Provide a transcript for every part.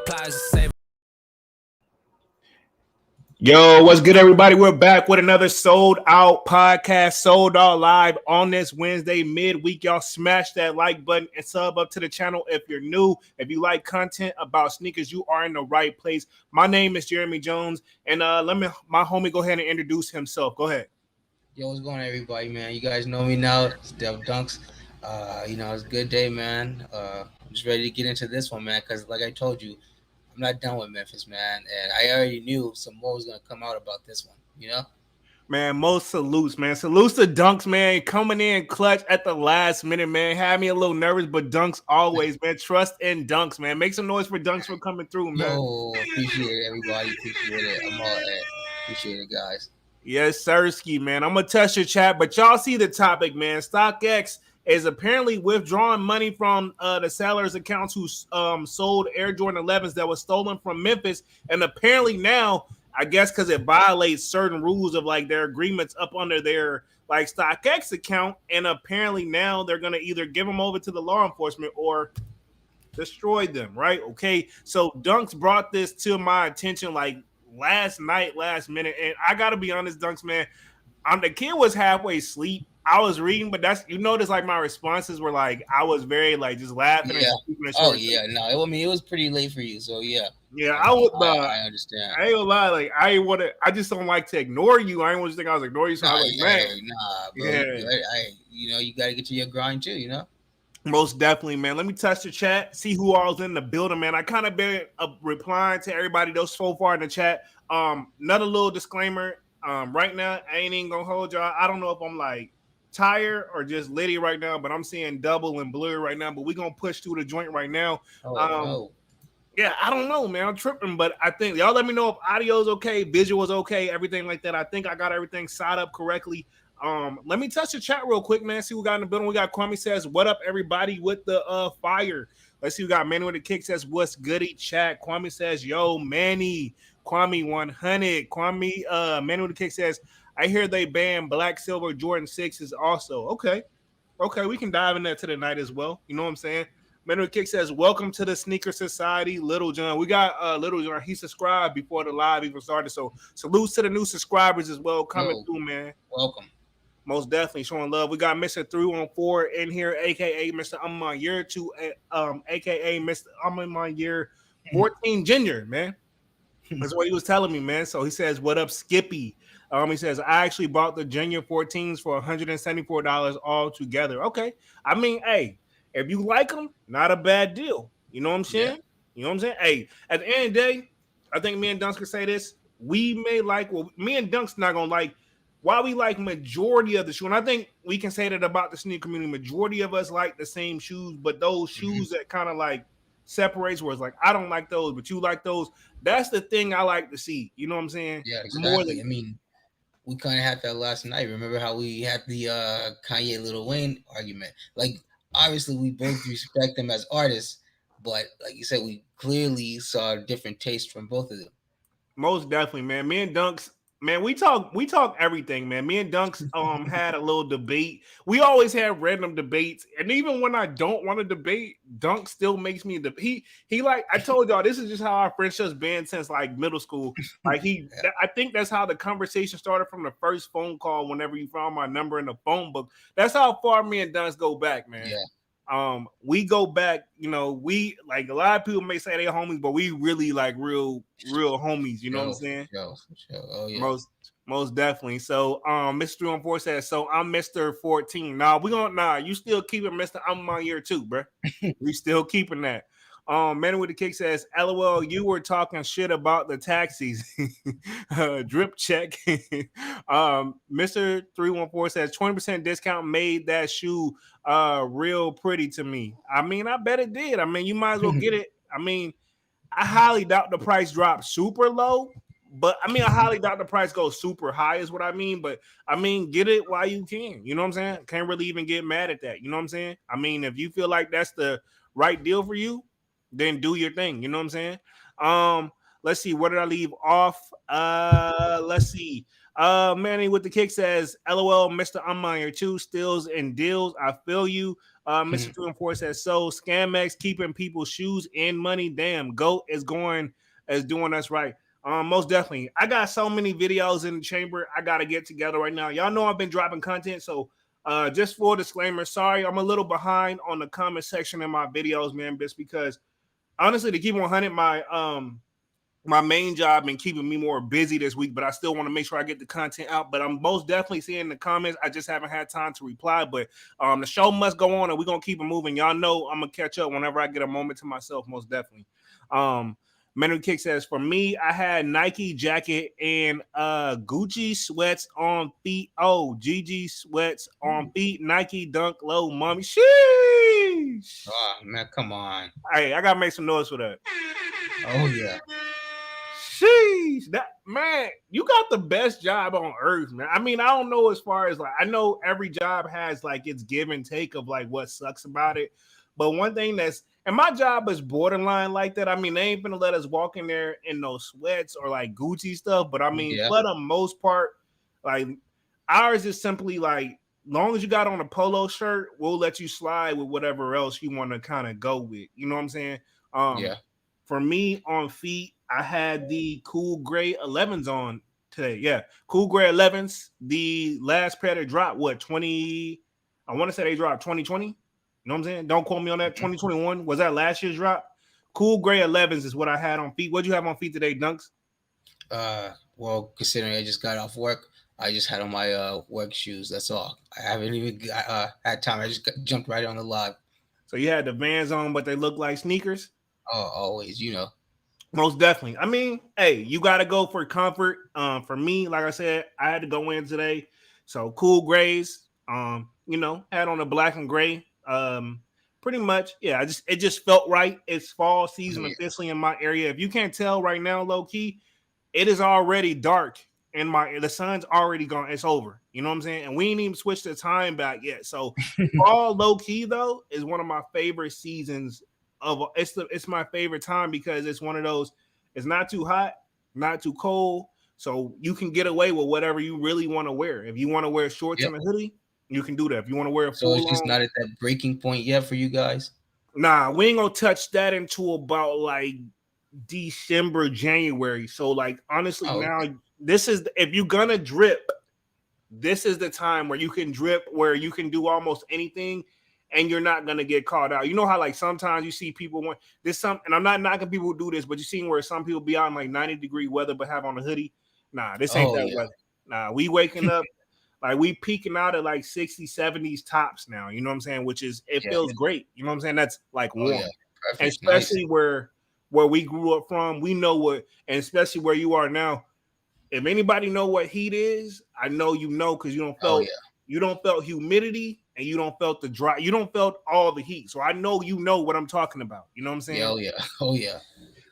applies the same. Yo, what's good, everybody? We're back with another Sold Out podcast, Sold Out Live on this Wednesday midweek. Y'all smash that like button and sub up to the channel if you're new. If you like content about sneakers, you are in the right place. My name is Jeremy Jones, and let me my homie go ahead and introduce himself. Go ahead. Yo, what's going on, everybody, man? You guys know me now. It's Dev Dunks. It's a good day, man. I'm just ready to get into this one, man, because like I told you, I'm not done with Memphis, man. And I already knew some more was going to come out about this one, you know? Man, most salutes, man. Salutes to Dunks, man. Coming in clutch at the last minute, man. Had me a little nervous, but Dunks always, man. Trust in Dunks, man. Make some noise for Dunks for coming through, man. Yo, appreciate it, everybody. Appreciate it. I'm all appreciate it, guys. Yes, Sirski, man. I'm going to test your chat, but y'all see the topic, man. StockX is apparently withdrawing money from the sellers' accounts who sold Air Jordan 11s that was stolen from Memphis. And apparently now, I guess because it violates certain rules of like their agreements up under their like StockX account. And apparently now they're going to either give them over to the law enforcement or destroy them, right? Okay, so Dunks brought this to my attention like last night, last minute, and I gotta be honest, Dunks, man, the kid was halfway asleep. I was reading, but that's notice like my responses were like I was very like just laughing. Yeah. And Oh yeah, no, it was pretty late for you, so yeah. Yeah, I would. I understand. I ain't gonna lie, like I just don't like to ignore you. I ain't want to think I was ignoring you. So I was like, man, bro. Yeah. You gotta get to your grind too, you know. Most definitely, man. Let me touch the chat, see who all's in the building, man. I kind of been replying to everybody those so far in the chat. Another little disclaimer. Right now, I ain't even gonna hold y'all. I don't know if I'm like tired or just litty right now, but I'm seeing double and blur right now. But we gonna push through the joint right now. Yeah, I don't know, man. I'm tripping, but I think y'all let me know if audio's okay, visual's okay, everything like that. I think I got everything set up correctly. Let me touch the chat real quick, man. See who got in the building. We got Kwame says, "What up, everybody?" With the fire. Let's see. We got Manny with the kick says, "What's goody?" Chat. Kwame says, "Yo, Manny." Kwame 100. Kwame. Manny with the kick says, "I hear they banned Black Silver Jordan 6s also." Okay, we can dive in that to the night as well. You know what I'm saying? Manny with the kick says, "Welcome to the Sneaker Society, Little John." We got Little John. He subscribed before the live even started. So salutes to the new subscribers as well coming through, man. Welcome. Most definitely showing love. We got Mr. 314 in here, aka Mr. I'm on year 2, aka Mr. I'm in my year 14 junior, man. That's what he was telling me, man. So he says, "What up, Skippy?" He says, "I actually bought the junior 14s for $174 all together." Okay. I mean, hey, if you like them, not a bad deal. You know what I'm saying? Yeah. You know what I'm saying? Hey, at the end of the day, I think me and Dunks can say this. We may like, well, me and Dunks not gonna like why we like majority of the shoe, and I think we can say that about the sneaker community. Majority of us like the same shoes, but those shoes that kind of like separates where it's like I don't like those, but you like those. That's the thing I like to see. You know what I'm saying? Yeah, exactly. I mean, we kind of had that last night. Remember how we had the Kanye Lil Wayne argument? Like, obviously, we both respect them as artists, but like you said, we clearly saw a different taste from both of them. Most definitely, man. Me and Dunks, man, we talk everything, man. Me and Dunks had a little debate. We always have random debates, and even when I don't want to debate, Dunks still makes me he like I told y'all, this is just how our friendship's been since like middle school. Like I think that's how the conversation started from the first phone call. Whenever you found my number in the phone book, that's how far me and Dunks go back, man. Yeah. We go back, you know, we like a lot of people may say they're homies, but we really like real homies, you know what I'm saying? Sure. Oh yeah. Most definitely. So Mr. 314 says, "So I'm Mr. 14. You still keeping Mr. I'm on year 2, bro. We still keeping that. Man with the kick says, "LOL, you were talking shit about the taxis." Drip check. Mr. 314 says 20% discount made that shoe real pretty to me. I mean, I bet it did. I mean, you might as well get it. I mean, I highly doubt the price dropped super low, but I mean, I highly doubt the price goes super high is what I mean. But I mean, get it while you can. You know what I'm saying? Can't really even get mad at that. You know what I'm saying? I mean, if you feel like that's the right deal for you, then do your thing. You know what I'm saying? Let's see. Where did I leave off? Let's see. Manny with the kick says, LOL, Mr. Unmire 2 steals and deals. I feel you. Mr. 2 and 4 says, so Scamex keeping people's shoes and money. Damn, GOAT is doing us right. Most definitely. I got so many videos in the chamber I gotta get together right now. Y'all know I've been dropping content, so just for disclaimer, sorry, I'm a little behind on the comment section in my videos, man, just because honestly, to keep 100, my main job been keeping me more busy this week, but I still want to make sure I get the content out. But I'm most definitely seeing the comments. I just haven't had time to reply. But the show must go on, and we're gonna keep it moving. Y'all know I'm gonna catch up whenever I get a moment to myself. Most definitely. Manu Kick says, for me, I had Nike jacket and Gucci sweats on feet. Oh, GG sweats on feet. Nike dunk low, mommy. Sheesh. Oh man, come on. Hey, I gotta make some noise for that. Oh yeah. Sheesh, that man, you got the best job on earth, man. I mean, I don't know as far as like I know every job has like its give and take of like what sucks about it. But one thing and my job is borderline like that. I mean, they ain't gonna let us walk in there in no sweats or like Gucci stuff. But I mean, for the most part, like ours is simply like long as you got on a polo shirt, we'll let you slide with whatever else you want to kind of go with. You know what I'm saying? Yeah. For me on feet, I had the cool gray 11s on today. Yeah, cool gray 11s. The last pair that dropped, what, 20? I want to say they dropped 2020. You know what I'm saying? Don't quote me on that. 2021. Was that last year's drop? Cool gray 11s is what I had on feet. What'd you have on feet today, Dunks? Well, considering I just got off work, I just had on my work shoes. That's all. I haven't even had time. I just jumped right on the live. So you had the Vans on, but they look like sneakers? Oh, always, you know. Most definitely. I mean, hey, you got to go for comfort. For me, like I said, I had to go in today. So cool grays, had on a black and gray. Pretty much, yeah, it just felt right. It's fall season officially in my area. If you can't tell right now, low key, it is already dark and the sun's already gone. It's over. You know what I'm saying? And we ain't even switched the time back yet. So fall low key though is one of my favorite seasons. It's my favorite time because it's one of those. It's not too hot, not too cold, so you can get away with whatever you really want to wear. If you want to wear shorts and a hoodie, you can do that. If you want to wear a so it's just not at that breaking point yet for you guys. Nah, we ain't gonna touch that until about like December, January. So like honestly, now this is if you're gonna drip, this is the time where you can drip, where you can do almost anything. And you're not gonna get caught out. You know how like sometimes you see people want this and I'm not knocking people who do this, but you seen where some people be on like 90-degree weather but have on a hoodie. Nah, this ain't that weather. Nah, we waking up like we peaking out at like 60s, 70s tops now. You know what I'm saying? Which is it feels great. You know what I'm saying? That's like warm. And especially where we grew up from, we know what, and especially where you are now. If anybody know what heat is, I know you know because you don't felt humidity. And you don't felt the dry, you don't felt all the heat. So I know you know what I'm talking about. You know what I'm saying? Oh yeah.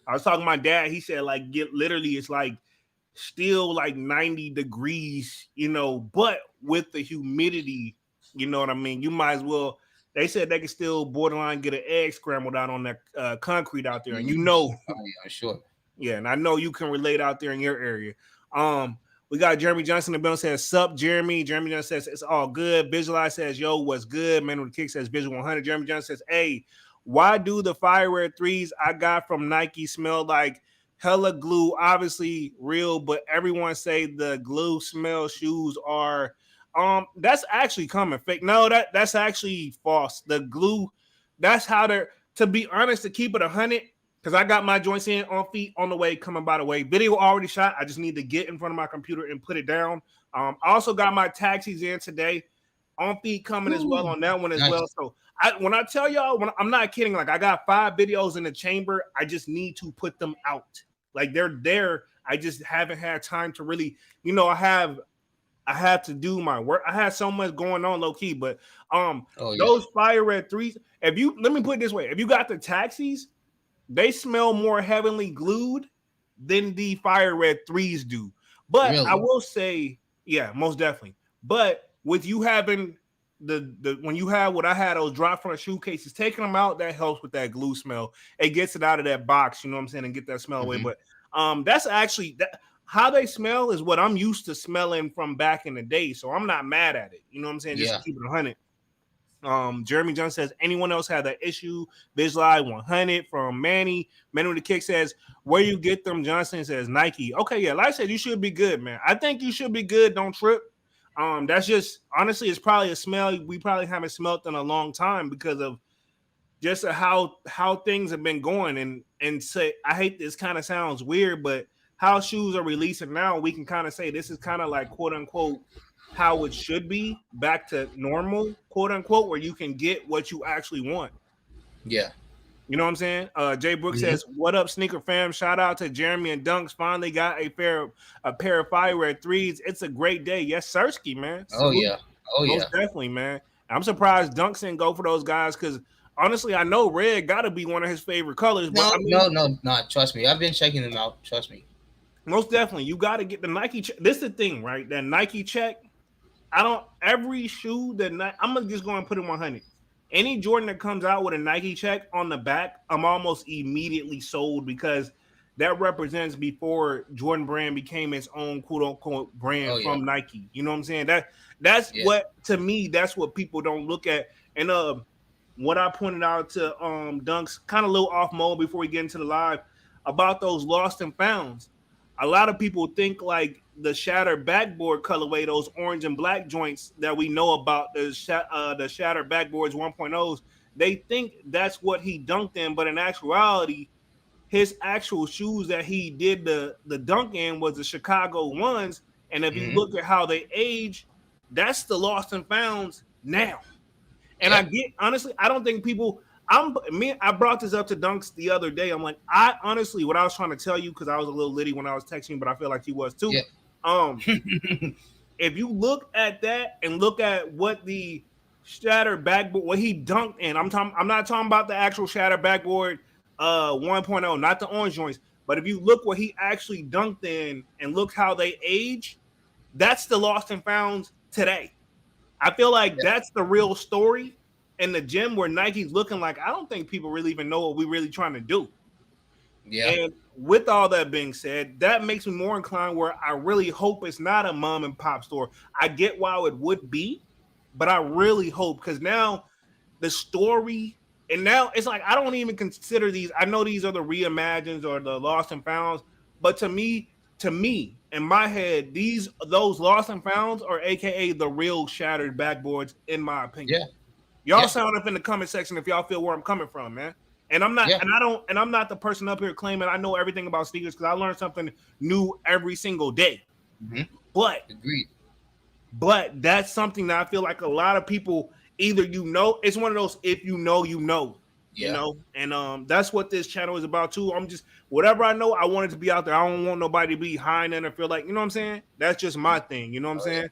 I was talking to my dad. He said like literally it's like still like 90 degrees, but with the humidity, you know what I mean? You might as well. They said they could still borderline get an egg scrambled out on that concrete out there. And sure. Yeah, and I know you can relate out there in your area. We got Jeremy Johnson in the building says, sup, Jeremy. Jeremy Johnson says, it's all good. Visualize says, yo, what's good? Man with the kick says, Visual 100. Jeremy Johnson says, hey, why do the fire red threes I got from Nike smell like hella glue? Obviously real, but everyone say the glue smell shoes are, that's actually coming fake. No, that's actually false. The glue, that's how to be honest, to keep it 100, because I got my joints in on feet on the way, coming by the way. Video already shot. I just need to get in front of my computer and put it down. I also got my taxis in today on feet coming as well on that one as well. So when I tell y'all, I'm not kidding. Like I got 5 videos in the chamber. I just need to put them out. Like they're there. I just haven't had time to really, I have to do my work. I had so much going on low key, but those fire red threes, let me put it this way. If you got the taxis, they smell more heavenly glued than the fire red threes do. But really? I will say, yeah, most definitely. But with you having when you have what I had, those drop front shoe cases, taking them out, that helps with that glue smell. It gets it out of that box, you know what I'm saying, and get that smell away. But that's actually that how they smell is what I'm used to smelling from back in the day. So I'm not mad at it. You know what I'm saying? Just to Yeah. keep it 100. Jeremy Jones says, anyone else had that issue? Visualize 100 from Manny. Manny with the kick says, where you get them? Johnson says Nike. Okay, yeah, like I said, you should be good, man. I think you should be good. Don't trip. That's just honestly, it's probably a smell we probably haven't smelt in a long time because of just how things have been going. And say, I hate this kind of sounds weird, but how shoes are releasing now, we can kind of say this is kind of like quote unquote how it should be back to normal, quote unquote, where you can get what you actually want. Yeah. You know what I'm saying? Jay Brooks Mm-hmm. says, "What up, sneaker fam? Shout out to Jeremy and Dunks. Finally got a pair of fire red threes. It's a great day. Yes, Sirski, man. Oh Salute. yeah. Oh Most yeah. definitely, man. I'm surprised Dunks didn't go for those guys because honestly, I know red got to be one of his favorite colors. But No, I mean, no, no, not. Trust me. I've been checking them out. Trust me. most definitely, you got to get the Nike check. This is the thing, right? That Nike check. I don't every shoe that I'm gonna just go and put it 100. Any Jordan that comes out with a Nike check on the back, I'm almost immediately sold because that represents before Jordan brand became its own quote unquote brand Oh yeah. from Nike. You know what I'm saying? That's Yeah. what to me, that's what people don't look at. And what I pointed out to Dunks, kind of a little off mode before we get into the live about those lost and founds. A lot of people think like the shattered backboard colorway, those orange and black joints that we know about, the shattered backboards 1.0s, they think that's what he dunked in, but in actuality, his actual shoes that he did the dunk in was the Chicago ones. And if you Mm-hmm. look at how they age, that's the lost and founds now. And I Yeah. get honestly, I don't think people. I brought this up to Dunks the other day. I'm like, I honestly, what I was trying to tell you because I was a little litty when I was texting, but I feel like he was too. Yeah. Um, if you look at that and look at what the shattered backboard, what he dunked in, I'm not talking about the actual shattered backboard 1.0, not the orange joints. But if you look what he actually dunked in and look how they age, that's the lost and founds today. I feel like Yeah. that's the real story in the gym where Nike's looking like I don't think people really even know what we're really trying to do. Yeah. And with all that being said, that makes me more inclined where I really hope it's not a mom and pop store. I get why it would be, but I really hope because now the story and now it's like I don't even consider these. I know these are the reimagines or the lost and founds, but to me, in my head, those lost and founds are AKA the real shattered backboards, in my opinion. Yeah. Y'all Yeah. sound up in the comment section if y'all feel where I'm coming from, man. And I'm not, Yeah. and I don't, and I'm not the person up here claiming I know everything about sneakers because I learn something new every single day. Mm-hmm. But Agreed. that's something that I feel like a lot of people either it's one of those if you know Yeah. and that's what this channel is about too. I'm just whatever I know, I want it to be out there. I don't want nobody to be behind and feel like you know what I'm saying. That's just my thing. You know what I'm Oh saying.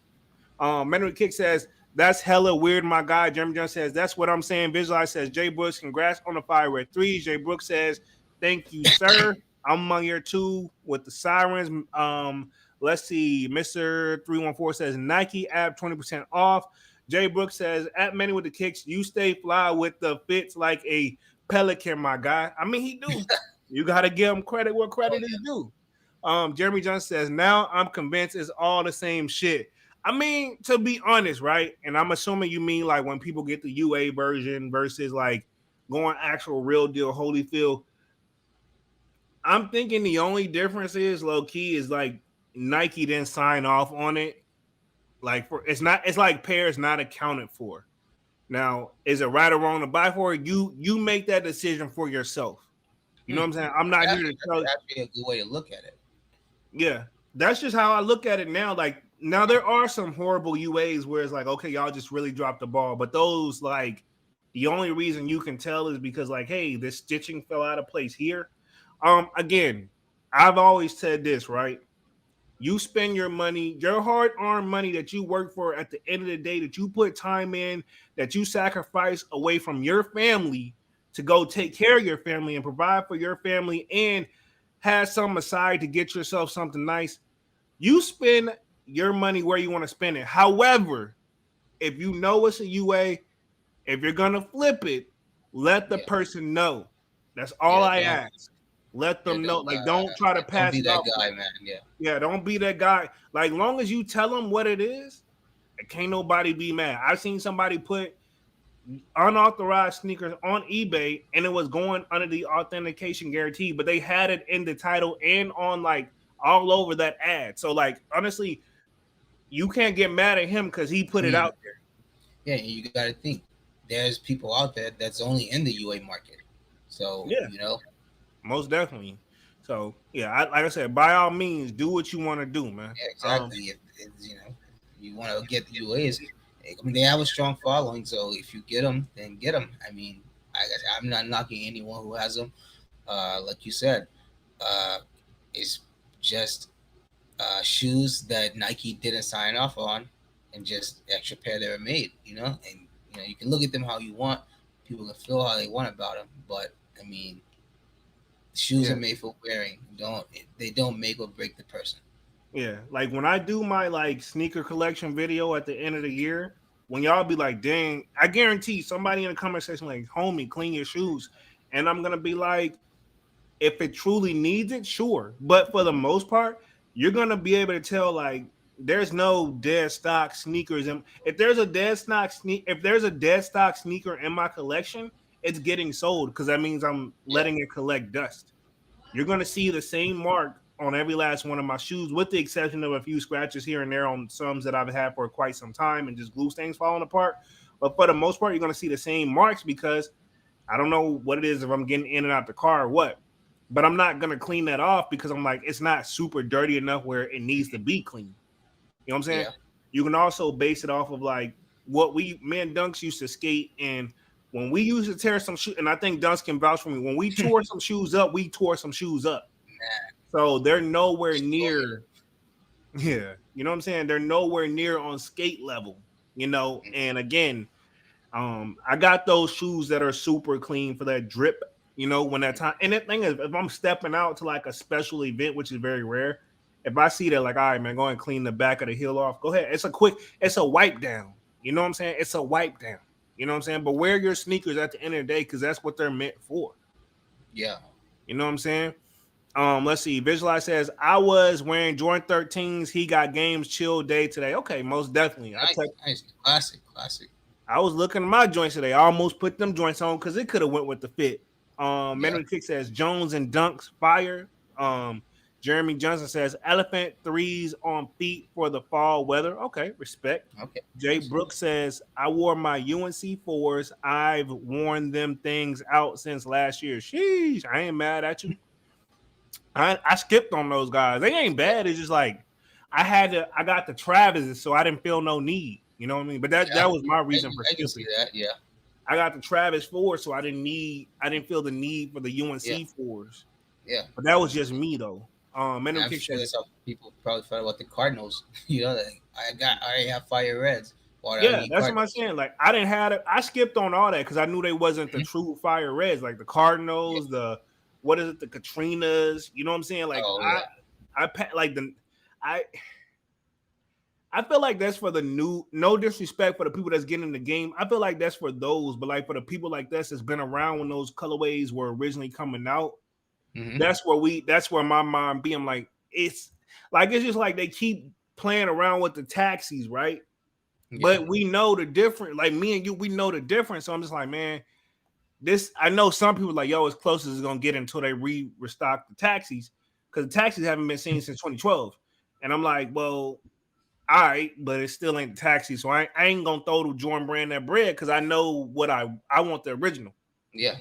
yeah. Menor Kick says that's hella weird. My guy Jeremy Jones says that's what I'm saying. Visualize says Jay Brooks, congrats on the fire red threes. Jay Brooks says thank you, sir. I'm among your two with the sirens. Let's see. Mr. 314 says Nike app 20% off. Jay Brooks says at many with the kicks, you stay fly with the fits like a pelican, my guy. I mean, he do. You gotta give him credit where Oh credit is due. Jeremy Jones says now I'm convinced it's all the same shit. I mean, to be honest, right? And I'm assuming you mean like when people get the UA version versus like going actual real deal Holyfield. I'm thinking the only difference is low key is like Nike didn't sign off on it. Like for it's like pairs not accounted for. Now, is it right or wrong to buy for it? You make that decision for yourself. You know yeah. what I'm saying? I'm not here to tell That's actually a good way to look at it. yeah. That's just how I look at it now. Like now there are some horrible UAs where it's like, okay, y'all just really dropped the ball. But those like the only reason you can tell is because like, hey, this stitching fell out of place here. Again, I've always said this, right? You spend your money, your hard-earned money that you work for at the end of the day, that you put time in, that you sacrifice away from your family to go take care of your family and provide for your family and have some aside to get yourself something nice. You spend your money where you want to spend it. However, if you know it's a UA, if you're gonna flip it, let the Yeah. person know. That's all Yeah. I Don't ask. Let Yeah, them know. Like, don't try to don't pass be it that off. guy, man. Yeah, Yeah, don't be that guy. Like, long as you tell them what it is, can't nobody be mad. I've seen somebody put unauthorized sneakers on eBay and it was going under the authentication guarantee, but they had it in the title and on like all over that ad. So, like, honestly, you can't get mad at him because he put it mm. out there. Yeah. And you got to think, there's people out there that's only in the UA market, so Yeah, most definitely. So, yeah, like I said, by all means, do what you want to do, man. yeah, exactly. If you want to get the UAs, I mean, they have a strong following, so if you get them, then get them. I mean, I guess I'm not knocking anyone who has them. Like you said, uh, it's just shoes that Nike didn't sign off on, and just extra pair they were made. And you can look at them how you want. People can feel how they want about them, but I mean, shoes are Yeah. made for wearing. They don't make or break the person. Yeah, like when I do my like sneaker collection video at the end of the year, when y'all be like, "Dang," I guarantee somebody in the comment section like, "Homie, clean your shoes," and I'm gonna be like, if it truly needs it, sure, but for the most part, you're gonna be able to tell like there's no dead stock sneakers, and if there's a dead stock sneaker in my collection, it's getting sold because that means I'm Yeah, letting it collect dust. You're going to see the same mark on every last one of my shoes, with the exception of a few scratches here and there on some that I've had for quite some time and just glue stains falling apart. But for the most part, you're going to see the same marks because I don't know what it is if I'm getting in and out the car or what. But I'm not going to clean that off because I'm like, it's not super dirty enough where it needs to be clean. You know what I'm saying? yeah. You can also base it off of like what me and Dunks used to skate, and when we used to tear some shoes, and I think Dunks can vouch for me, when we tore some shoes up, we tore some shoes up. So they're nowhere Destroyed. near, yeah, you know what I'm saying? They're nowhere near on skate level, and again, I got those shoes that are super clean for that drip, when that time. And the thing is, if I'm stepping out to like a special event, which is very rare, if I see that, like, all right, man, go and clean the back of the heel off. Go ahead. It's a wipe down. You know what I'm saying? It's a wipe down. You know what I'm saying? But wear your sneakers at the end of the day because that's what they're meant for. Yeah. You know what I'm saying? Let's see. Visualize says I was wearing Jordan 13s. He got games chill day today. Okay, most definitely. Nice, nice, classic, classic. I was looking at my joints today. I almost put them joints on because it could have went with the fit. Yeah. Mandarin Kick says Jones and Dunks fire. Jeremy Johnson says elephant threes on feet for the fall weather. Okay, respect. Okay. Jay Brooks says I wore my UNC fours. I've worn them things out since last year. Sheesh, I ain't mad at you. I skipped on those guys. They ain't bad. It's just like I got the Travis, so I didn't feel no need. You know what I mean? But Yeah. that was my I, reason for I can see skipping. that. Yeah. I got the Travis 4, so I didn't feel the need for the UNC Yeah. 4s. Yeah. But that was just me though. And I'm sure that's how people probably felt about the Cardinals. Like, I already have fire reds. Why do I yeah, need that's what I'm Cardinals? saying. Like I didn't have it. I skipped on all that because I knew they wasn't the true fire reds, like the Yeah. Cardinals, the what is it, the Katrinas. You know what I'm saying? Like Oh yeah. like I I feel like that's for the new. No disrespect for the people that's getting in the game. I feel like that's for those, but like for the people like this that's been around when those colorways were originally coming out. Mm-hmm. That's where my mind be. I'm like, it's just like they keep playing around with the taxis, right? Yeah. But we know the difference. Like me and you, we know the difference. So I'm just like, man, this. I know some people like, yo, as close as it's gonna get until they restock the taxis because the taxis haven't been seen since 2012. And I'm like, well, all right, but it still ain't the taxi. So I ain't gonna throw the Jordan brand that bread because I know what I want the original. Yeah.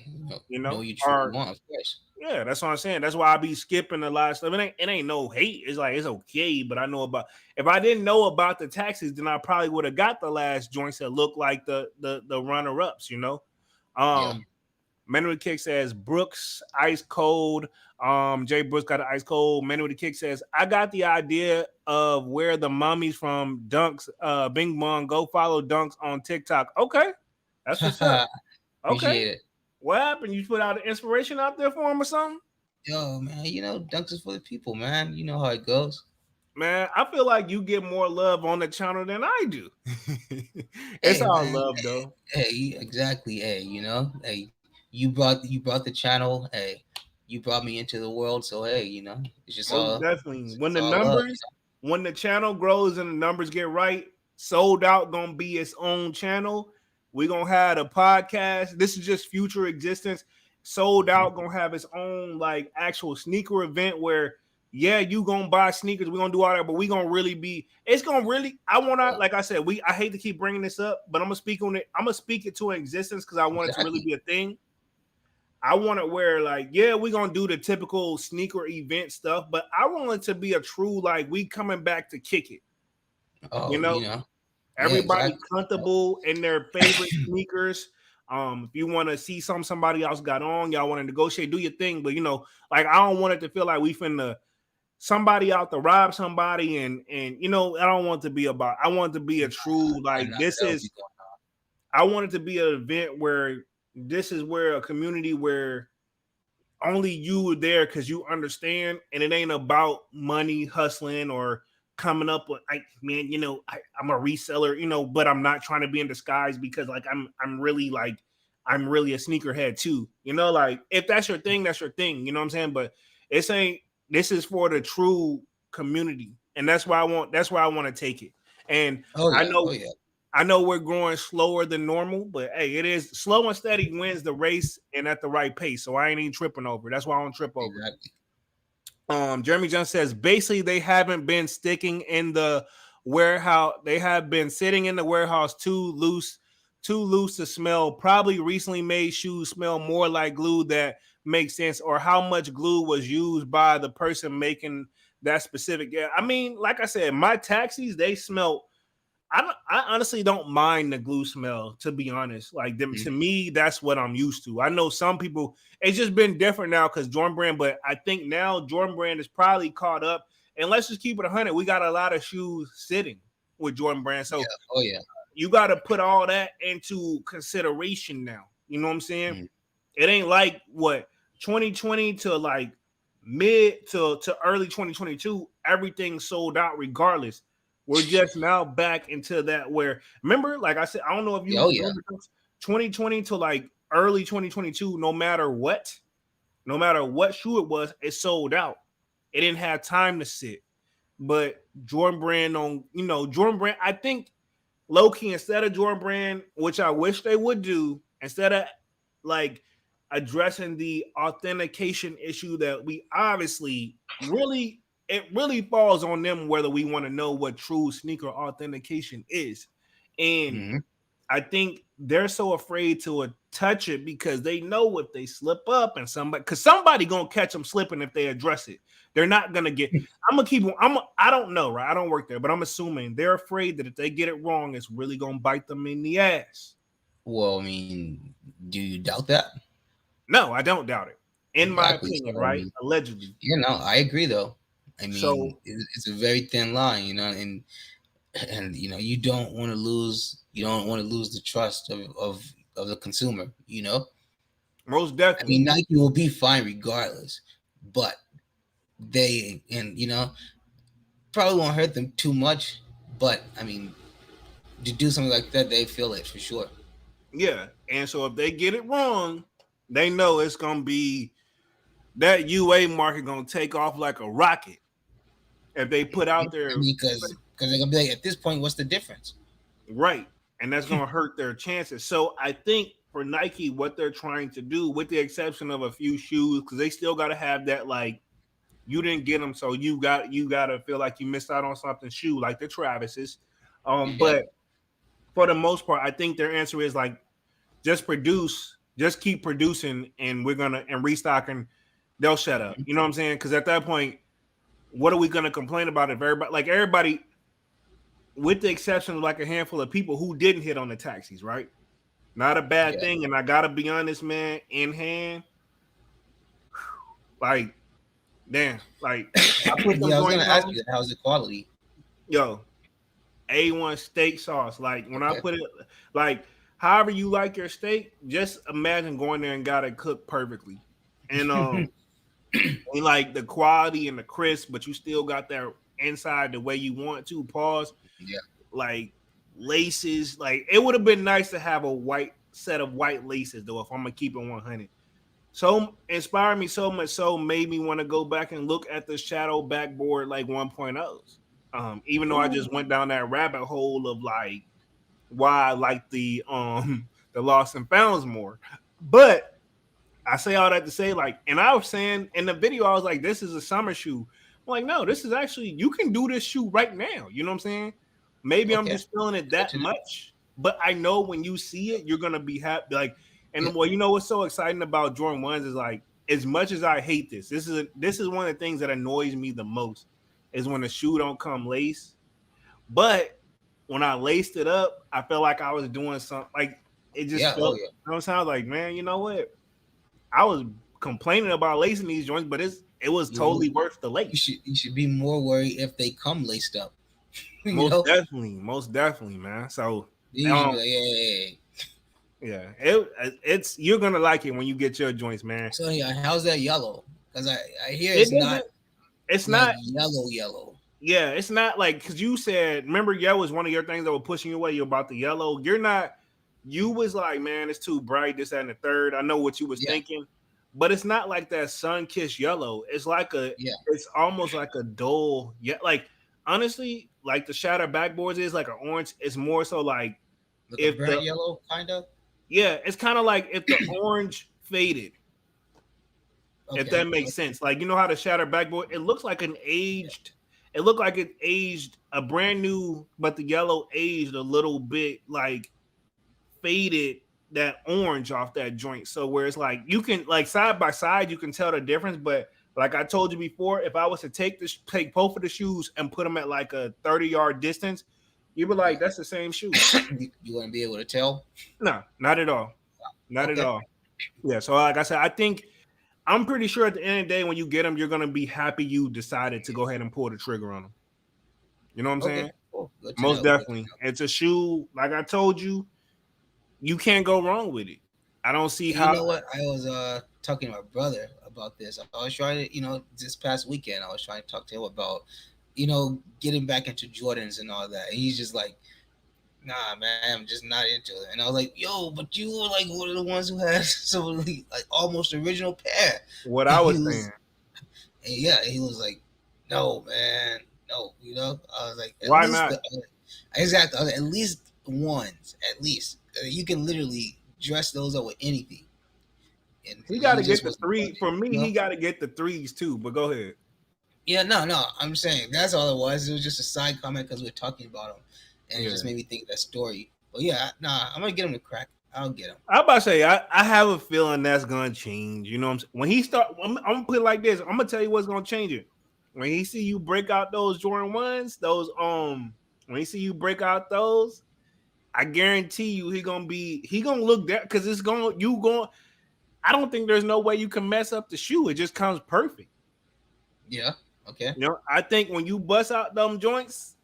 You Know know, you truly or want, of course. yeah, that's what I'm saying. That's why I be skipping a lot of stuff. It ain't no hate. It's like it's okay, but I know about. If I didn't know about the taxis, then I probably would have got the last joints that look like the runner ups. You know, Yeah. Man with the Kick says Brooks ice cold. Jay Brooks got an ice cold. Man with the Kick says I got the idea of where the mummies from Dunks. Bing Bong, go follow Dunks on TikTok. Okay, that's what's up. Okay, Appreciate it. what happened? You put out an inspiration out there for him or something? Yo, man, dunks is for the people, man. You know how it goes. Man, I feel like you get more love on the channel than I do. It's Hey, all man. love though. Hey, exactly. Hey, hey, you brought the channel. Hey, you brought me into the world, so hey, it's just Most all definitely. When it's the all love. numbers, when the channel grows and the numbers get right, sold out gonna be its own channel. We gonna have a podcast. This is just future existence. Sold Mhm. out gonna have its own like actual sneaker event where yeah, you gonna buy sneakers. We're gonna do all that, but we gonna really be. It's gonna really. I wanna Yeah, like I said. I hate to keep bringing this up, but I'm gonna speak on it. I'm gonna speak it to existence because I want it to really exactly. be a thing. I want to wear like, yeah, we're gonna do the typical sneaker event stuff, but I want it to be a true like we coming back to kick it. You Oh, know, yeah, everybody exactly. comfortable in their favorite sneakers. If you want to see somebody else got on, y'all want to negotiate, do your thing. But like I don't want it to feel like we finna somebody out to rob somebody, and I don't want it to be about. I want it to be a true And like this that'll be is. I want it to be an event where this is where a community where only you are there because you understand, and it ain't about money hustling or coming up with like man, I'm a reseller, but I'm not trying to be in disguise because like I'm really a sneakerhead too. Like if that's your thing, that's your thing. You know what I'm saying? But it's ain't this is for the true community. And that's why I want to take it. And oh I yeah, oh know yeah, I know we're growing slower than normal, but hey, it is slow and steady wins the race and at the right pace. So I ain't even tripping over. That's why I don't trip over. exactly. Jeremy John says basically they haven't been sticking in the warehouse. They have been sitting in the warehouse too loose to smell. Probably recently made shoes smell more like glue that makes sense, or how much glue was used by the person making that specific. Yeah, I mean, like I said, my taxis they smell I honestly don't mind the glue smell, to be honest. Like them Mhm. to me, that's what I'm used to. I know some people it's just been different now because Jordan Brand, but I think now Jordan Brand is probably caught up. And let's just keep it 100. We got a lot of shoes sitting with Jordan Brand, so Yeah, oh yeah. you got to put all that into consideration now. You know what I'm saying? Mhm. It ain't like what 2020 to like mid to early 2022, everything sold out regardless. We're just now back into that where remember, like I said, I don't know if Yeah, you oh yeah. remember 2020 to like early 2022, no matter what shoe it was, it sold out. It didn't have time to sit. But Jordan Brand Jordan Brand, I think low key instead of Jordan Brand, which I wish they would do, instead of like addressing the authentication issue that we obviously really it really falls on them whether we want to know what true sneaker authentication is. And Mhm. I think they're so afraid to touch it because they know if they slip up and somebody gonna catch them slipping if they address it. They're not gonna get. I'm gonna keep. I don't know, right? I don't work there, but I'm assuming they're afraid that if they get it wrong, it's really gonna bite them in the ass. Well, I mean, do you doubt that? No, I don't doubt it. In my Exactly. So opinion, I right? mean, Allegedly. I agree though. I mean, So it's a very thin line, and you don't want to lose the trust of the consumer. most I mean, definitely, Nike will be fine regardless, but they and probably won't hurt them too much. But I mean, to do something like that, they feel it for sure. yeah. And so if they get it wrong, they know it's gonna be that UA market gonna take off like a rocket if they put out I there mean, because they're gonna be like, at this point, what's the difference? right, and that's gonna hurt their chances. So I think for Nike, what they're trying to do, with the exception of a few shoes, because they still got to have that like you didn't get them, so you got to feel like you missed out on something. Shoe like the Travis's, Yeah, but for the most part, I think their answer is like just keep producing, and we're gonna and restocking. They'll shut up. You know what I'm saying? Because at that point, what are we gonna complain about if everybody, with the exception of like a handful of people who didn't hit on the taxis, right? Not a bad yeah. thing. And I gotta be honest, man, in hand, like, damn, like I put them Yeah, I was gonna joints ask on, you that. How's the quality? yo, A1 steak sauce. Like when I Okay. put it, like however you like your steak, just imagine going there and got it cooked perfectly. And and like the quality and the crisp, but you still got that inside the way you want to. Pause. Yeah. Like laces, like it would have been nice to have a white set of white laces though. If I'm gonna keep it 100, so inspired me so much so made me want to go back and look at the shadow backboard like 1.0s. Even though I just Ooh. went down that rabbit hole of like why I like the lost and founds more. But I say all that to say, like, and I was saying in the video, I was like, this is a summer shoe. I'm like, no, this is actually, you can do this shoe right now. You know what I'm saying? Maybe I'm Okay. just feeling it Good that to know. much, but I know when you see it, you're gonna be happy. Like, and Yeah. well, you know what's so exciting about Jordan ones is like, as much as I hate this, this is one of the things that annoys me the most is when the shoe don't come lace. But when I laced it up, I felt like I was doing something. Like it just Yeah. Oh felt. yeah. You know what I'm saying? I was like, man, you know what? I was complaining about lacing these joints, but it was You totally worth the lace. you should be more worried if they come laced up. You know, Most definitely, man. So, you should be um, like, hey. yeah, it's you're gonna like it when you get your joints, man. So yeah, how's that yellow? Because I hear It it's doesn't. not It's like not. yellow. Yeah, it's not like because you said. Remember, yellow was one of your things that were pushing you away. You about the yellow. You're not. You was like, man, it's too bright. This that, and the third. I know what you was Yeah. thinking, but it's not like that sun kissed yellow. It's like a. Yeah. It's almost like a dull. Yeah, like honestly, like the shatter backboards is like an orange. It's more so like Like a if burnt the yellow, kind of. yeah, it's kind of like if the orange faded, if Okay. that makes Okay. sense. Like you know how the shatter backboard, it looks like an Yeah. aged. It looked like it aged a brand new, but the yellow aged a little bit, like faded that orange off that joint. So where it's like you can like side by side, you can tell the difference. But like I told you before, if I was to take both of the shoes and put them at like a 30-yard distance, you'd be like, Yeah. that's the same shoe. You want to be able to tell? No, not at all. Not at Okay. all. Yeah. So like I said, I think I'm pretty sure at the end of the day, when you get them, you're gonna be happy you decided to go ahead and pull the trigger on them. You know what I'm saying? Okay. Cool. Good to Most know. Good to definitely. It's a shoe, like I told you, you can't go wrong with it. I don't see And you how. know what? I was talking to my brother about this. I was trying to, this past weekend, I was trying to talk to him about, getting back into Jordans and all that. And he's just like, nah, man, I'm just not into it. And I was like, yo, but you were like one of the ones who had some of the like almost original pair. What And I he was was, saying. and yeah, he was like, no, man, no. I was like, at Why least not? exactly. I was like, at least ones, at least you can literally dress those up with anything. And He got he to get just the wasn't three. budging. For me, he got to get the threes too. But go ahead. Yeah, no. I'm saying that's all it was. It was just a side comment because we are talking about him, and it Yeah. just made me think of that story. But yeah, nah, I'm gonna get him to crack. I'll get him. I'm about to say I have a feeling that's gonna change. You know what I'm saying? When he start, I'm gonna put it like this. I'm gonna tell you what's gonna change it. When he see you break out those Jordan ones, those when he see you break out those, I guarantee you he gonna look that because it's going you going. I don't think there's no way you can mess up the shoe. It just comes perfect. Yeah. Okay. You know, I think when you bust out them joints,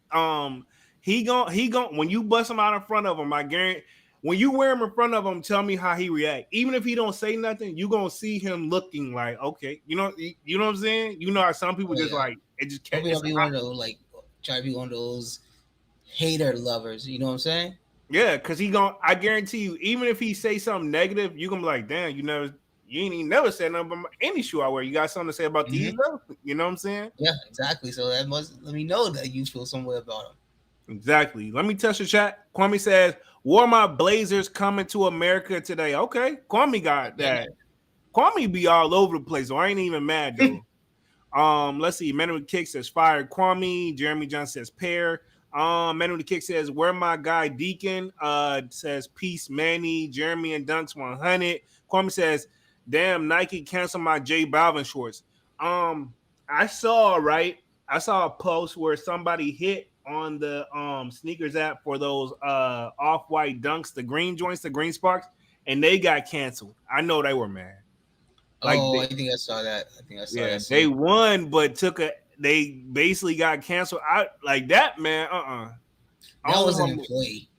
he gon' when you bust them out in front of him, I guarantee when you wear him in front of him, tell me how he react. Even if he don't say nothing, you gonna see him looking like okay, you know what I'm saying. You know how some people Oh just yeah. like it just Hope can't. you It's don't be one of those like try to be one of those hater lovers. You know what I'm saying? yeah, because he gonna. I guarantee you, even if he say something negative, you gonna be like, damn, you ain't even never said nothing about any shoe I wear. You got something to say about these Mm-hmm. though? You know what I'm saying? Yeah, exactly. So that must let me know that you feel some way about him. Exactly. Let me touch the chat. Kwame says, "Wore my Blazers coming to America today." Okay, Kwame got Okay. that. Kwame be all over the place, so I ain't even mad though. Let's see. Man with Kick says fire Kwame. Jeremy John says pair. Man with the Kick says where my guy Deacon. Says peace Manny. Jeremy and Dunks 100. Kwame says, damn Nike cancel my J Balvin shorts. I saw right. I saw a post where somebody hit on the sneakers app for those off-white dunks, the green joints, the green sparks, and they got canceled. I know they were mad. Like Oh, they, I think I saw that. I think I saw yeah, that they scene. won, but they basically got canceled. I like that, man. I That don't was an know. employee.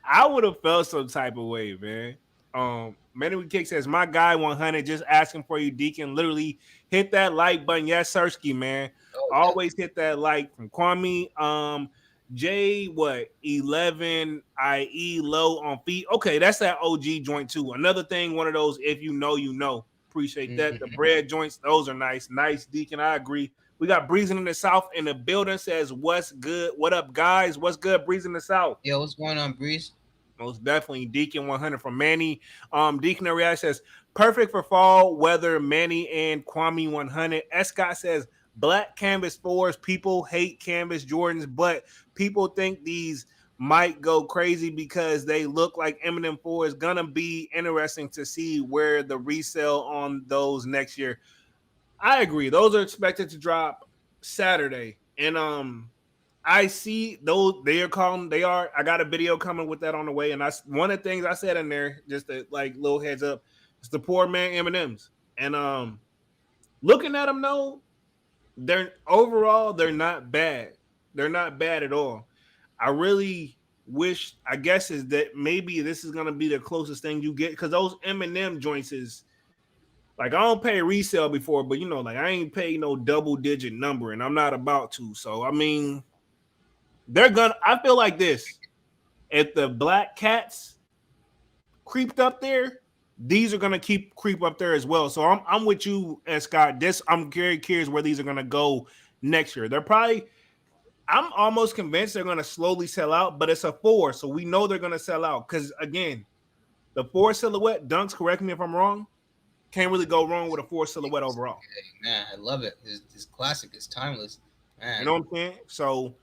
I would have felt some type of way, man. Manny Kick says, my guy 100 just asking for you, Deacon. Literally hit that like button. Yes, Sirski, man. Oh yeah. Always hit that like from Kwame. J what 11 IE low on feet. Okay, that's that OG joint too. Another thing, one of those. If you know, you know. Appreciate that. The Mm-hmm. bread joints, those are nice. Nice, Deacon. I agree. We got Breezing in the South in the building. Says, "What's good? What up, guys? What's good? Breezing in the South." Yo, what's going on, Breeze? Most definitely. Deacon 100 from Manny. Deacon Arias says, perfect for fall weather. Manny and Kwame 100. Escott says, black canvas fours. People hate canvas Jordans, but people think these might go crazy because they look like Eminem 4. Is gonna be interesting to see where the resale on those next year. I agree. Those are expected to drop Saturday. And I see those they are calling they are I got a video coming with that on the way. And I one of the things I said in there, just a like little heads up, is the poor man M&Ms. And looking at them though, they're overall they're not bad. They're not bad at all. I really wish I guess is that maybe this is gonna be the closest thing you get because those M&M joints is like I don't pay resale before, but you know, like I ain't pay no double digit number, and I'm not about to. So I mean, they're gonna. I feel like this: if the black cats creeped up there, these are gonna keep creep up there as well. So I'm with you, Scott. This I'm very curious where these are gonna go next year. They're probably. I'm almost convinced they're gonna slowly sell out, but it's a 4, so we know they're gonna sell out. Because again, the 4 silhouette dunks. Correct me if I'm wrong. Can't really go wrong with a 4 silhouette overall. Man, I love it. It's classic. It's timeless. You Man. know what I'm saying? So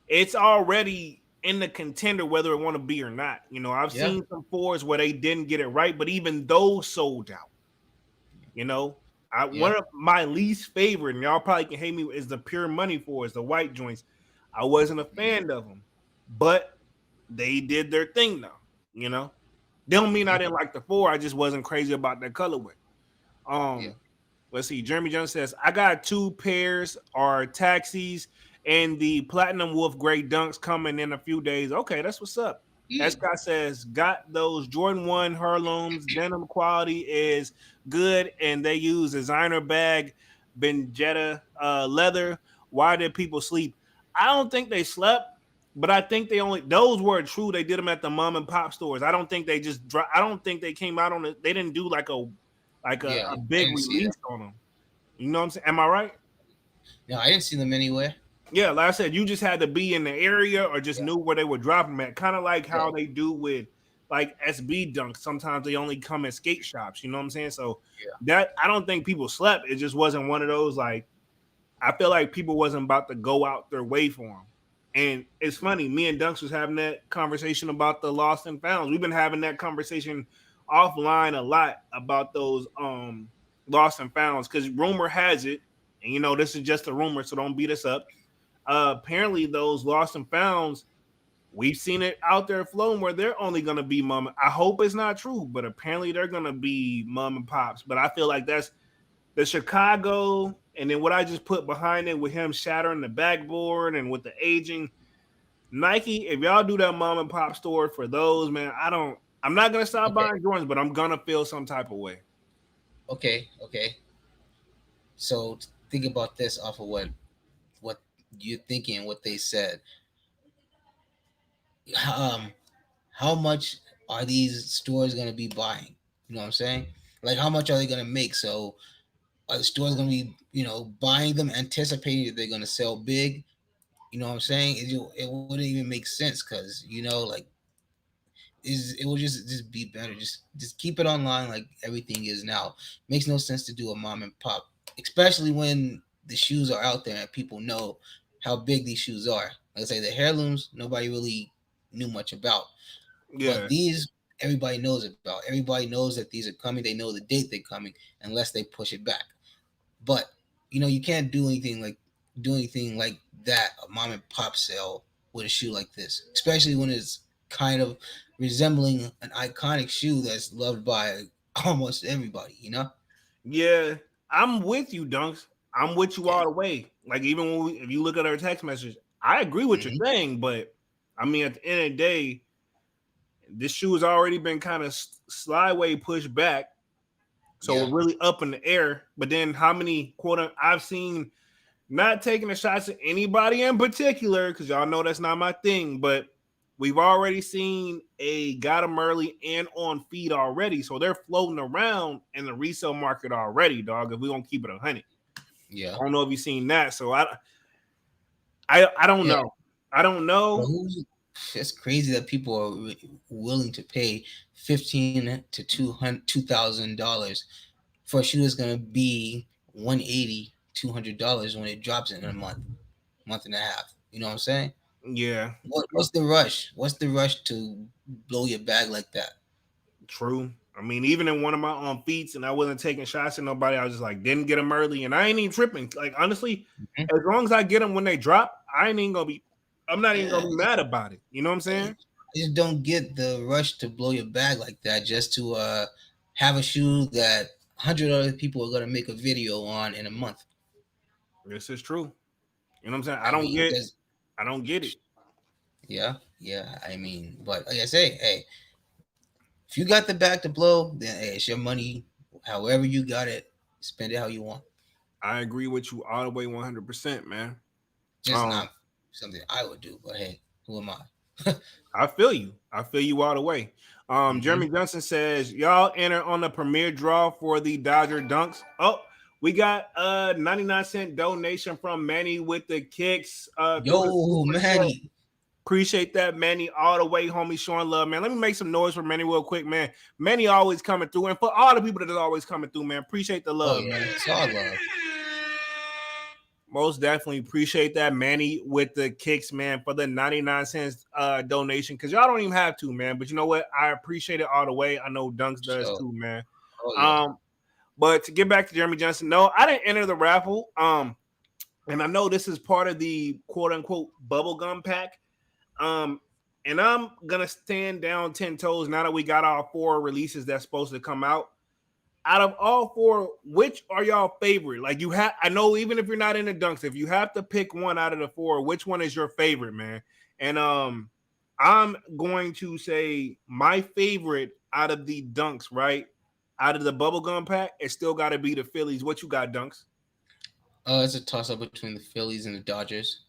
it's already in the contender whether it want to be or not. You know, I've Yeah. seen some 4s where they didn't get it right, but even those sold out. You know, one Yeah. of my least favorite, and y'all probably can hate me, is the pure money 4s, the white joints. I wasn't a fan of them, but they did their thing though. You know, don't mean I Yeah. didn't like the 4. I just wasn't crazy about that colorway. Yeah. Um, let's see. Jeremy Jones says, I got 2 pairs or taxis and the Platinum Wolf Gray Dunks coming in a few days. Okay, that's what's up. Yeah. Scott says, got those Jordan 1 Heirlooms. Denim quality is good, and they use designer bag, Benjetta leather. Why did people sleep? I don't think they slept, but I think they only, those were true. They did them at the mom and pop stores. I don't think they just, I don't think they came out on it. They didn't do like Yeah. a I big didn't see release that. on them. You know what I'm saying? Am I right? No, I didn't see them anywhere. Yeah, like I said, you just had to be in the area or just Yeah. knew where they were dropping them at. Kind of like Yeah. how they do with like SB dunks. Sometimes they only come in skate shops. You know what I'm saying? So Yeah. that I don't think people slept. It just wasn't one of those like I feel like people wasn't about to go out their way for them. And it's funny, me and Dunks was having that conversation about the lost and founds. We've been having that conversation offline a lot about those lost and founds because rumor has it, and you know this is just a rumor, so don't beat us up. Apparently, those lost and founds, we've seen it out there floating where they're only gonna be mom. I hope it's not true, but apparently they're gonna be mom and pops. But I feel like that's the Chicago, and then what I just put behind it with him shattering the backboard and with the aging. Nike, if y'all do that mom and pop store for those, man, I'm not gonna stop Okay. buying Jordans, but I'm gonna feel some type of way. Okay. Okay. So think about this off of what you're thinking, what they said. Um, how much are these stores gonna be buying? You know what I'm saying? Like, how much are they gonna make? So, are the stores gonna be, buying them, anticipating that they're gonna sell big? You know what I'm saying? It wouldn't even make sense because like it will just be better. Just keep it online like everything is now. Makes no sense to do a mom and pop, especially when the shoes are out there and people know how big these shoes are. Like I say, the heirlooms nobody really knew much about, but Yeah, these everybody knows about. Everybody knows that these are coming. They know the date they're coming, unless they push it back. But you can't do anything like that, a mom and pop sale with a shoe like this, especially when it's kind of resembling an iconic shoe that's loved by almost everybody. yeah, I'm with you, Dunks. I'm with you all Okay. the way. Like even if you look at our text message, I agree with your Hmm. thing, but I mean at the end of the day, this shoe has already been kind of slideway pushed back, so Yeah. we're really up in the air. But then how many quote? I've seen Not taking the shots at anybody in particular, because y'all know that's not my thing, but we've already seen a got 'em early and on feed already. So they're floating around in the resale market already, dog. If we gonna keep it 100. Yeah. I don't know if you've seen that. So I don't Yeah. know. I don't But know. it's crazy that people are willing to pay $1,500 to $2,000 for a shoe that's gonna be $180, $200 when it drops in a month and a half. You know what I'm saying? Yeah, What's the rush? What's the rush to blow your bag like that? true. I mean, even in one of my feats, and I wasn't taking shots at nobody. I was just like, didn't get them early, and I ain't even tripping. Like honestly, Mhm. as long as I get them when they drop, I ain't even gonna be. I'm not even Yeah, gonna be mad about it. You know what I'm saying? I just don't get the rush to blow your bag like that just to have a shoe that 100 other people are gonna make a video on in a month. This is true. You know what I'm saying? I mean, because I don't get it. yeah. I mean, but like I say, hey, if you got the bag to blow, then hey, it's your money. However you got it, spend it how you want. I agree with you all the way 100%, man. Just Um, not something I would do, but hey, who am I? I feel you. I feel you all the way. Hmm. Jeremy Johnson says, y'all enter on the premier draw for the Dodger Dunks. Oh, we got a 99-cent donation from Manny with the kicks through the Yo, super chat. Manny. Appreciate that, Manny, all the way, homie, showing love, man. Let me make some noise for Manny real quick, man. Manny always coming through, and for all the people that are always coming through, man, appreciate the Oh love, yeah, man. it's all love. Most definitely appreciate that, Manny, with the kicks, man, for the 99 cents donation. Because y'all don't even have to, man. But you know what? I appreciate it all the way. I know Dunks does So, too, man. oh yeah. Um, but to get back to Jeremy Johnson, no, I didn't enter the raffle. And I know this is part of the quote unquote bubblegum pack. Um, and I'm gonna stand down 10 toes now that we got our 4 releases that's supposed to come out. Out of all 4, which are y'all favorite? Like you have, I know even if you're not in the dunks, if you have to pick one out of the 4, which one is your favorite, man? And I'm going to say my favorite out of the dunks, right? Out of the bubblegum pack, it still got to be the Phillies. What you got, dunks? It's a toss up between the Phillies and the Dodgers.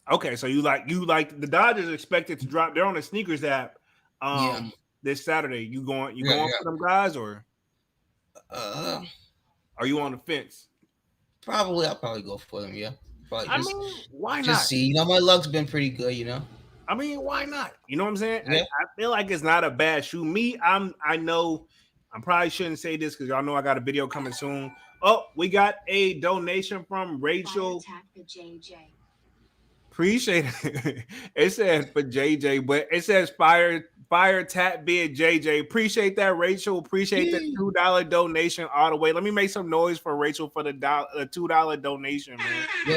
Okay, so you like the Dodgers expected to drop. They're on the sneakers app Yeah, this Saturday. You yeah, going yeah. for them guys, or Uh, are you on the fence? I'll probably go for them. Yeah, probably I mean, why just not? see. My luck's been pretty good. I mean, why not? You know what I'm saying? I, Yeah, I feel like it's not a bad shoe. I know I probably shouldn't say this because y'all know I got a video coming soon. Oh, we got a donation from Rachel. Appreciate it. It said for JJ, but it says fire tap bid JJ. Appreciate that, Rachel. Appreciate the yeah. $2 donation all the way. Let me make some noise for Rachel for the $2 donation, man. Yo,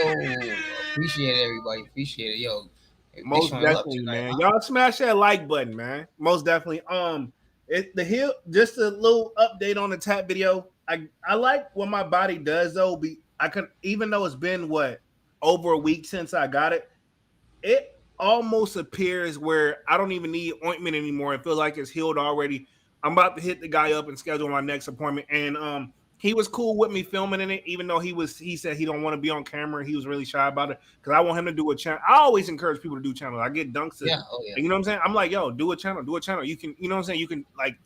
appreciate it, everybody. Appreciate it. Yo, they Most showing love definitely, tonight, man. huh? Y'all smash that like button, man. Most definitely. The hill. Just a little update on the tap video. I like what my body does though. I could even though it's been what over a week since I got it. It almost appears where I don't even need ointment anymore. It feels like it's healed already. I'm about to hit the guy up and schedule my next appointment. And he was cool with me filming in it, even though he said he don't want to be on camera. He was really shy about it because I want him to do a channel. I always encourage people to do channels. I get dunks to, Yeah. Oh yeah. you know what I'm saying? I'm like, yo, do a channel, do a channel. You can, you know what I'm saying? You can like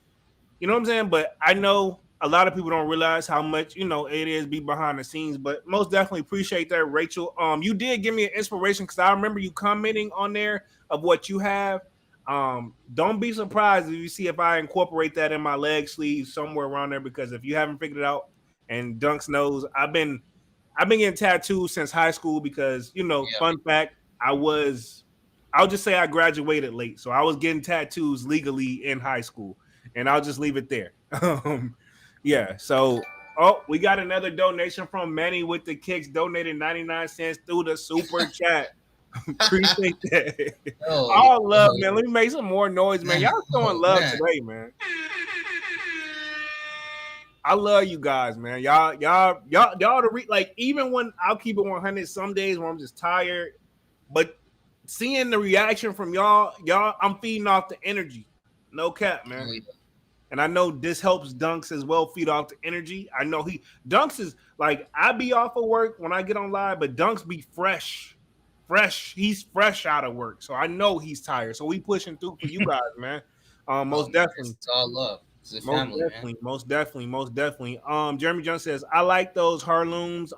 you know what I'm saying? But I know a lot of people don't realize how much it is be behind the scenes. But most definitely appreciate that, Rachel. You did give me an inspiration because I remember you commenting on there of what you have. Don't be surprised if you see if I incorporate that in my leg sleeve somewhere around there because if you haven't figured it out, and Dunks knows, I've been getting tattoos since high school because Yeah. fun fact, I'll just say I graduated late, so I was getting tattoos legally in high school and I'll just leave it there. Yeah. So, we got another donation from Manny with the kicks, donated 99 cents through the super chat. Appreciate that. Oh, All love, oh, man. Let me make some more noise, man. Y'all showing oh love man. today, man. I love you guys, man. Y'all to read like even when I'll keep it 100 some days when I'm just tired, but seeing the reaction from y'all, I'm feeding off the energy. No cap, man. Oh, yeah. And I know this helps Dunks as well feed off the energy. I know Dunks is like I be off of work when I get on live, but Dunks be fresh. Fresh. He's fresh out of work. So I know he's tired. So we pushing through for you guys, man. Oh Most man, definitely. it's all love. It's a Most family, man. definitely, most definitely, most definitely. Jeremy Johnson says, I like those Harlooms.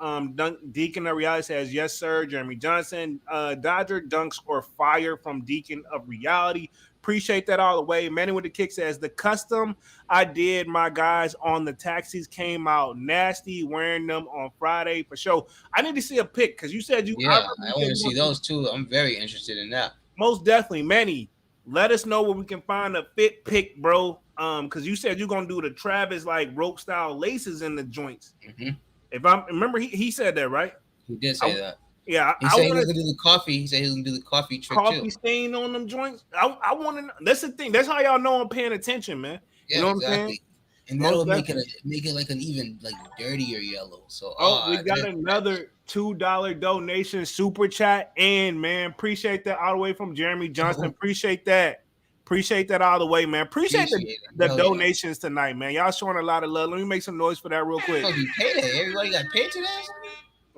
Deacon of Reality says, yes, sir. Jeremy Johnson, Dodger Dunks or Fire from Deacon of Reality. Appreciate that all the way. Manny with the Kick says, the custom I did, my guys on the taxis came out nasty, wearing them on Friday for sure. I need to see a pic because you said I Yeah, remember you I said want to you see want to. those too. I'm very interested in that. Most definitely, Manny. Let us know where we can find a fit pick, bro. Because you said you're gonna do the Travis like rope style laces in the joints. Hmm. If I remember, he said that right. He did I, say that. yeah, He I said he want was to gonna do the coffee. He said he was gonna do the coffee trick too. coffee stain on them joints. I want to. That's the thing. That's how y'all know I'm paying attention, man. You Yeah, know what I'm saying? exactly. And that'll Most definitely. make it like an even like dirtier yellow. So Oh, we got just another $2 donation super chat. And man, appreciate that all the way from Jeremy Johnson. Appreciate that. Appreciate that all the way, man. Appreciate appreciate it. the Hell yeah. donations tonight, man. Y'all showing a lot of love. Let me make some noise for that real quick. It's gonna be payday. Everybody got paid today.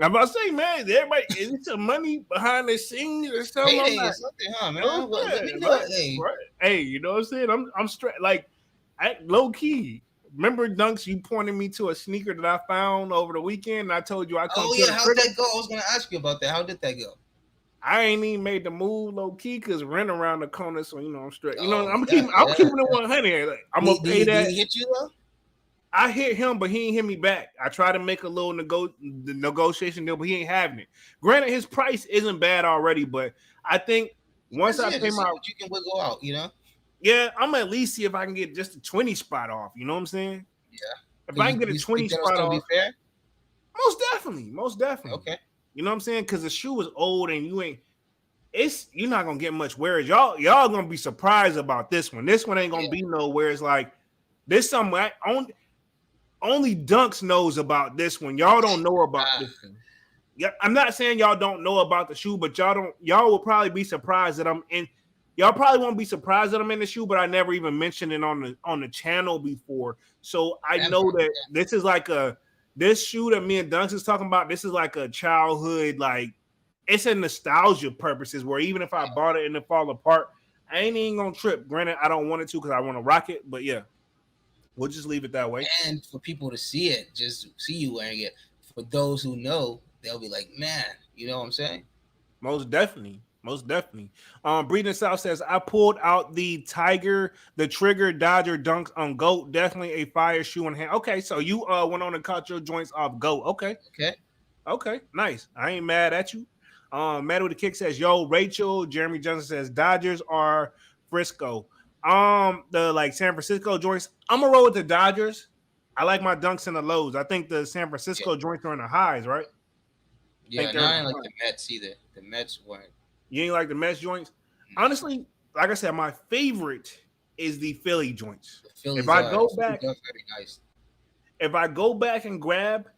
I'm about to say, man, everybody is it some money behind the scenes or something? I'm Payday or like, something, huh, man? oh, Well, let yeah, me know. right, Hey, right. Hey, you know what I'm saying? I'm straight like low key. Remember, Dunks, you pointed me to a sneaker that I found over the weekend, and I told you I couldn't oh put yeah, a how'd trigger. that go? I was gonna ask you about that. How did that go? I ain't even made the move low key because rent around the corner, so you know I'm straight. You know, Oh I'm yeah, keeping I'm yeah. keeping it 100. Like, I'm gonna pay Did that. he hit you though? I hit him, but he ain't hit me back. I tried to make a little negotiation deal, but he ain't having it. Granted, his price isn't bad already, but I think once I pay Just see my what you can wiggle out. You know? yeah, I'm at least see if I can get just a 20 spot off. You know what I'm saying? Yeah. If But I can get a you 20 think that'll spot still be off, fair? most definitely, most definitely. Okay. You know what I'm saying? Because the shoe is old and you're not gonna get much wear. Y'all gonna be surprised about this one. This one ain't gonna Yeah. be nowhere. It's like this something only Dunks knows about this one. Y'all don't know about Ah, this one. Yeah, I'm not saying y'all don't know about the shoe, but y'all will probably be surprised that I'm in. Y'all probably won't be surprised that I'm in the shoe, but I never even mentioned it on the channel before. So I never. know that this is like this shoe that me and Dunks is talking about. This is like a childhood, like it's a nostalgia purposes. Where even if I bought it and it fall apart, I ain't even gonna trip. Granted, I don't want it to because I want to rock it, but yeah, we'll just leave it that way. And for people to see it, just see you wearing it. For those who know, they'll be like, man, you know what I'm saying? Most definitely. Most definitely. Breeding South says, I pulled out the Trigger Dodger Dunks on GOAT. Definitely a fire shoe in hand. Okay, so you went on and caught your joints off GOAT. Okay. Okay. Okay. Nice. I ain't mad at you. Matt with the Kick says, yo, Rachel. Jeremy Johnson says, Dodgers are Frisco. The like San Francisco joints. I'm gonna roll with the Dodgers. I like my dunks in the lows. I think the San Francisco joints are in the highs, right? Yeah, and I ain't like the Mets either. The Mets weren't. You ain't like the Mets joints? No. Honestly, like I said, my favorite is the Philly joints. The Phillies If I are. go The back, Phillies are very nice. if I go back and grab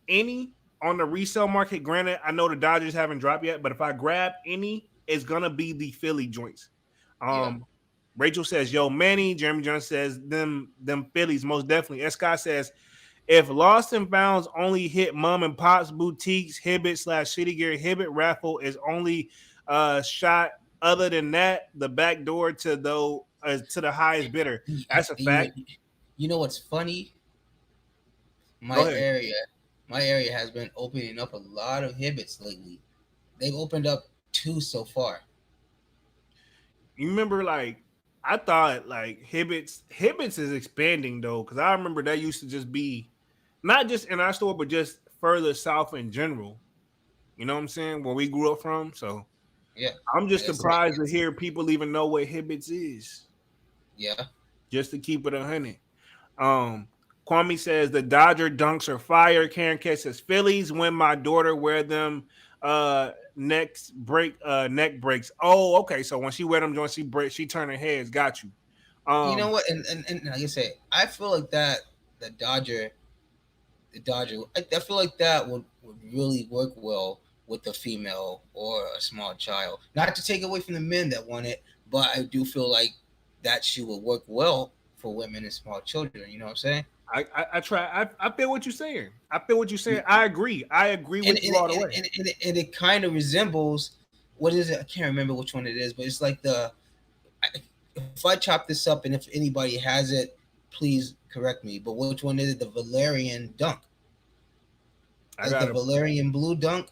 any on the resale market, granted, I know the Dodgers haven't dropped yet, but if I grab any, it's gonna be the Philly joints. Yeah. Rachel says, "Yo, Manny." Jeremy Jones says, "Them Phillies most definitely." S. Scott says, "If Lost and Founds only hit mom and pops, boutiques, Hibbit / Shitty Gear, Hibbit raffle is only shot. Other than that, the back door to the highest bidder. That's a fact." You know what's funny? Go ahead. My area has been opening up a lot of Hibbits lately. They've opened up 2 so far. You remember, like, I thought like Hibbits is expanding though, because I remember that used to just be not just in our store, but just further south in general. You know what I'm saying? Where we grew up from. So Yeah. I'm just It's surprised to hear people even know what Hibbits is. Yeah. Just to keep it 100. Kwame says the Dodger dunks are fire. Karen K says Phillies when my daughter wear them neck breaks. Oh, okay. So when she wear them joints, she turn her heads. Got you. You know what? And like I say, I feel like that the Dodger, I feel like that would really work well with a female or a small child. Not to take away from the men that want it, but I do feel like that shoe would work well for women and small children. You know what I'm saying? I try. I feel what you're saying. I feel what you're saying. I agree. I agree and with and you all the and, way. and, and, it, and it kind of resembles, what is it? I can't remember which one it is, but it's like if I chop this up and if anybody has it, please correct me. But which one is it? The Valerian dunk, I the gotta Valerian blue dunk.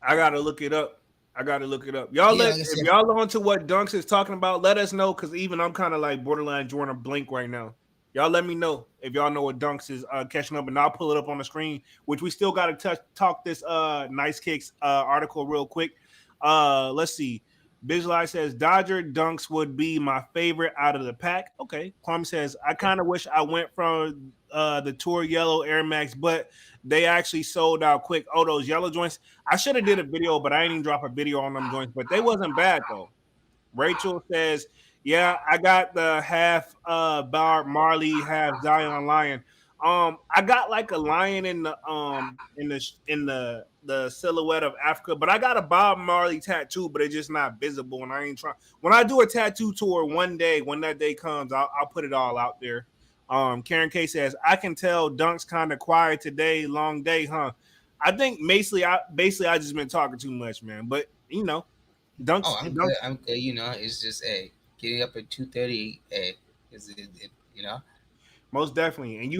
I gotta look it up. I gotta look it up. Y'all Yeah, let like I if said. y'all on to what Dunks is talking about, let us know because even I'm kind of like borderline Jordan Blink right now. Y'all let me know if y'all know what Dunks is catching up, and I'll pull it up on the screen. Which we still got to talk this Nice Kicks article real quick. Let's see. Visualize says Dodger Dunks would be my favorite out of the pack. Okay. Kwame says I kind of wish I went from the Tour Yellow Air Max, but they actually sold out quick. Oh, those yellow joints. I should have did a video, but I didn't even drop a video on them joints. But they wasn't bad though. Rachel says, "Yeah, I got the half Bar Marley, half Zion Lion. I got like a lion in the silhouette of Africa, but I got a Bob Marley tattoo, but it's just not visible. And I ain't trying. When I do a tattoo tour one day, when that day comes, I'll put it all out there." Karen K says, "I can tell Dunk's kind of quiet today. Long day, huh?" I think basically I just been talking too much, man. But Dunks, Oh, I'm good. Dunks. I'm good. You know, it's just getting up at 2:30. Is it, you know? Most definitely. And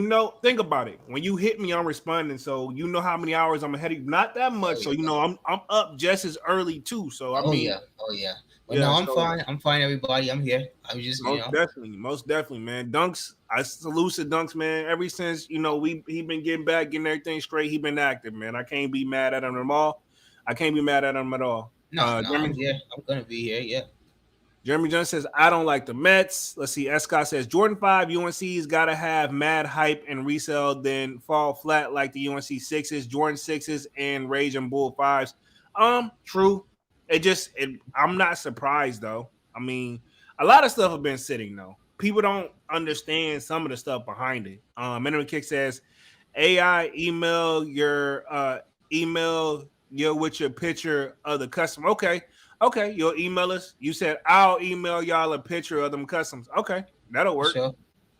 think about it. When you hit me, I'm responding. So you know how many hours I'm ahead of you. Not that much. Oh So yeah. I'm up just as early too. So I Oh mean, yeah. Oh yeah. But no, yeah, I'm so fine. I'm fine. Everybody, I'm here. I'm just, most definitely, man. Dunks, I salute to Dunks, man. Ever since, he been getting back, getting everything straight, he been active, man. I can't be mad at him at all. I can't be mad at him at all. No, no, I'm Jeremy, here. I'm gonna be here. Yeah. Jeremy Johnson says, I don't like the Mets. Let's see. S. Scott says, Jordan 5 UNC's got to have mad hype and resell, then fall flat like the UNC 6s, Jordan 6s, and Rage and Bull 5s. True. I'm not surprised, though. I mean, a lot of stuff have been sitting, though. People don't understand some of the stuff behind it. Minimum Kick says, AI email you with your picture of the customer. Okay, you'll email us. You said I'll email y'all a picture of them customs. Okay, that'll For work. sure.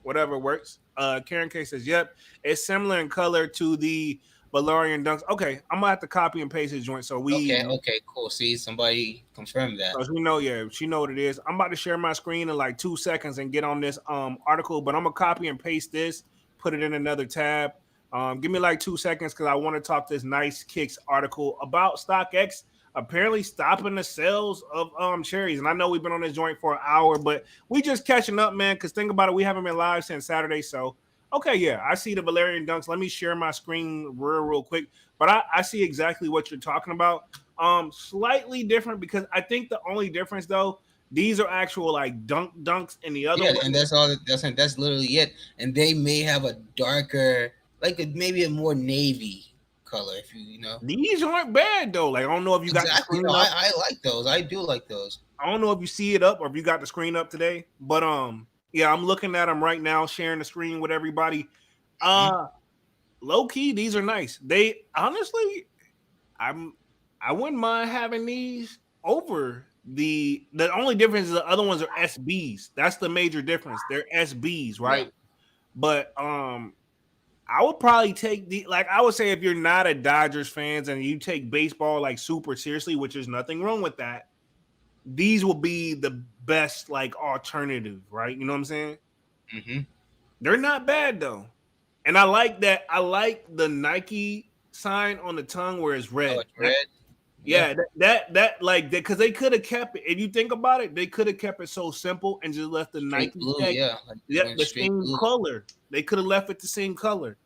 Whatever works. Karen K says, "Yep, it's similar in color to the Valorian Dunks." Okay, I'm gonna have to copy and paste his joint so Okay. Okay. Cool. See, somebody confirmed that. we know. Yeah, she know what it is. I'm about to share my screen in like 2 seconds and get on this article, but I'm gonna copy and paste this, put it in another tab. Give me like 2 seconds because I want to talk this Nice Kicks article about StockX apparently stopping the sales of cherries. And I know we've been on this joint for an hour, but we just catching up, man. Because think about it, we haven't been live since Saturday. So okay, yeah, I see the Valerian Dunks. Let me share my screen real quick. But I see exactly what you're talking about. Slightly different because I think the only difference though, these are actual like dunks, and the other Yeah, one. and that's all. That's literally it. And they may have a darker, like maybe a more navy color, if you know. These aren't bad though. Like I don't know if you got the Exactly. screen No, up. I like those. I do like those. I don't know if you see it up or if you got the screen up today, but yeah, I'm looking at them right now, sharing the screen with everybody. Mm-hmm. Uh, Low key, these are nice. They honestly, I'm I wouldn't mind having these over the only difference is the other ones are SBs. That's the major difference. They're SBs, Yeah. right? But I would probably take I would say if you're not a Dodgers fans and you take baseball like super seriously, which is nothing wrong with that, these will be the best like alternative, right? You know what I'm saying? Mm-hmm. They're not bad though. And I like that. I like the Nike sign on the tongue where it's Oh, red. it's red. Yeah. Yeah, that like that because they could have kept it. If you think about it, they could have kept it so simple and just left the Straight Nike blue. tag, Yeah. Like yeah, went the straight same blue. color. They could have left it the same color.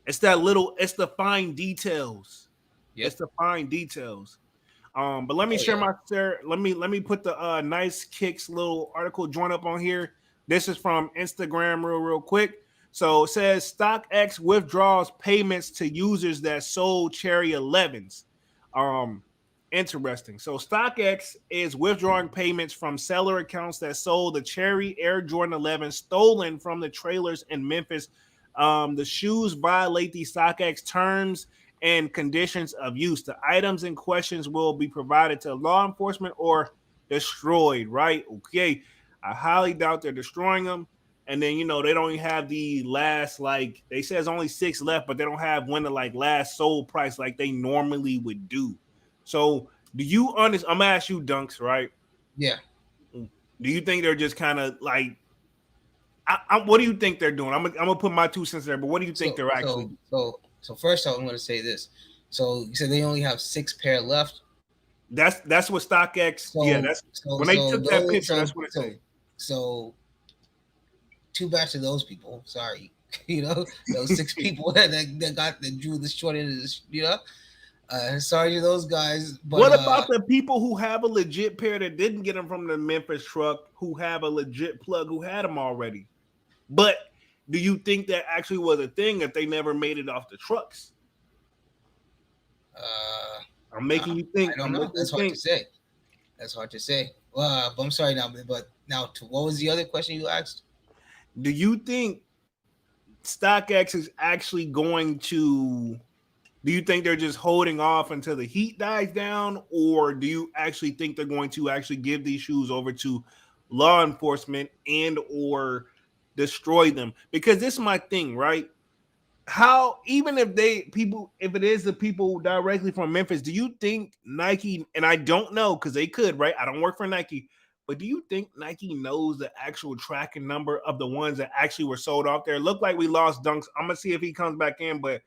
It's the fine details. Yep. It's the fine details. But let me Oh share yeah. my share. Let me put the Nice Kicks little article joint up on here. This is from Instagram real quick. So it says StockX withdraws payments to users that sold Cherry 11s. Um, Interesting. So StockX is withdrawing payments from seller accounts that sold the Cherry Air Jordan 11 stolen from the trailers in Memphis. The shoes violate the StockX terms and conditions of use. The items in questions will be provided to law enforcement or destroyed, right? Okay. I highly doubt they're destroying them. And then they don't even have the last, like they say, there's only 6 left, but they don't have when the like last sold price like they normally would do. So do you understand? I'm gonna ask you, Dunks, right? Yeah. Do you think they're just kind of like? What do you think they're doing? I'm gonna put my 2 cents there, but what do you think So they're actually so doing? so first off, I'm going to say this. So you said they only have 6 pair left. That's what StockX. Yeah, So that's so when they so took that those picture. so That's what it so say. so too bad to those people. Sorry, those 6 people that drew the short end of this. Sorry to those guys, but What about the people who have a legit pair that didn't get them from the Memphis truck, who have a legit plug, who had them already? But do you think that actually was a thing if they never made it off the trucks? uh, I'm nah, making you think. I don't I'm know. making you That's hard to think. say. That's hard to say. But I'm sorry now. But now, to what was the other question you asked? Do you think StockX is actually going to? Do you think they're just holding off until the heat dies down, or do you actually think they're going to actually give these shoes over to law enforcement and or destroy them? Because this is my thing, right? How even if it is the people directly from Memphis, do you think Nike, and I don't know because they could, right? I don't work for Nike, but do you think Nike knows the actual tracking number of the ones that actually were sold off there? Look like we lost Dunks. I'm gonna see if he comes back in, but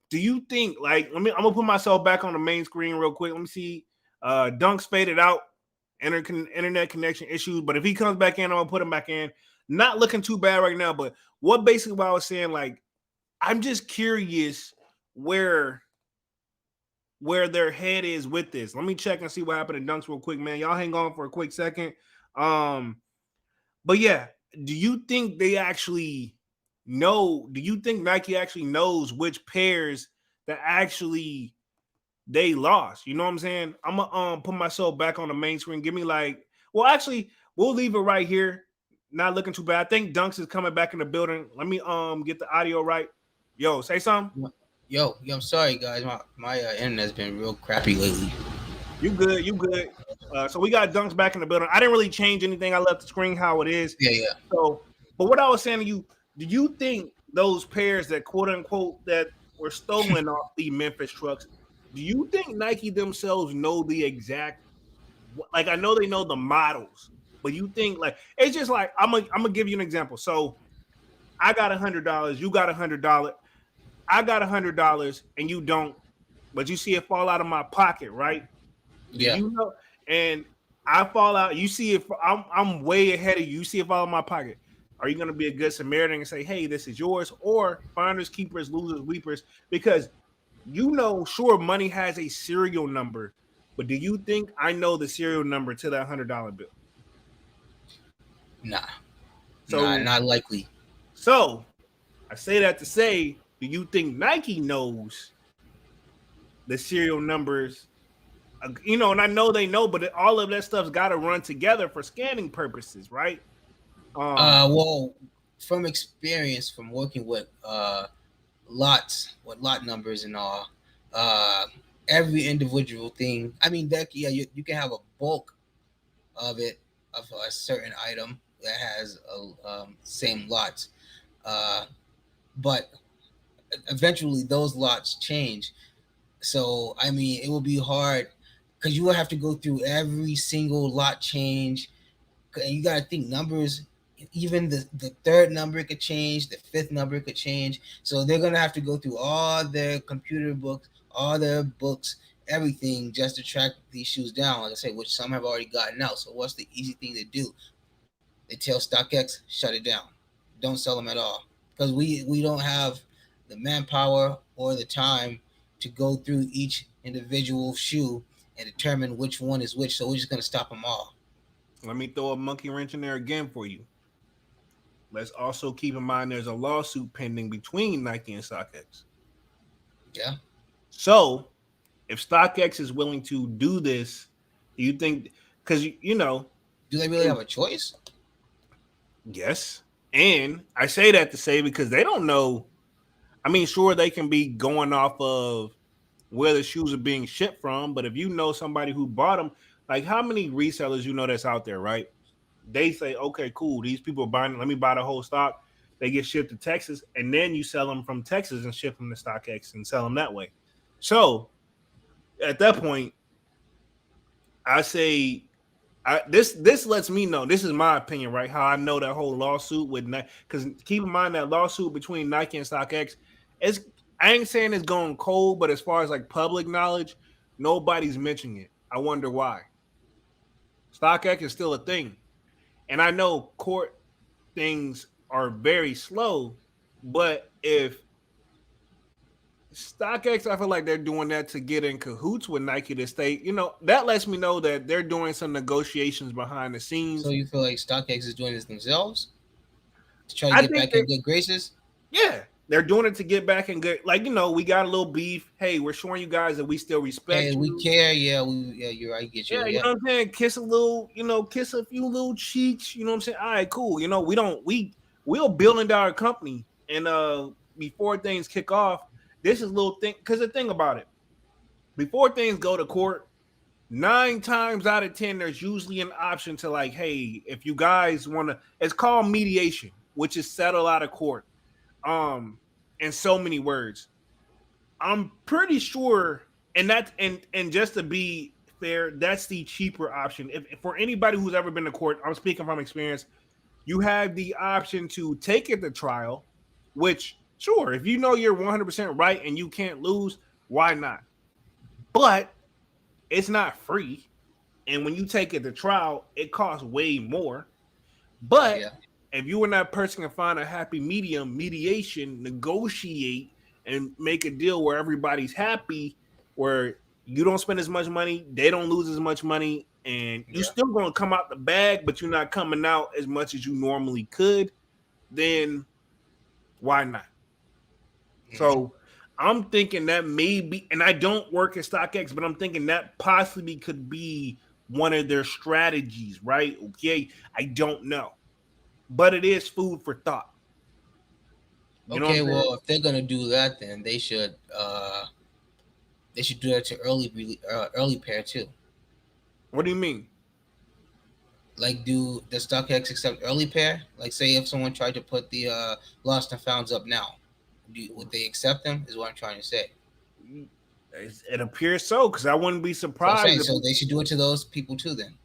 do you think like I'm gonna put myself back on the main screen real quick. Let me see. Dunks faded out, internet connection issues, but if he comes back in, I'm gonna put him back in. Not looking too bad right now, but what I was saying, like I'm just curious where their head is with this. Let me check and see what happened to Dunks real quick, man. Y'all hang on for a quick second. Um, but yeah, do you think they actually know? Do you think Nike actually knows which pairs that actually they lost? You know what I'm saying? I'm gonna put myself back on the main screen. Give me like, well, actually, we'll leave it right here. Not looking too bad. I think Dunks is coming back in the building. Let me get the audio right. Yo, say something. Yo, I'm sorry, guys. My internet's been real crappy lately. You good? You good? So we got Dunks back in the building. I didn't really change anything. I left the screen how it is. Yeah, yeah. So, but what I was saying to you, do you think those pairs that quote unquote that were stolen off the Memphis trucks, do you think Nike themselves know the exact? Like I know they know the models, but you think like it's just like I'm gonna give you an example. So I got $100, you got $100, I got $100, and you don't, but you see it fall out of my pocket, right? Do Yeah. you know? And I fall out. You see if I'm way ahead of you. You see it fall in my pocket. Are you going to be a good Samaritan and say, "Hey, this is yours," or finders, keepers, losers, weepers? Because sure, money has a serial number, but do you think I know the serial number to that $100 bill? Nah, So, not likely. so I say that to say, do you think Nike knows the serial numbers? And I know they know, but all of that stuff's got to run together for scanning purposes, right? Well, from experience, from working with lot numbers and all, uh, every individual thing. I mean, that yeah, you can have a bulk of it of a certain item that has same lots, uh, but eventually those lots change. So I mean, it will be hard because you will have to go through every single lot change, and you got to think numbers. Even the third number could change, the fifth number could change. So they're gonna have to go through all their computer books, all their books, everything just to track these shoes down. Like I say, which some have already gotten out. So what's the easy thing to do? They tell StockX, shut it down, don't sell them at all, because we don't have the manpower or the time to go through each individual shoe and determine which one is which. So we're just gonna stop them all. Let me throw a monkey wrench in there again for you. Let's also keep in mind there's a lawsuit pending between Nike and StockX. Yeah. So if StockX is willing to do this, do you think? Because Do they really have a choice? yes, and I say that to say because they don't know. I mean, sure they can be going off of where the shoes are being shipped from, but if you know somebody who bought them, like how many resellers that's out there, right? they say, okay, cool, these people are buying. Let me buy the whole stock. They get shipped to Texas, and then you sell them from Texas and ship them to StockX and sell them that way. So at that point, I say this lets me know. This is my opinion, right? How I know that whole lawsuit with Nike. Because keep in mind that lawsuit between Nike and StockX, it's I ain't saying it's going cold, but as far as like public knowledge, nobody's mentioning it. I wonder why. StockX is still a thing, and I know court things are very slow, but if StockX, I feel like they're doing that to get in cahoots with Nike to stay. That lets me know that they're doing some negotiations behind the So scenes. you feel like StockX is doing this themselves to try to I get think back in good graces? yeah, they're doing it to get back in good. Like we got a little beef. Hey, we're showing you guys that we still respect Hey, we you. care. Yeah, you're right. Get you. Yeah, you Yeah, know what I'm saying. Kiss a little, kiss a few little cheeks. You know what I'm saying. All right, cool. We're building our company, and before things kick off, this is a little thing. Because the thing about it, before things go to court, 9 times out of 10, there's usually an option to like, hey, if you guys want to, it's called mediation, which is settle out of court. In so many words, I'm pretty sure, and just to be fair, that's the cheaper option. If for anybody who's ever been to court, I'm speaking from experience. You have the option to take it to trial, which sure, if you know you're 100% right and you can't lose, why not? But it's not free. And when you take it to trial, it costs way more. But yeah, if you and that person can find a happy mediation, negotiate, and make a deal where everybody's happy, where you don't spend as much money, they don't lose as much money, and you yeah. still going to come out the bag, but you're not coming out as much as you normally could, then why not? So I'm thinking that maybe, and I don't work at StockX, but I'm thinking that possibly could be one of their strategies, right? Okay, I don't know, but it is food for thought. You know what I'm Okay, saying? well, if they're gonna do that, then they should do that to early pair too. What do you mean? Like, do the StockX accept early pair? Like, say if someone tried to put the lost and founds up now, would they accept them? Is what I'm trying to say. It appears so, because I wouldn't be So I'm surprised saying, if. so they should do it to those people too. Then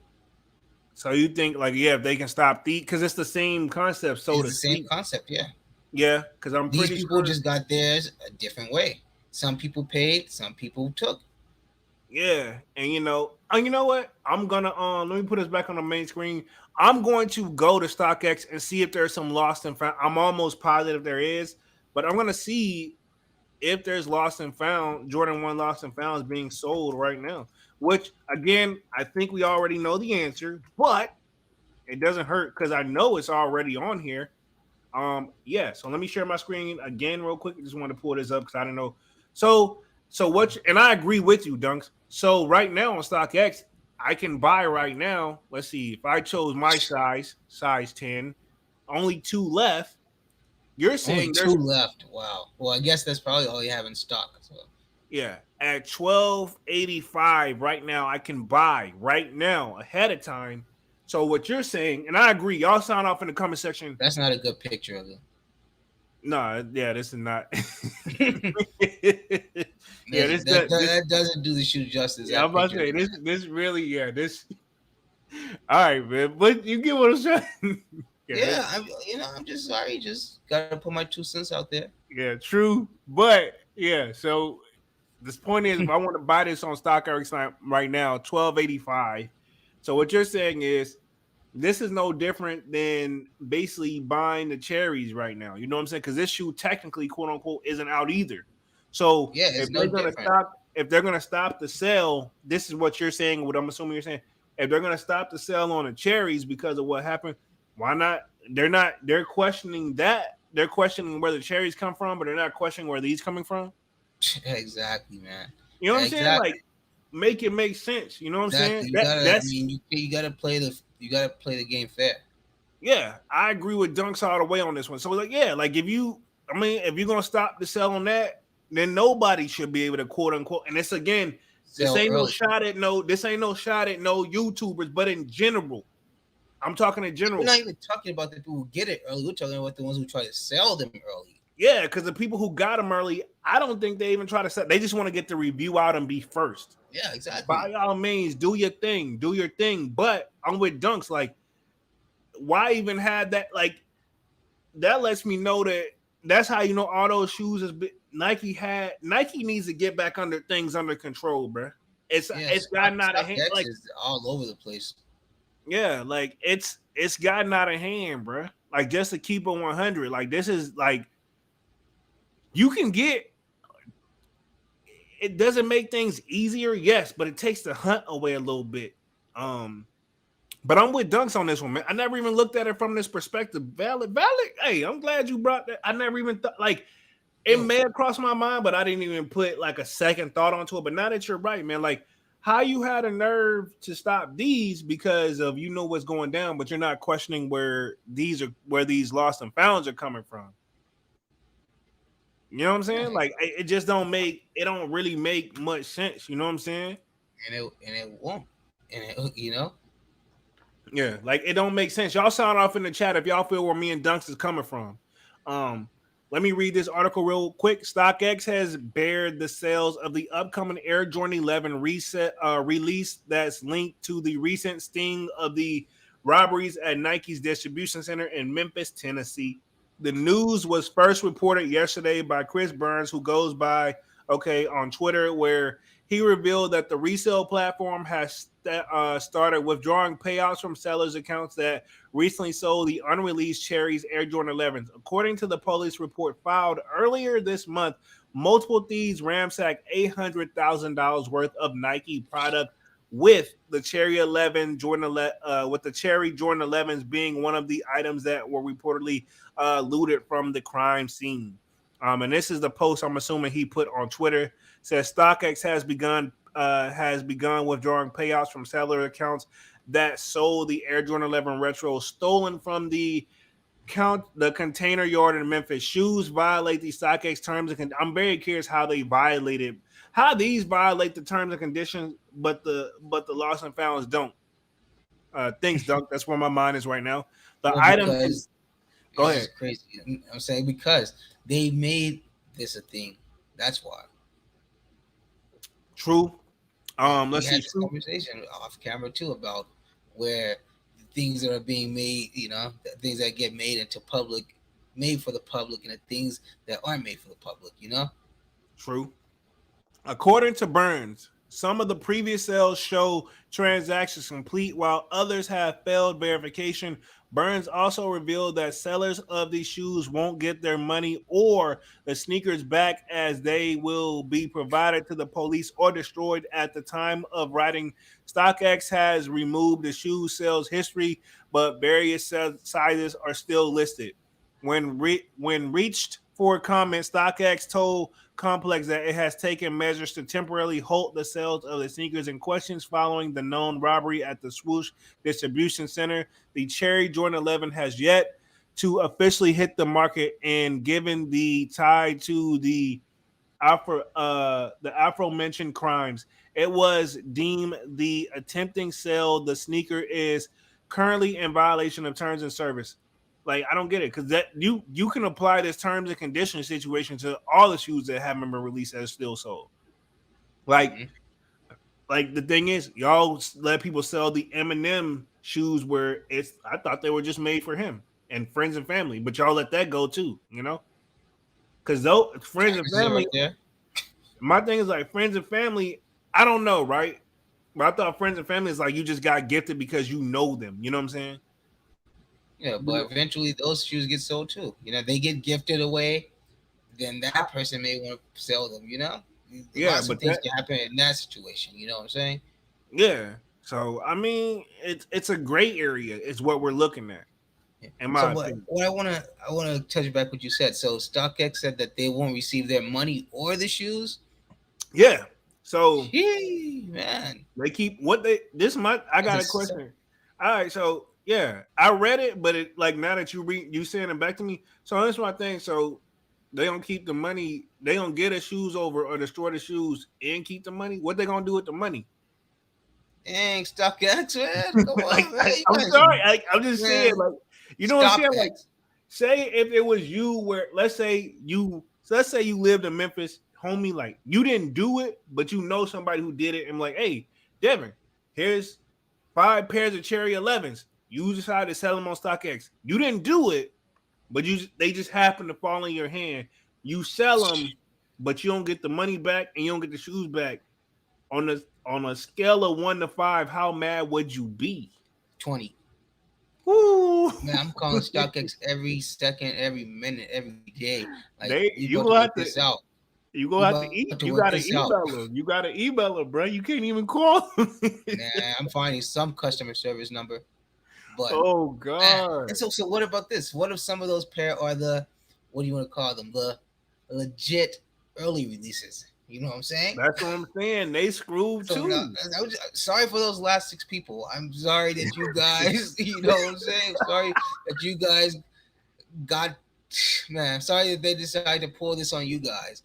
So you think like, yeah, if they can stop the, because it's the same concept, so it's to the same speak. concept. Yeah, Yeah, because I'm these pretty people sure. just got theirs a different way. Some people paid, some people took. Yeah, and you know what? I'm gonna let me put this back on the main screen. I'm going to go to StockX and see if there's some lost and found. I'm almost positive there is, but I'm gonna see if there's lost and found Jordan 1 lost and found is being sold right now. Which again, I think we already know the answer, but it doesn't hurt because I know it's already on here. Yeah, so let me share my screen again real quick. I just want to pull this up because I don't know. So and I agree with you, Dunks. So right now on StockX, I can buy right now. Let's see, if I chose my size 10, only 2 left. You're Only saying two there's left. Wow. Well, I guess that's probably all you have in stock. So yeah, at 12.85 right now, I can buy right now ahead of time. So what you're saying, and I agree, y'all sound off in the comment section. that's not a good picture of it. No, yeah, this is not. Yeah, That, that, that doesn't do the shoe justice. yeah, I'm That about to picture. say this really, yeah, this. All right, man, but you get what I'm saying. Yeah, Yeah, I'm just sorry. Just gotta put my 2 cents out there. yeah, true, but yeah. So this point is, if I want to buy this on StockX right now, 12.85. So what you're saying is, this is no different than basically buying the cherries right now. You know what I'm saying? Because this shoe technically, quote unquote, isn't out either. So Yeah, it's no different. if they're gonna stop the sale, this is what you're saying. What I'm assuming you're saying. If they're gonna stop the sale on the cherries because of what happened, why not? They're not. They're questioning that. They're questioning where the cherries come from, but they're not questioning where these coming from. Exactly, man. You know what I'm saying? Exactly. Like, make it make sense. You know what I'm saying? Exactly. You gotta. I That's mean, you gotta play the game fair. yeah. I agree with Dunks all the way on this one. So like, yeah, like if you're gonna stop the sell on that, then nobody should be able to quote unquote. And this again, this Sell ain't no early. shot at no YouTubers, but in general, I'm talking in We're general. not even talking about the people who get it early. We're talking about the ones who try to sell them early. Yeah, because the people who got them early, I don't think they even try to sell. They just want to get the review out and be first. Yeah, exactly. By all means, do your thing, do your thing. But I'm with Dunks. Like, why even have that? Like, that lets me know that that's how you know all those shoes is Nike needs to get back under things under control, bro. It's Yes, gotten out of hand. StockX Like, is all over the place. yeah, like it's gotten out of hand, bro. Like, just to keep it 100. Like, this is like you can get. It doesn't make things easier, yes, but it takes the hunt away a little bit. Um, but I'm with Dunks on this one, man. I never even looked at it from this perspective. Valid. Hey, I'm glad you brought that. I never even thought like it Yo, may have crossed my mind, but I didn't even put like a second thought onto it. But now that you're right, man, like how you had a nerve to stop these because of you know what's going down, but you're not questioning where these lost and founds are coming from. You know what I'm yeah, saying? Like it just don't really make much sense. You know what I'm saying? and it won't, and it, you know, Yeah, like it don't make sense. Y'all sound off in the chat if y'all feel where me and Dunks is coming from. Um, Let me read this article real quick. StockX has bared the sales of the upcoming Air Jordan 11 release that's linked to the recent sting of the robberies at Nike's distribution center in Memphis, Tennessee. The news was first reported yesterday by Chris Burns, who goes by on Twitter, where he revealed that the resale platform has started withdrawing payouts from sellers' accounts that recently sold the unreleased Cherries Air Jordan 11s. According to the police report filed earlier this month, multiple thieves ransacked $800,000 worth of Nike product, with the Cherry 11 with the Cherry Jordan 11s being one of the items that were reportedly looted from the crime scene. And this is the post I'm assuming he put on Twitter. It says StockX has begun withdrawing payouts from seller accounts that sold the Air Jordan 11 Retro stolen from the container yard in Memphis. Shoes violate the StockX terms and I'm very curious how these violate the terms and conditions, but the lost and founds don't. Thanks, Doug. That's where my mind is right now. The well, item. because Go it's ahead. just crazy. I'm saying because they made this a thing. That's why. True. And we Let's see. had this conversation off camera too about where the things that are being made, you know, the things that get made into public, made for the public, and the things that aren't made for the public, you know. True. According to Burns, some of the previous sales show transactions complete while others have failed verification. Burns also revealed that sellers of these shoes won't get their money or the sneakers back, as they will be provided to the police or destroyed at the time of writing. StockX has removed the shoe sales history, but various sizes are still listed. When reached for comment, StockX told Complex that it has taken measures to temporarily halt the sales of the sneakers in questions following the known robbery at the Swoosh Distribution Center. The Cherry Jordan 11 has yet to officially hit the market, and given the tie to the aforementioned crimes, it was deemed the attempting sale the sneaker is currently in violation of terms and service. Like, I don't get it, because that you can apply this terms and conditions situation to all the shoes that haven't been released as still sold. Like, Mm-hmm. like the thing is, y'all let people sell the Eminem shoes where I thought they were just made for him and friends and family, but y'all let that go too, you know? Because though friends and family, Right there. my thing is like friends and family. I don't know, right? But I thought friends and family is like you just got gifted because you know them. You know what I'm saying? Yeah, but eventually those shoes get sold too. You know, they get gifted away. Then that person may want to sell them. You know, Yeah, lots of but things can happen in that situation. You know what I'm saying? yeah. So I mean, it's a gray area. Is what we're looking at. Yeah. In So my what opinion. what I wanna touch back what you said. So StockX said that they won't receive their money or the shoes. Yeah. So Gee, man. they keep what they this month. I That got a is question. All right. So yeah, I read it, but it like now that you saying it back to me. So that's my thing. So they don't keep the money. They don't get the shoes over or destroy the shoes and keep the money. What they gonna do with the money? Dang, StockX, man. Come Like, on, man. You I'm guys, sorry. I'm just saying, man. like, you know what I'm saying? Like, StockX. say if it was you, where let's say you lived in Memphis, homie, like you didn't do it, but you know somebody who did it, and like, hey, Devin, here's 5 pairs of Cherry 11s. You decided to sell them on StockX. You didn't do it, but they just happen to fall in your hand. You sell them, but you don't get the money back and you don't get the shoes back. On a scale of 1 to 5, how mad would you be? 20. Woo! Man, I'm calling StockX every second, every minute, every day. Like, They we about to work this out. you We gonna have to about to work you this gotta out. email her. You gotta email her, bro. You can't even call them. Nah, I'm finding some customer service number. But Oh and god. so what about this? What if some of those pair are the, what do you want to call them? The legit early releases. You know what I'm saying? That's what I'm saying. They screwed So now, too. sorry for those last 6 people. I'm sorry that you guys, you know what I'm saying? Sorry that you guys got, man. I'm sorry that they decided to pull this on you guys.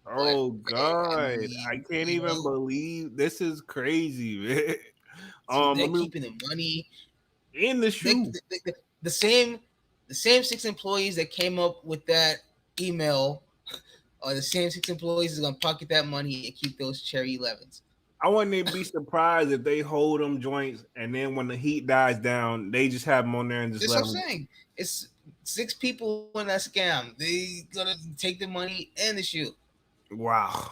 But Oh I god. I mean, can't even believe this is crazy, man. so they're Let me keeping the money. in the They, shoe. the same, the same 6 employees that came up with that email are the same 6 employees that's gonna pocket that money and keep those cherry 11s. I wouldn't even be surprised if they hold them joints and then when the heat dies down, they just have them on there and just That's let what I'm them. saying. It's 6 people in that scam. They gonna take the money and the shoe. Wow.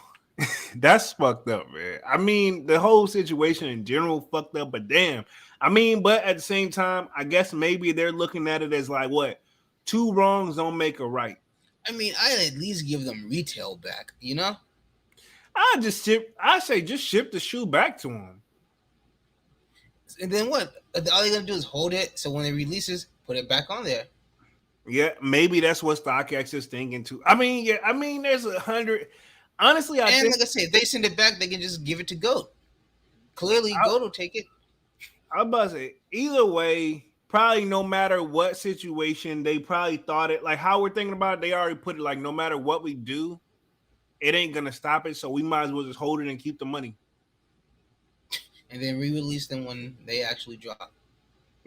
That's fucked up, man. I mean, the whole situation in general fucked up, but damn. I mean, but at the same time, I guess maybe they're looking at it as like what? Two wrongs don't make a right. I mean, I'd at least give them retail back, you know? I say just ship the shoe back to them. And then what? All they gonna do is hold it, so when it releases, put it back on there. Yeah, maybe that's what StockX is thinking too. I mean, yeah, I mean, there's 100. Honestly, I And think like I said, if they send it back, they can just give it to Goat. Clearly, Goat will take it. I'm about to say either way, probably no matter what situation, they probably thought it like how we're thinking about it, they already put it like no matter what we do, it ain't gonna stop it. So we might as well just hold it and keep the money. And then re-release them when they actually drop.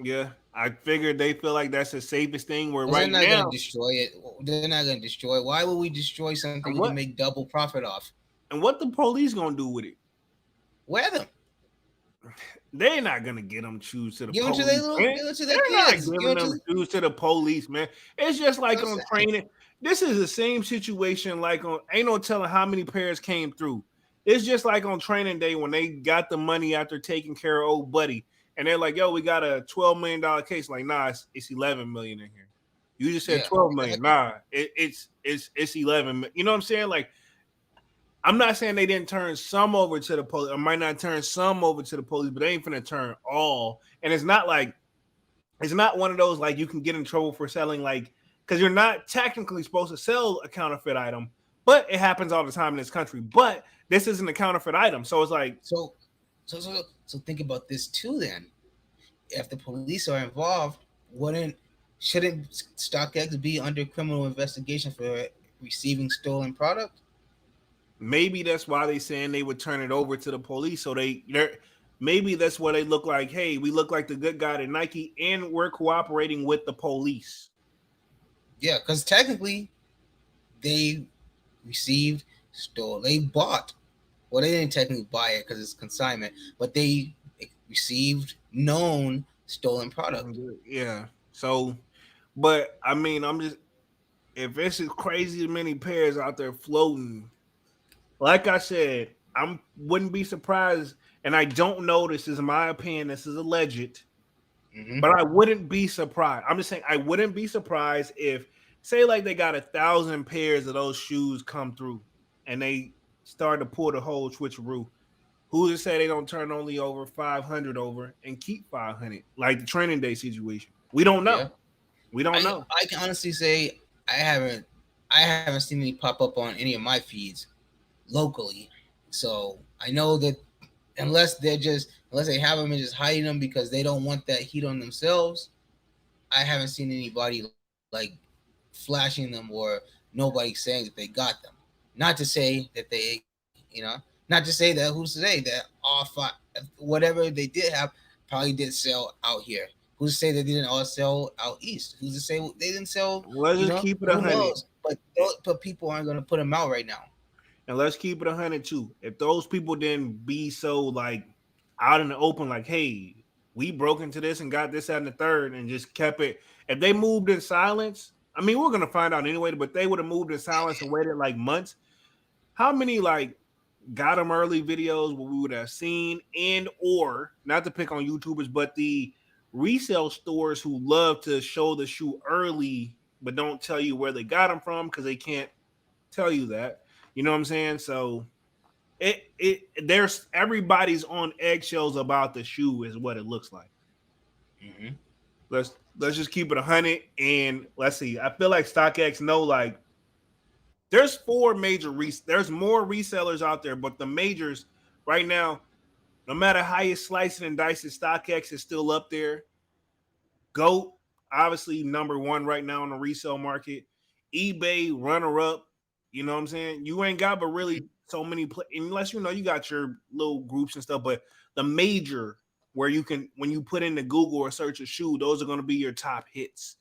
Yeah. I figured they feel like that's the safest thing where Because they're right not gonna now destroy it. They're not gonna destroy it. Why would we destroy something and we can what make double profit off? and what the police gonna do with it? Wear them. They're not gonna get them shoes to the Give them to their police, little, man. give them to their They're not kids. Give giving them them to. shoes to the police, man. It's just like I'm on saying. training. This is the same situation. Like on, ain't no telling how many pairs came through. It's just like on training day when they got the money after taking care of old buddy, and they're like, "Yo, we got a $12 million case." Like, nah, it's 11 million in here. You just said Yeah, 12 million. exactly. Nah, it's 11. You know what I'm saying? Like, I'm not saying they didn't turn some over to the police. I might not turn some over to the police, but they ain't finna turn all. And it's not like it's not one of those like you can get in trouble for selling like because you're not technically supposed to sell a counterfeit item, but it happens all the time in this country. But this isn't a counterfeit item, so it's like So, so think about this too. Then, if the police are involved, wouldn't shouldn't StockX be under criminal investigation for receiving stolen product? maybe that's why they saying they would turn it over to the police. So they're maybe that's what they look like. Hey, we look like the good guy at Nike, and we're cooperating with the police. Yeah, because technically they received, stole, they bought. Well, they didn't technically buy it because it's consignment, but they received known stolen product. Yeah. So, but I mean, I'm just if it's as crazy as many pairs out there floating, like I said, I wouldn't be surprised. And I don't know. This is my opinion. This is alleged, Mm-hmm. but I wouldn't be surprised. I'm just saying I wouldn't be surprised if, say, like they got 1,000 pairs of those shoes come through, and they start to pull the whole switcheroo. Who's to say they don't turn only over 500 over and keep 500 like the training day situation? We don't Yeah, know. We don't know. I can honestly say I haven't seen any pop up on any of my feeds locally, so I know that unless they have them and just hiding them because they don't want that heat on themselves, I haven't seen anybody like flashing them or nobody saying that they got them. Not to say that they, not to say that who's to say that all five, whatever they did have probably did sell out here. Who's to say they didn't all sell out east? Who's to say they didn't sell? Let's You just know, keep it a who hundred. knows? But people aren't gonna put them out right now. And let's keep it 100 too. If those people didn't be so like out in the open, like, hey, we broke into this and got this out in the third and just kept it. If they moved in silence, I mean, we're gonna find out anyway, but they would have moved in silence and waited like months. How many like got them early videos what we would have seen, and or not to pick on YouTubers, but the resale stores who love to show the shoe early but don't tell you where they got them from because they can't tell you that. You know what I'm saying? So it there's everybody's on eggshells about the shoe is what it looks like. Mm-hmm. Let's just keep it 100 and let's see. I feel like StockX know like there's four major there's more resellers out there, but the majors right now, no matter how you slice it and dice it, StockX is still up there. GOAT, obviously number one right now in the resale market. eBay runner up. You know what I'm saying? You ain't got but really so many unless you know you got your little groups and stuff, but the major where you can when you put into Google or search a shoe, those are going to be your top hits.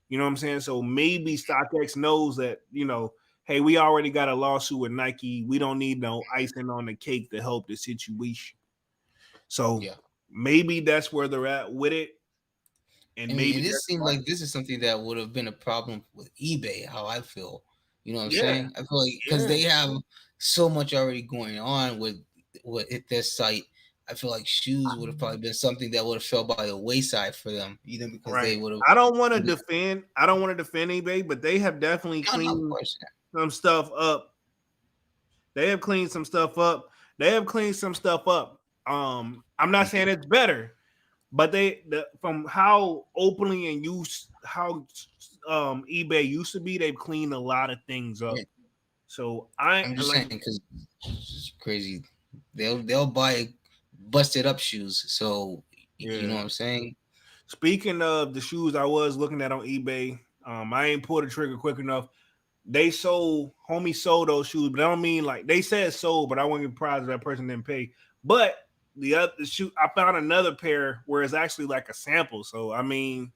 You know what I'm saying? So maybe StockX knows that, you know, hey, we already got a lawsuit with Nike. We don't need no icing on the cake to help the situation. So Yeah. maybe that's where they're at with it. I And mean, maybe it that's just seems why. like this is something that would have been a problem with eBay. How I feel, you know what I'm Yeah, saying? I feel like because yeah. they have so much already going on with their site. I feel like shoes would have probably been something that would have fell by the wayside for them, either because they Right. would have. I don't want to defend. I don't want to defend eBay, but they have definitely No, no, of cleaned course. some stuff up. They have cleaned some stuff up. They have cleaned some stuff up. I'm not saying it's better, but from how openly and use how eBay used to be, they've cleaned a lot of things up. Yeah, So I I'm just like saying because it's crazy. They'll buy busted up shoes. So you know yeah. what I'm saying? Speaking of the shoes I was looking at on eBay, I ain't pulled the trigger quick enough. They homie sold those shoes, but I don't mean like they said sold, but I wouldn't be surprised if that person didn't pay. But the shoe, I found another pair where it's actually like a sample. So I mean,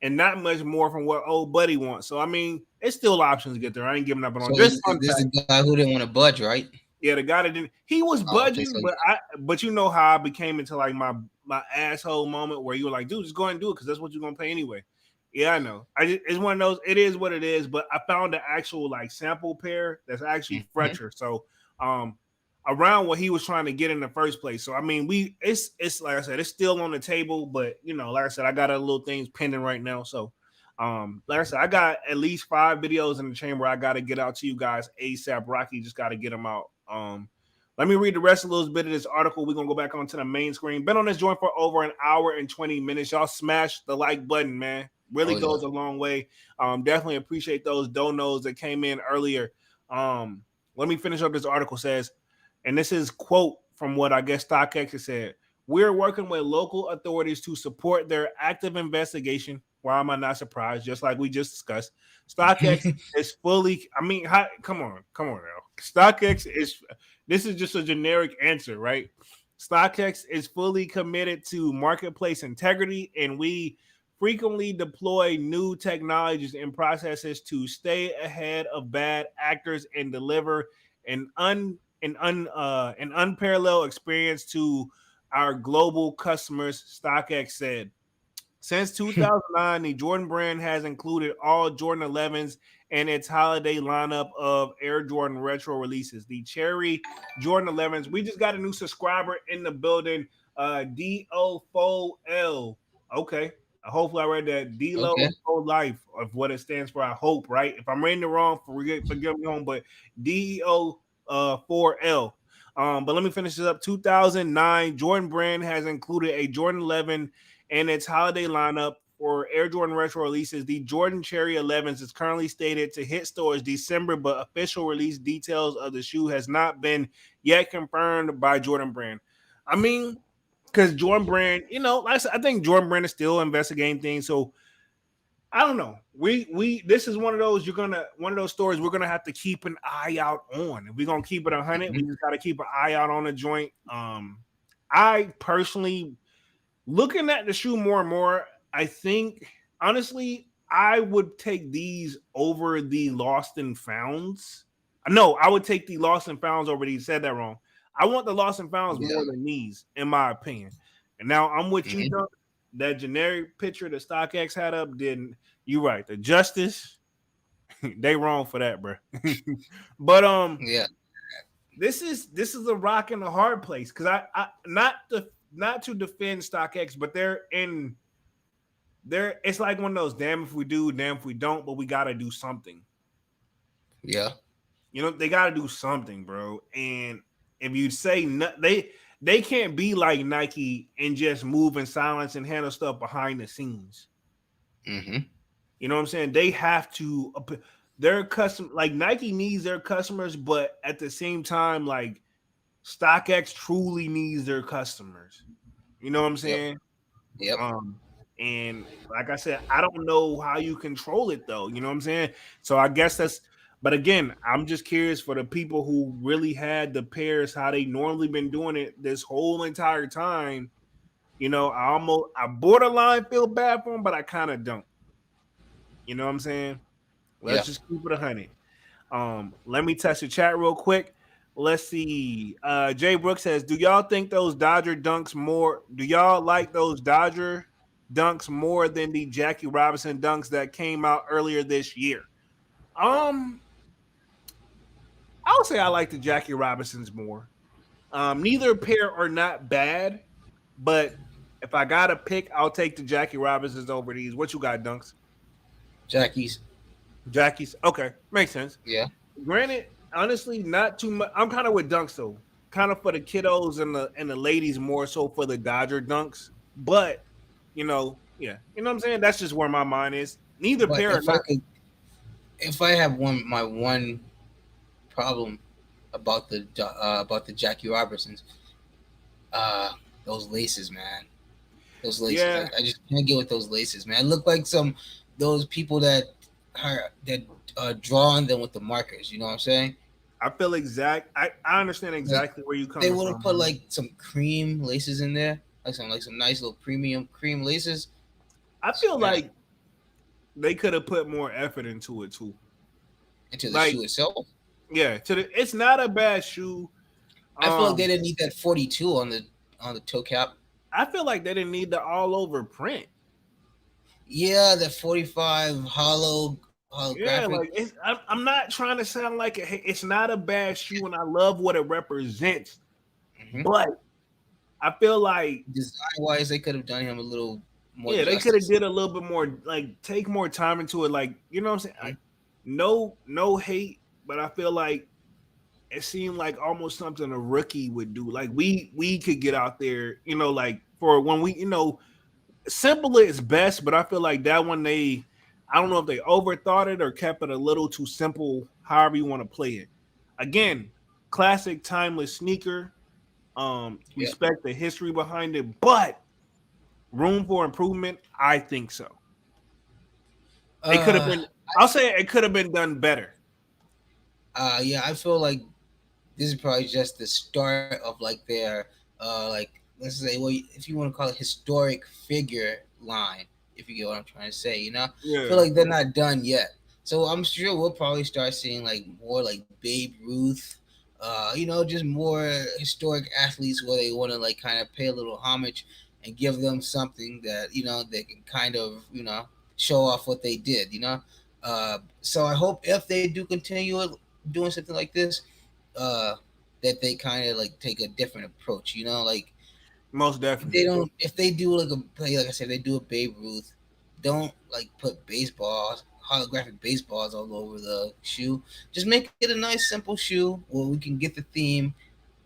and not much more from what old buddy wants. So I mean, it's still options to get there. I ain't giving up on So just fun this is fact. the guy who didn't want to budge, right? Yeah, the guy that didn't he was Oh, okay. So budging, but you know how I became into like my asshole moment where you were like, dude, just go ahead and do it because that's what you're gonna pay anyway. Yeah, I know. It's one of those. It is what it is. But I found the actual like sample pair that's actually mhm. fresher. So um, around what he was trying to get in the first place. So I mean, it's like I said, it's still on the table. But you know, like I said, I got a little things pending right now. So like I said, I got at least 5 videos in the chamber. I got to get out to you guys ASAP. Rocky just got to get them out. Let me read the rest of a little bit of this article. We're gonna go back onto the main screen. Been on this joint for over an hour and 20 minutes. Y'all smash the like button, man. Really Oh yeah. goes a long way. Definitely appreciate those donos that came in earlier. Let me finish up this article. Says, and this is quote from what I guess StockX has said. We're working with local authorities to support their active investigation. Why am I not surprised? Just like we just discussed, StockX is fully. I mean, come on now. StockX is. This is just a generic answer, right? StockX is fully committed to marketplace integrity, and we frequently deploy new technologies and processes to stay ahead of bad actors and deliver an unparalleled experience to our global customers. StockX said. Since 2009, the Jordan brand has included all Jordan 11s and its holiday lineup of Air Jordan retro releases. The Cherry Jordan 11s. We just got a new subscriber in the building, DO4L. Okay. Hopefully I read that Okay. DLO for life of what it stands for. I hope, right? If I'm reading it wrong, forgive me home, but DEO 4L. But let me finish this up. 2009, Jordan brand has included a Jordan 11 and its holiday lineup for Air Jordan retro releases. The Jordan Cherry 11s is currently stated to hit stores December, but official release details of the shoe has not been yet confirmed by Jordan Brand. I mean, because Jordan Brand, you know, like I said, I think Jordan Brand is still investigating things. So I don't know. We this is one of those one of those stories we're gonna have to keep an eye out on. If we're gonna keep it 100, we Mhm. just gotta keep an eye out on the joint. I personally looking at the shoe more and more, I think honestly, I would take these over the lost and founds. No, I would take the lost and founds over these. Said that wrong. I want the lost and founds Yeah. more than these, in my opinion. And now I'm with you, Hmm. Dunk. That generic picture that StockX had up didn't. You right. The Justice, they wrong for that, bro. But Yeah. this is a rock in a hard place because I not to defend StockX, but they're in there. It's like one of those damn if we do, damn if we don't, but we gotta do something. Yeah. You know, they gotta do something, bro. And if you say no, they can't be like Nike and just move in silence and handle stuff behind the scenes. Hmm. You know what I'm saying? They have to their custom like Nike needs their customers, but at the same time, like StockX truly needs their customers. You know what I'm Yep. saying? Yep. Um, and like I said, I don't know how you control it though. You know what I'm saying? So I guess that's. But again, I'm just curious for the people who really had the pairs, how they normally been doing it this whole entire time. You know, I borderline feel bad for them, but I kind of don't. You know what I'm saying? Let's Yeah. just keep it 100. Let me test the chat real quick. Let's see. Jay Brooks says, "Do y'all think those Dodger dunks more? Do y'all like those Dodger dunks more than the Jackie Robinson dunks that came out earlier this year?" Um, I would say I like the Jackie Robinsons more. Neither pair are not bad, but if I got to pick, I'll take the Jackie Robinsons over these. What you got, dunks? Jackie's. Jackie's. Okay, makes sense. Yeah. Granted, honestly, not too much. I'm kind of with dunks though, kind of for the kiddos and the ladies more so for the Dodger dunks. But yeah, you know what I'm saying. That's just where my mind is. Neither But pair are if I not. could, if I have my one problem about the Jackie Robertsons, uh, those laces, man. Those laces. Yeah, I just can't get with those laces, man. Look like some those people that draw on them with the markers. You know what I'm saying? I feel exact. I understand Like exactly where you they coming would have from, put man. like some cream laces in there, like some nice little premium cream laces. I feel Man, like they could have put more effort into it too. into the Like, shoe itself. yeah, it's not a bad shoe. I feel like they Um, didn't need that 42 on the toe cap. I feel like they didn't need the all over print. Yeah, that 45 Yeah, holographic. like I'm not trying to sound like it's not a bad shoe, and I love what it represents. Hmm. But I feel like Design wise, they could have done him a little more yeah, they could have justice. did a little bit more, like take more time into it. Like you know what I'm saying? Mhm. No hate, but I feel like it seemed like almost something a rookie would do. Like we could get out there, like for when we simple is best, but I feel like that one I don't know if they overthought it or kept it a little too simple, however you want to play it. Again, classic timeless sneaker. Yeah. Respect the history behind it, but room for improvement, I think so. It could have Uh, been I'll say it could have been done better. yeah, I feel like this is probably just the start of like their like let's say, well, if you want to call it historic figure line, if you get what I'm trying to say, you know. I feel Yeah. like they're not done yet, so I'm sure we'll probably start seeing like more like Babe Ruth, just more historic athletes where they want to like kind of pay a little homage and give them something that they can kind of show off what they did, so I hope if they do continue doing something like this, uh, that they kind of like take a different approach. Like Most definitely. if they do like a play, like I said, they do a Babe Ruth, don't like put baseballs, holographic baseballs all over the shoe. Just make it a nice simple shoe where we can get the theme,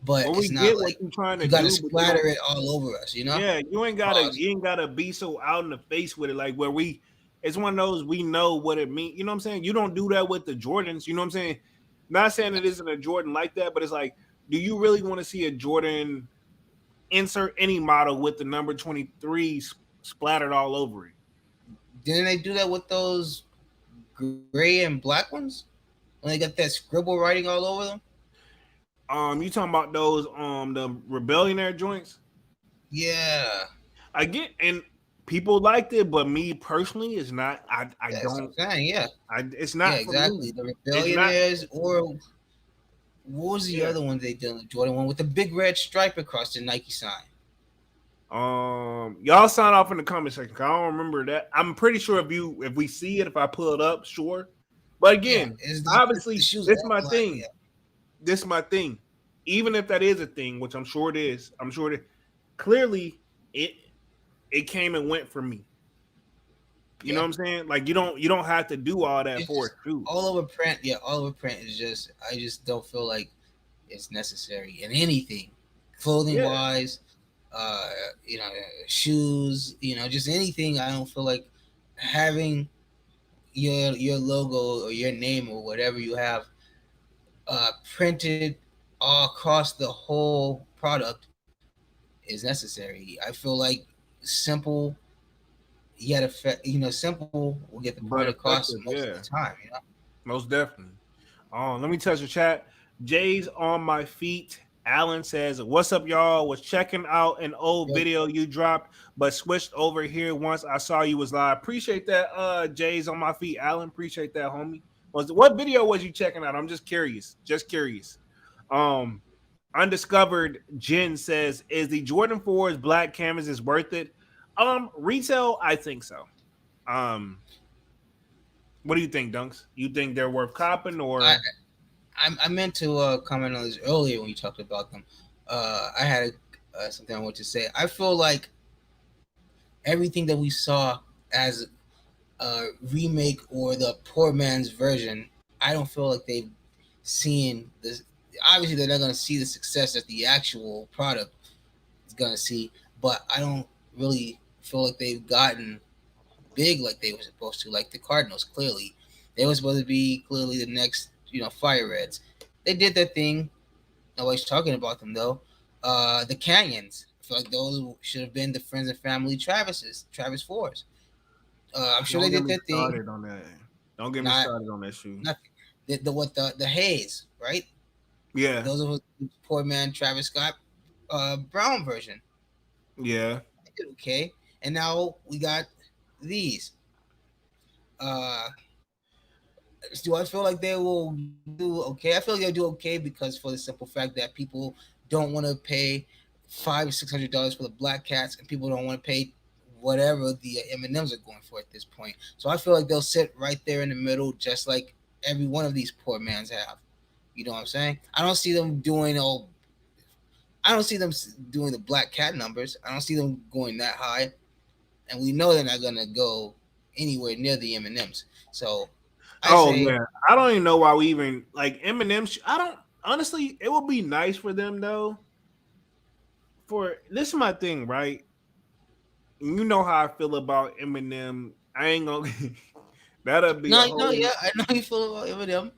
but Well, it's we not get what like you're trying to you got to do, but you splatter don't. it all over us. Yeah, Pause. you ain't gotta be so out in the face with it. Like where it's one of those we know what it means. You know what I'm saying? You don't do that with the Jordans. You know what I'm saying? Not saying it isn't a Jordan like that, but it's like, do you really want to see a Jordan insert any model with the number 23 splattered all over it? Didn't they do that with those gray and black ones when they got that scribble writing all over them? You talking about those the Rebellionaire joints? Yeah, I get and people liked it, but me personally, it's not. I that's what don't. I'm saying. Yeah, It's yeah, not for me. exactly. The It's not. Rebellionaires, or what was the Yeah. other one they did? The Jordan one with the big red stripe across the Nike sign. Y'all sign off in the comment section. 'Cause I don't remember that. I'm pretty sure if we see it, if I pull it up, sure. But Yeah, again, it's the obviously, shoes this is all my black. thing. Yeah, This is my thing. Even if that is a thing, which I'm sure it is, I'm sure that clearly it it came and went for me. You know yeah. what I'm saying? Like you don't have to do all that It's for a just shoe. all over print. Yeah, all over print is just. I just don't feel like it's necessary in anything, clothing Yeah, wise. Uh, shoes. Just anything. I don't feel like having your logo or your name or whatever you have printed all across the whole product is necessary. I feel like simple yet simple will get the point but across effective. most of the Yeah, time. most definitely. Let me touch the chat. Jay's on my feet. Alan says, "What's up, y'all? Was checking out an old Yo, video you dropped, but switched over here once I saw you was live. Appreciate that. Jay's on my feet. Alan, appreciate that, homie. What video was you checking out? I'm just curious. Just curious. Um, Undiscovered Jen says, "Is the Jordan 4's black canvas is worth it? Retail, I think so. Um, what do you think, Dunks? You think they're worth copping I or I meant to comment on this earlier when you talked about them. I had something I want to say. I feel like everything that we saw as a remake or the poor man's version, I don't feel like they've seen this. Obviously, they're not going to see the success that the actual product is going to see, but I don't really feel like they've gotten big like they were supposed to. Like the Cardinals, clearly, they were supposed to be clearly the next, Fire Reds. They did their thing. Nobody's talking about them though. The Canyons. I feel like those should have been the friends and family Travis Fours. I'm sure don't they get did me their thing. started on that. Don't get me Not started on that shoe. nothing. The Haze, right? Yeah, Those are the poor man Travis Scott Brown version. yeah. They did okay, and now we got these. Uh, do I feel like they will do okay? I feel like they'll do okay because for the simple fact that people don't want to pay $500 or $600 for the Black Cats, and people don't want to pay whatever the M&Ms are going for at this point. So I feel like they'll sit right there in the middle, just like every one of these poor mans have. You know what I'm saying? I don't see them doing I don't see them doing the Black Cat numbers. I don't see them going that high, and we know they're not gonna go anywhere near the M&Ms. So I Oh say yeah. I don't even know why we even like Eminem. I don't honestly. It would be nice for them though. For this is my thing, right? You know how I feel about Eminem. I ain't gonna. That'll be a no, no, whole. yeah, I know you feel about Eminem.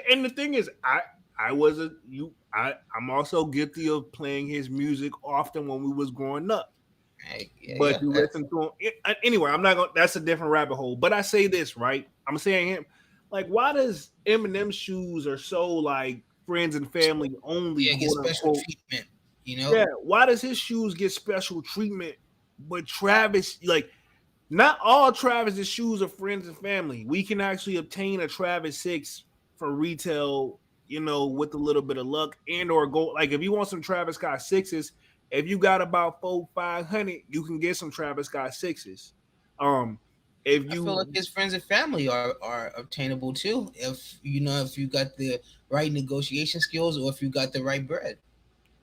And the thing is, I was a you. I'm also guilty of playing his music often when we was growing up. Hey, yeah, But yeah, you listen to him anyway. I'm not gonna. That's a different rabbit hole. But I say this right. I'm saying him. Like, why does Eminem shoes are so like friends and family only, yeah. Get quote special unquote? treatment. Yeah. Why does his shoes get special treatment, but Travis like not all Travis's shoes are friends and family. We can actually obtain a Travis 6 for retail, with a little bit of luck and or go like if you want some Travis Scott sixes, if you got about 400-500, you can get some Travis Scott sixes. If I feel like you his friends and family are obtainable too. If you got the right negotiation skills or if you got the right bread.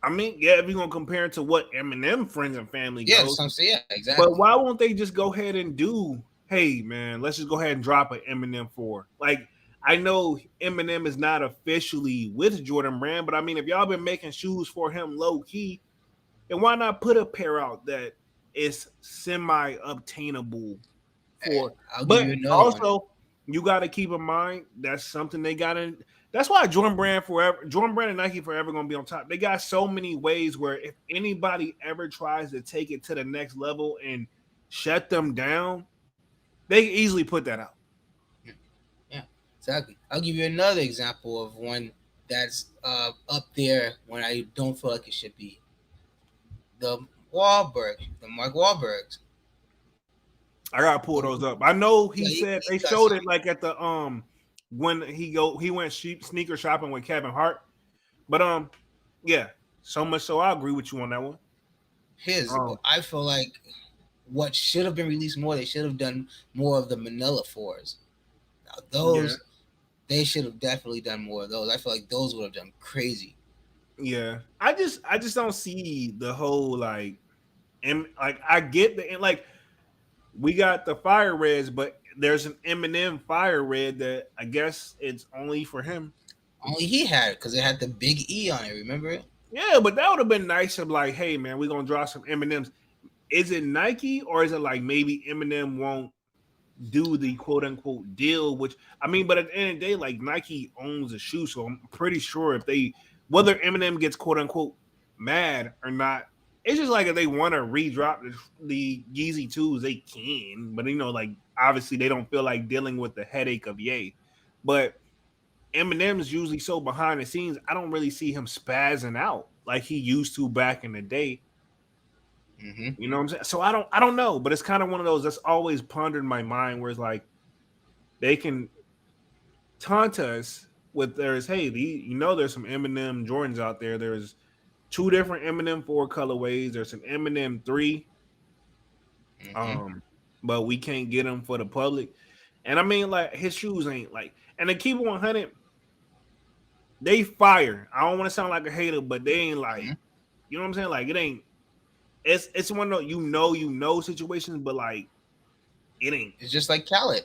I mean, yeah, if you're gonna compare it to what Eminem friends and family Yeah, goes, some say yeah, but exactly. why won't they just go ahead and do? Hey, man, let's just go ahead and drop an Eminem for. Like, I know Eminem is not officially with Jordan Brand, but I mean, if y'all been making shoes for him low key, then why not put a pair out that is semi obtainable Hey, for? I'll give But you another one. also, you got to keep in mind that's something they got in. That's why Jordan Brand and Nike forever gonna be on top. They got so many ways where if anybody ever tries to take it to the next level and shut them down, they can easily put that out. Yeah, exactly. I'll give you another example of one that's up there when I don't feel like it should be. The Wahlberg, the Mark Wahlbergs. I gotta pull So, those up. I know yeah, he you, said you they got showed some. it like at the when he went sneaker shopping with Kevin Hart. But yeah, so much so I agree with you on that one. But Um I feel like what should have been released more, they should have done more of the Manila fours. Now yeah, those they should have definitely done more of those. I feel like those would have done crazy. yeah. I just don't see the whole like and like I get the and like we got the fire reds, but there's an Eminem fire red that I guess it's only for him. Only he had it because it had the big E on it. Remember it? Yeah, but that would have been nice of like, hey man, we're gonna draw some M&Ms. Is it Nike or is it like maybe Eminem won't do the quote unquote deal? Which I mean, but at the end of the day, like Nike owns the shoe, so I'm pretty sure if they whether Eminem gets quote unquote mad or not, it's just like if they want to redrop the Yeezy twos, they can. But like obviously they don't feel like dealing with the headache of Ye. But Eminem's usually so behind the scenes, I don't really see him spazzing out like he used to back in the day. Mm-hmm. You know what I'm saying? So I don't know, but it's kind of one of those that's always pondered in my mind where it's like they can taunt us with there's hey, there's some Eminem Jordans out there. There's two different Eminem 4 colorways. There's an Eminem 3. Mm-hmm. Um, but we can't get them for the public. And I mean, like his shoes ain't like, and to keep it 100, they fire. I don't want to sound like a hater, but they ain't like, Mm-hmm. you know what I'm saying? Like it ain't. It's one of those situations, but like it ain't. It's just like Khaled.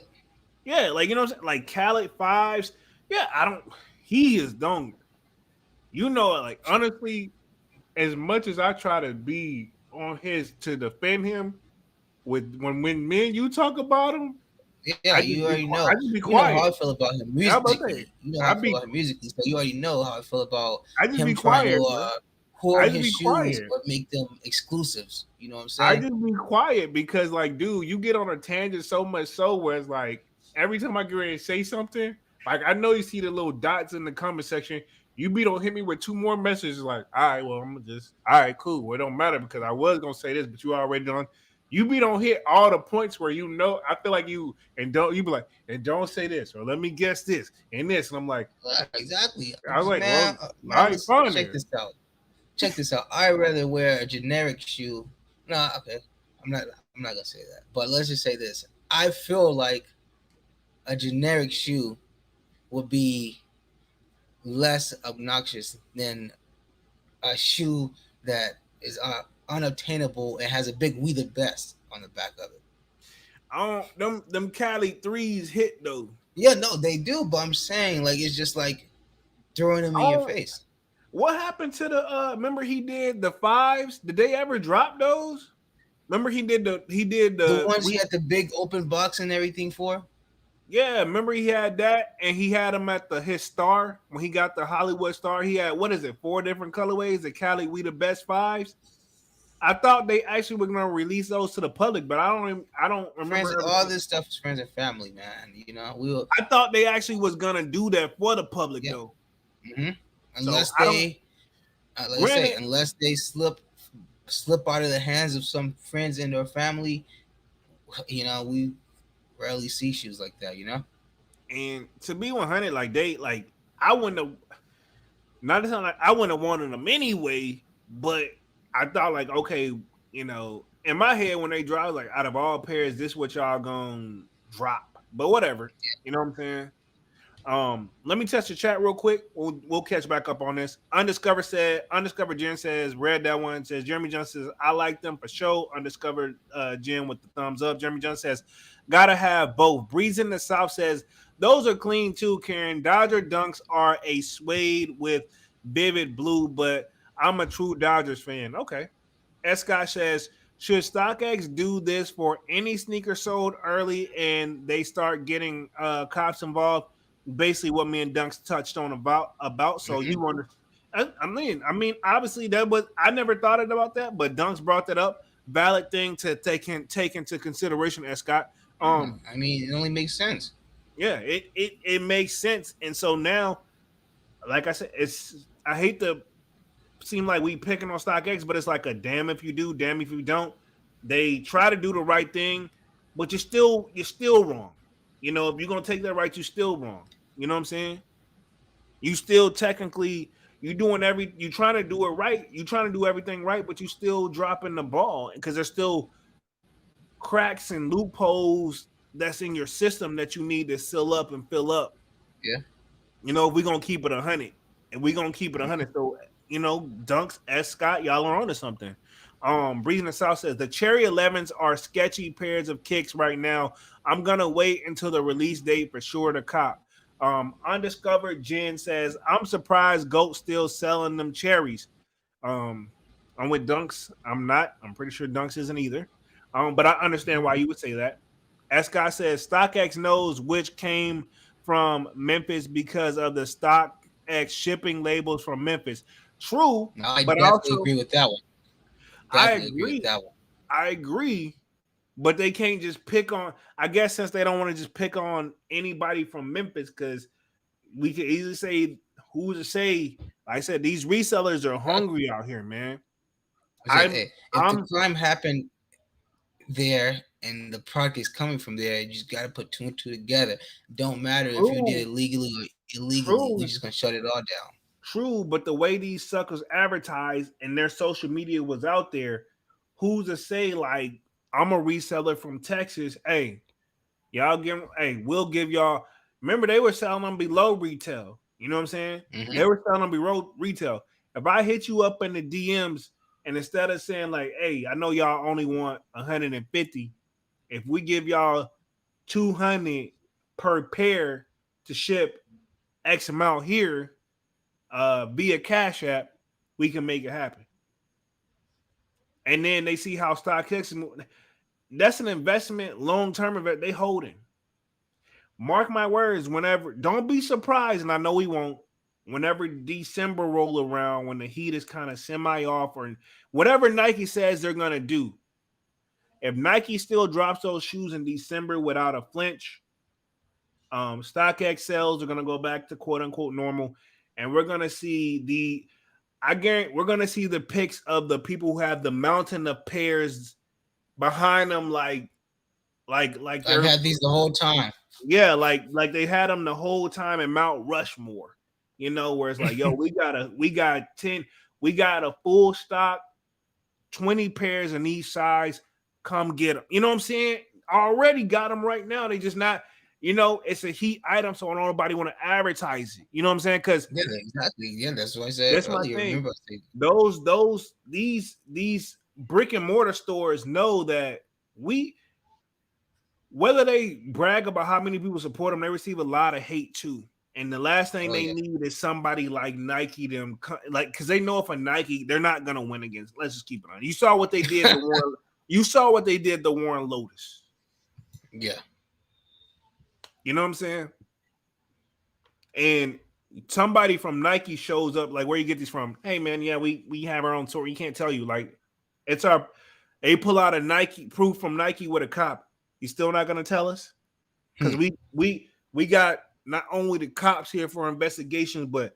Yeah, like you know what I'm saying? Like Khaled fives. Yeah, I don't. He is dung. Like honestly, as much as I try to be on his to defend him, with when me and you talk about him, Yeah, you already know. I just be You know how quiet. I feel about him How about that? musically. You know how I I feel be about him musically. So you already know how I feel about I just him be trying quiet, to bro. I hoard just his be shoes quiet. or make them exclusives. You know what I'm I saying? just be quiet because, like, dude, you get on a tangent so much so where it's like every time I get ready to say something, like I know you see the little dots in the comment section. You be don't hit me with two more messages, like, all right, well, I'm gonna just all right, cool. Well, it don't matter because I was gonna say this, but you already done. You be don't hit all the points where I feel like you be like, and don't say this, or let me guess this and this. And I'm like, Yeah, exactly. I was like, well, Man, I ain't listen, fine check there. this out. Check this out. I'd rather wear a generic shoe. Nah, okay. I'm not. I'm not gonna say that. But let's just say this. I feel like a generic shoe would be less obnoxious than a shoe that is unobtainable and has a big "We the Best" on the back of it. I don't them Cali threes hit though. Yeah, no, they do. But I'm saying like it's just like throwing them in your Oh, face. what happened to the remember he did the fives? Did they ever drop those? Remember he did The the ones he we had the big open box and everything for. yeah, remember he had that and he had them at his star when he got the Hollywood star. He had what is it, four different colorways, the Cali We the Best fives. I thought they actually were gonna release those to the public, but I don't Friends, remember ever all seeing. this stuff is friends and family, man. You know, we will. I thought they actually was gonna do that for the public Yeah. though. hmm So Unless I don't they, like I say, granted unless they slip out of the hands of some friends and or family, we rarely see shoes like that. and to be 100, like they like I wouldn't have not to sound like I wouldn't have wanted them anyway, but I thought like, okay, in my head when they drop, like out of all pairs, this what y'all gonna drop. But whatever. You know what I'm saying? Let me test the chat real quick. We'll catch back up on this. Undiscovered Jen says, read that one, says Jeremy Johnson says, I like them for sure. Undiscovered Jen with the thumbs up. Jeremy Johnson says, gotta have both. Breeze in the South says, those are clean too, Karen. Dodger dunks are a suede with vivid blue, but I'm a true Dodgers fan. Okay. Scott says, should StockX do this for any sneaker sold early and they start getting cops involved? Basically, what me and Dunks touched on about. So hmm you wonder, I mean, obviously that was I never thought about that, but Dunks brought that up. Valid thing to take into consideration, Scott. I mean, it only makes sense. Yeah, it makes sense, and so now, like I said, I hate to seem like we picking on StockX, but it's like a damn if you do, damn if you don't. They try to do the right thing, but you're still wrong. You know, if you're gonna take that right, you're still wrong. You know what I'm saying? You still technically you trying to do it right. You trying to do everything right, but you still dropping the ball because there's still cracks and loopholes that's in your system that you need to seal up and fill up. Yeah. You know, if we're gonna keep it 100, and we're gonna keep it 100. So, Dunks S Scott, y'all are onto something. Breezing the South says the Cherry 11s are sketchy pairs of kicks right now. I'm gonna wait until the release date for sure to cop. Undiscovered Jen says I'm surprised Goat still selling them cherries. Um, I'm with Dunks. I'm not. I'm pretty sure Dunks isn't either. But I understand why you would say that. S Scott says StockX knows which came from Memphis because of the StockX shipping labels from Memphis. True, No, I but definitely also agree with that one. I Definitely agree with agree. that one. I agree, but they can't just pick on. I guess since they don't want to just pick on anybody from Memphis, because we could easily say who's to say. Like I said, these resellers are hungry out here, man. I said, I'm hey, if the I'm crime happened there and the product is coming from there, you just got to put two and two together. Don't matter if you did true, it legally or illegally. We're true, just gonna shut it all down. true. But the way these suckers advertise and their social media was out there, who's to say like I'm a reseller from Texas? Hey, y'all give hey, we'll give y'all. Remember, they were selling them below retail. You know what I'm saying? Mm-hmm. They were selling them below retail. If I hit you up in the DMs and instead of saying like, "Hey, I know y'all only want 150, if we give y'all 200 per pair to ship X amount here via Cash App, we can make it happen." And then they see how StockX is. That's an investment, long term event. They holding. Mark my words, whenever don't be surprised, and I know we won't, whenever December roll around, when the heat is kind of semi off, or whatever Nike says they're gonna do. If Nike still drops those shoes in December without a flinch, StockX sales are gonna go back to quote unquote normal, and we're gonna see I guarantee we're gonna see the pics of the people who have the mountain of pairs behind them, like I've they're had these the whole time. yeah, like they had them the whole time in Mount Rushmore, where it's like, yo, we got a full stock, 20 pairs in each size. Come get them. You know what I'm saying? I already got them right now. They just not, it's a heat item, so nobody want to advertise it. You know what I'm saying? Because Yeah, exactly. Yeah, that's what I said that's my earlier. thing. Remember, I said, These brick and mortar stores know that whether they brag about how many people support them, they receive a lot of hate too. And the last thing oh they yeah, need is somebody like Nike, because they know if a Nike, they're not gonna win against. Let's just keep it on. You saw what they did to Warren. You saw what they did to Warren Lotus. yeah. You know what I'm saying? And somebody from Nike shows up, like, where you get these from? Hey man, yeah, we have our own store. You can't tell you, like, it's our. They pull out a Nike proof from Nike with a cop. You still not gonna tell us? Because we got not only the cops here for investigations, but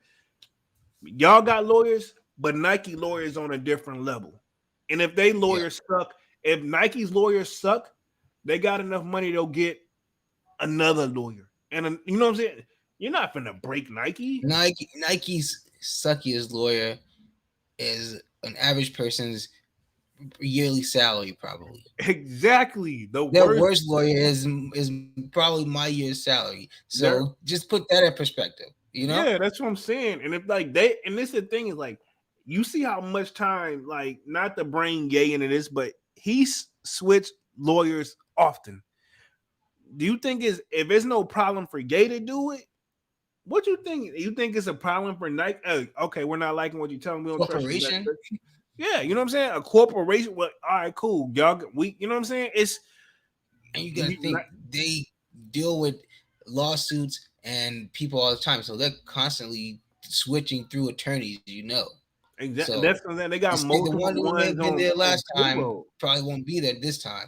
y'all got lawyers, but Nike lawyers on a different level. And if they lawyers suck, if Nike's lawyers suck, they got enough money, they'll get another lawyer. And you know what I'm saying? You're not finna break Nike. Nike's suckiest lawyer is an average person's yearly salary, probably. Exactly. Their worst lawyer is probably my year's salary. So just put that in perspective. Yeah, that's what I'm saying. And if like and this is the thing is like, you see how much time, like, not to bring Gay into this, but he's switched lawyers often. Do you think if there's no problem for Gay to do it? What you think? You think it's a problem for Nike? Okay, we're not liking what you're telling me. We don't trust you. Yeah, you know what I'm saying? A corporation. Well, all right, cool. Y'all, you know what I'm saying? And you gotta think they deal with lawsuits and people all the time, so they're constantly switching through attorneys. Exactly. So that's because they got multiple the one who may ones have been there last time payroll. probably won't be there this time.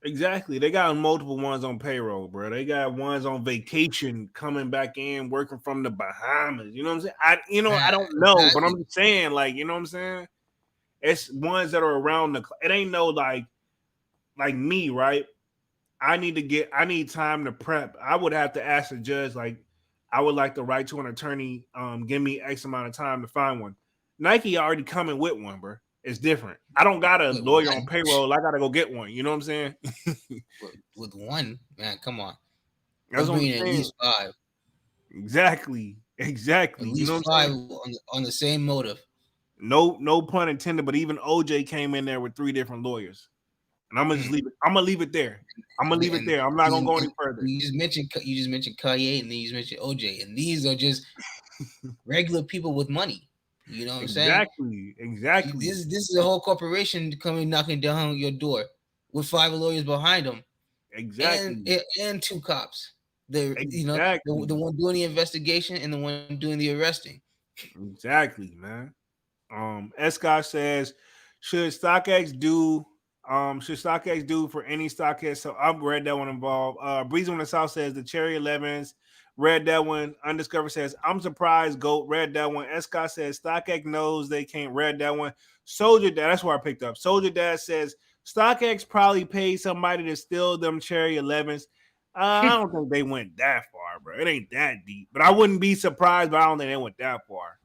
Exactly. They got multiple ones on payroll, bro. They got ones on vacation coming back in, working from the Bahamas. You know what I'm saying? I Man, don't know, but I'm exactly. just saying, like, you know what I'm saying? It's ones that are around it ain't no like me, right? I need time to prep. I would have to ask the judge, like, I would like to write to an attorney, give me X amount of time to find one. Nike already coming with one, bro. It's different. I don't got a With lawyer on one, payroll. I gotta go get one. You know what I'm saying? with one, man, come on. They're That's what I'm bringing at saying. least five, Exactly. at Exactly. You know least what I'm five saying? on the same motive. No pun intended, but even OJ came in there with three different lawyers. And I'm gonna just Hmm. leave it. I'm gonna leave it there. I'm gonna leave it And there. I'm not gonna go any further. you just mentioned Kanye, and then you just mentioned OJ, and these are just regular people with money. You know what I'm saying? Exactly. Exactly. This is a whole corporation coming knocking down your door with five lawyers behind them Exactly. and two cops. The the Exactly. one doing the investigation and the one doing the arresting. Exactly, man. Escott says, should StockX do for any StockX? So I've read that one involved. Breezy on the South says the Cherry 11s. Read that one. Undiscovered says, I'm surprised. Goat read that one. Escott says StockX knows they can't. Read that one. Soldier Dad, that's where I picked up. Soldier Dad says StockX probably paid somebody to steal them Cherry 11s. I don't think they went that far, bro. It ain't that deep, but I wouldn't be surprised. But I don't think they went that far.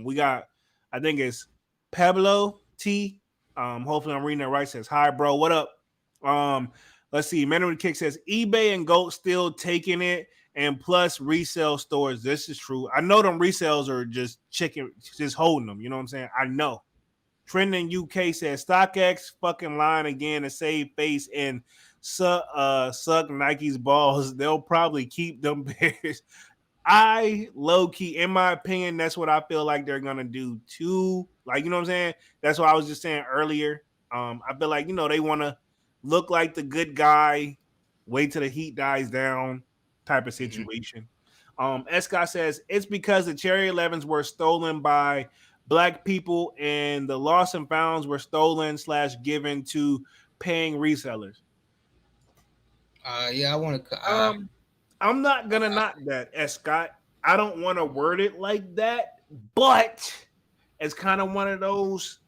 We got, I think it's Pablo T. Hopefully I'm reading that right. Says, hi, bro. What up? Um, let's see. Man with Kick says eBay and Goat still taking it, and plus resale stores. This is true. I know them resales are just just holding them. You know what I'm saying? I know. Trending UK says StockX fucking lying again to save face and suck Nike's balls. They'll probably keep them bears. I low key, in my opinion, that's what I feel like they're gonna do too. Like, you know what I'm saying? That's what I was just saying earlier. I feel like, they want to look like the good guy, wait till the heat dies down, type of Hmm. situation. Escott says it's because the Cherry 11s were stolen by black people and the lost and founds were stolen / given to paying resellers. Yeah, I want to. I'm not gonna knock that, Scott. I don't want to word it like that, but it's kind of one of those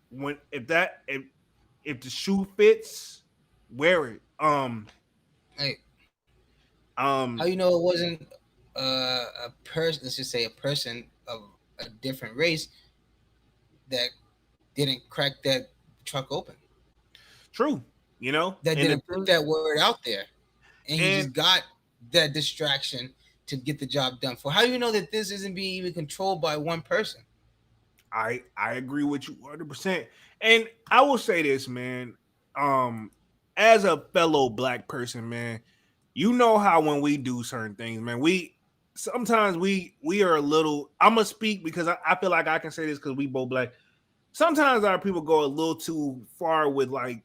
when if the shoe fits, wear it. Hey, how Um, you know it wasn't a person? Let's just say a person of a different race that didn't crack that truck open, true, that and the didn't put thing, that word out there, and he and just got that distraction to get the job done. For how do you know that this isn't being even controlled by one person? I agree with you 100%. And I will say this, man. Um, as a fellow black person, man, you know how when we do certain things, man, we sometimes we are a little. I'm gonna speak because I feel like I can say this because we both black. Sometimes our people go a little too far with like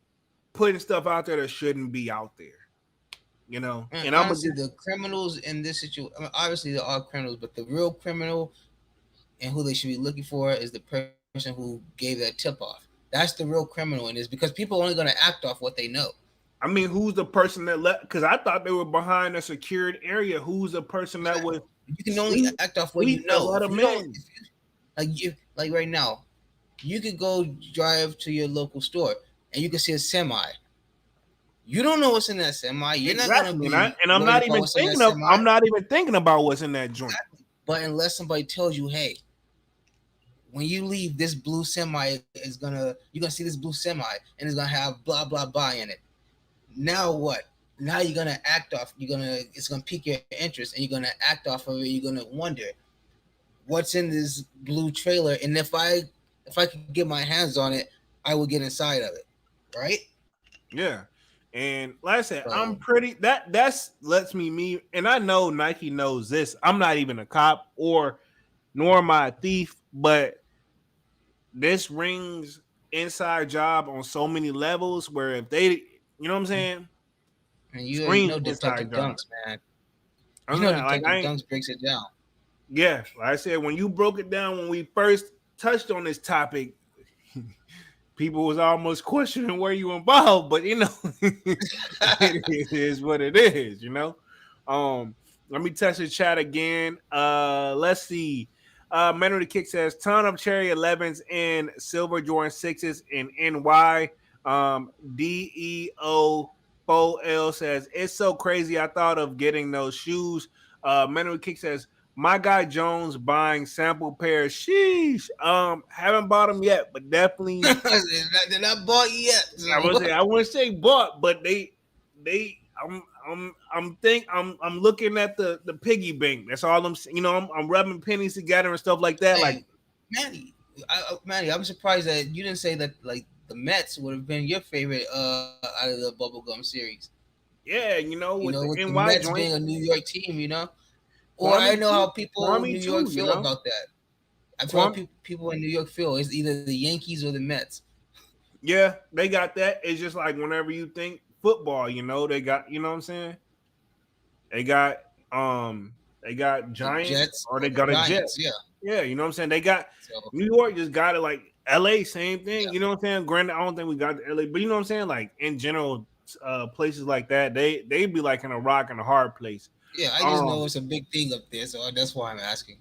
putting stuff out there that shouldn't be out there. And And I'm gonna honestly, just the criminals in this situation, I mean, obviously there are criminals, but the real criminal and who they should be looking for is the person who gave that tip off. That's the real criminal in this because people are only going to act off what they know. I mean, who's the person that let? Because I thought they were behind a secured area. Who's the person that would You can only sleep act off what you sleep to know. let If them you don't, in? like right now, you could go drive to your local store and you can see a semi. You don't know what's in that semi. You're not gonna Exactly, and be I'm worried not about even what's in that thinking of. semi. I'm not even thinking about what's in that joint. But unless somebody tells you, hey, when you leave, this blue semi is you're gonna see this blue semi and it's gonna have blah blah blah in it. Now what? Now you're gonna act off. It's gonna pique your interest, and you're gonna act off of it. You're gonna wonder what's in this blue trailer, and if I could get my hands on it, I would get inside of it, right? Yeah, and like I said, I'm So pretty. That's lets me, and I know Nike knows this. I'm not even a cop nor am I a thief, but this rings inside job on so many levels. Where if they, what I'm saying, and you screams know inside Detective job. Dunks, man. I'm You know saying, like Detective Dunks breaks it down. yeah, like I said, when you broke it down when we first touched on this topic, people was almost questioning where you involved, but it is what it is, Let me touch the chat again. Let's see. Man of the Kick says ton of cherry 11s and silver Jordan 6s in NY. DEO 4L says it's so crazy. I thought of getting those shoes. Man of the Kick says my guy Jones buying sample pairs. Sheesh. Haven't bought them yet, but definitely they're not bought yet. So. I wouldn't say bought, but they I'm looking at the piggy bank. That's all I'm rubbing pennies together and stuff like that. Hey, Manny, I'm surprised that you didn't say that like the Mets would have been your favorite out of the bubblegum series. Yeah, with the Mets joint, being a New York team, Or I know how people in New York feel about that. I feel like people in New York feel it's either the Yankees or the Mets. Yeah, they got that. It's just like whenever you think football, they got, what I'm saying? They got Giants Jets, or they got Giants, a Jets. Yeah. Yeah, you know what I'm saying? They got New York just got it, like LA, same thing. Yeah. You know what I'm saying? Granted, I don't think we got the LA, but you know what I'm saying? Like in general, places like that, they be like in a rock and a hard place. Yeah, I just know it's a big thing up there, so that's why I'm asking.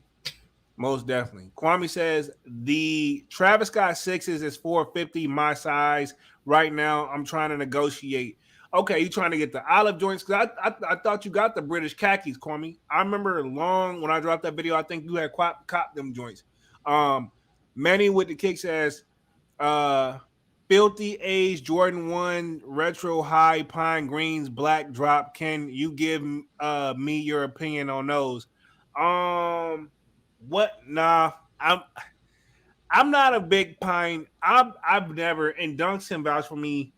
Most definitely. Kwame says the Travis Scott 6s is $450 my size. Right now, I'm trying to negotiate. Okay, you trying to get the olive joints? Because I thought you got the British khakis, Kwame. I remember when I dropped that video, I think you had copped them joints. Manny with the Kick says, filthy age Jordan 1 retro high pine greens black drop. Can you give me your opinion on those? What? Nah, I'm not a big pine. I've never, and Dunks can vouch for me.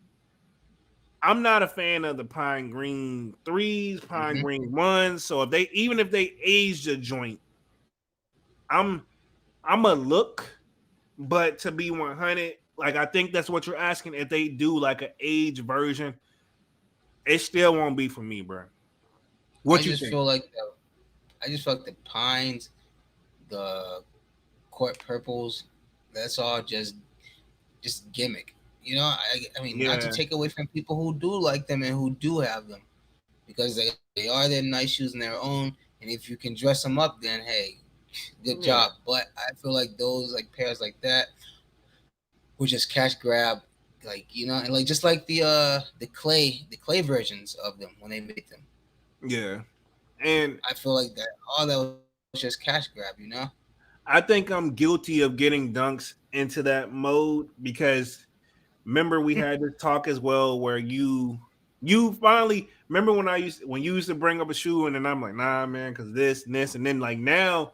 I'm not a fan of the pine green 3s, pine green 1s. So even if they aged a joint, I'm a look, but to be 100, like I think that's what you're asking. If they do like an age version, it still won't be for me, bro. What you think? I just feel like the pines, the court purples, that's all just gimmick. I mean, not to take away from people who do like them and who do have them, because they are their nice shoes in their own. And if you can dress them up, then hey, good job. But I feel like those like pairs like that were just cash grab, and like just like the clay versions of them when they make them. Yeah, and I feel like that all that was just cash grab. I think I'm guilty of getting Dunks into that mode because. Remember, we had this talk as well where you finally remember when you used to bring up a shoe and then I'm like, nah, man, because this and this, and then like now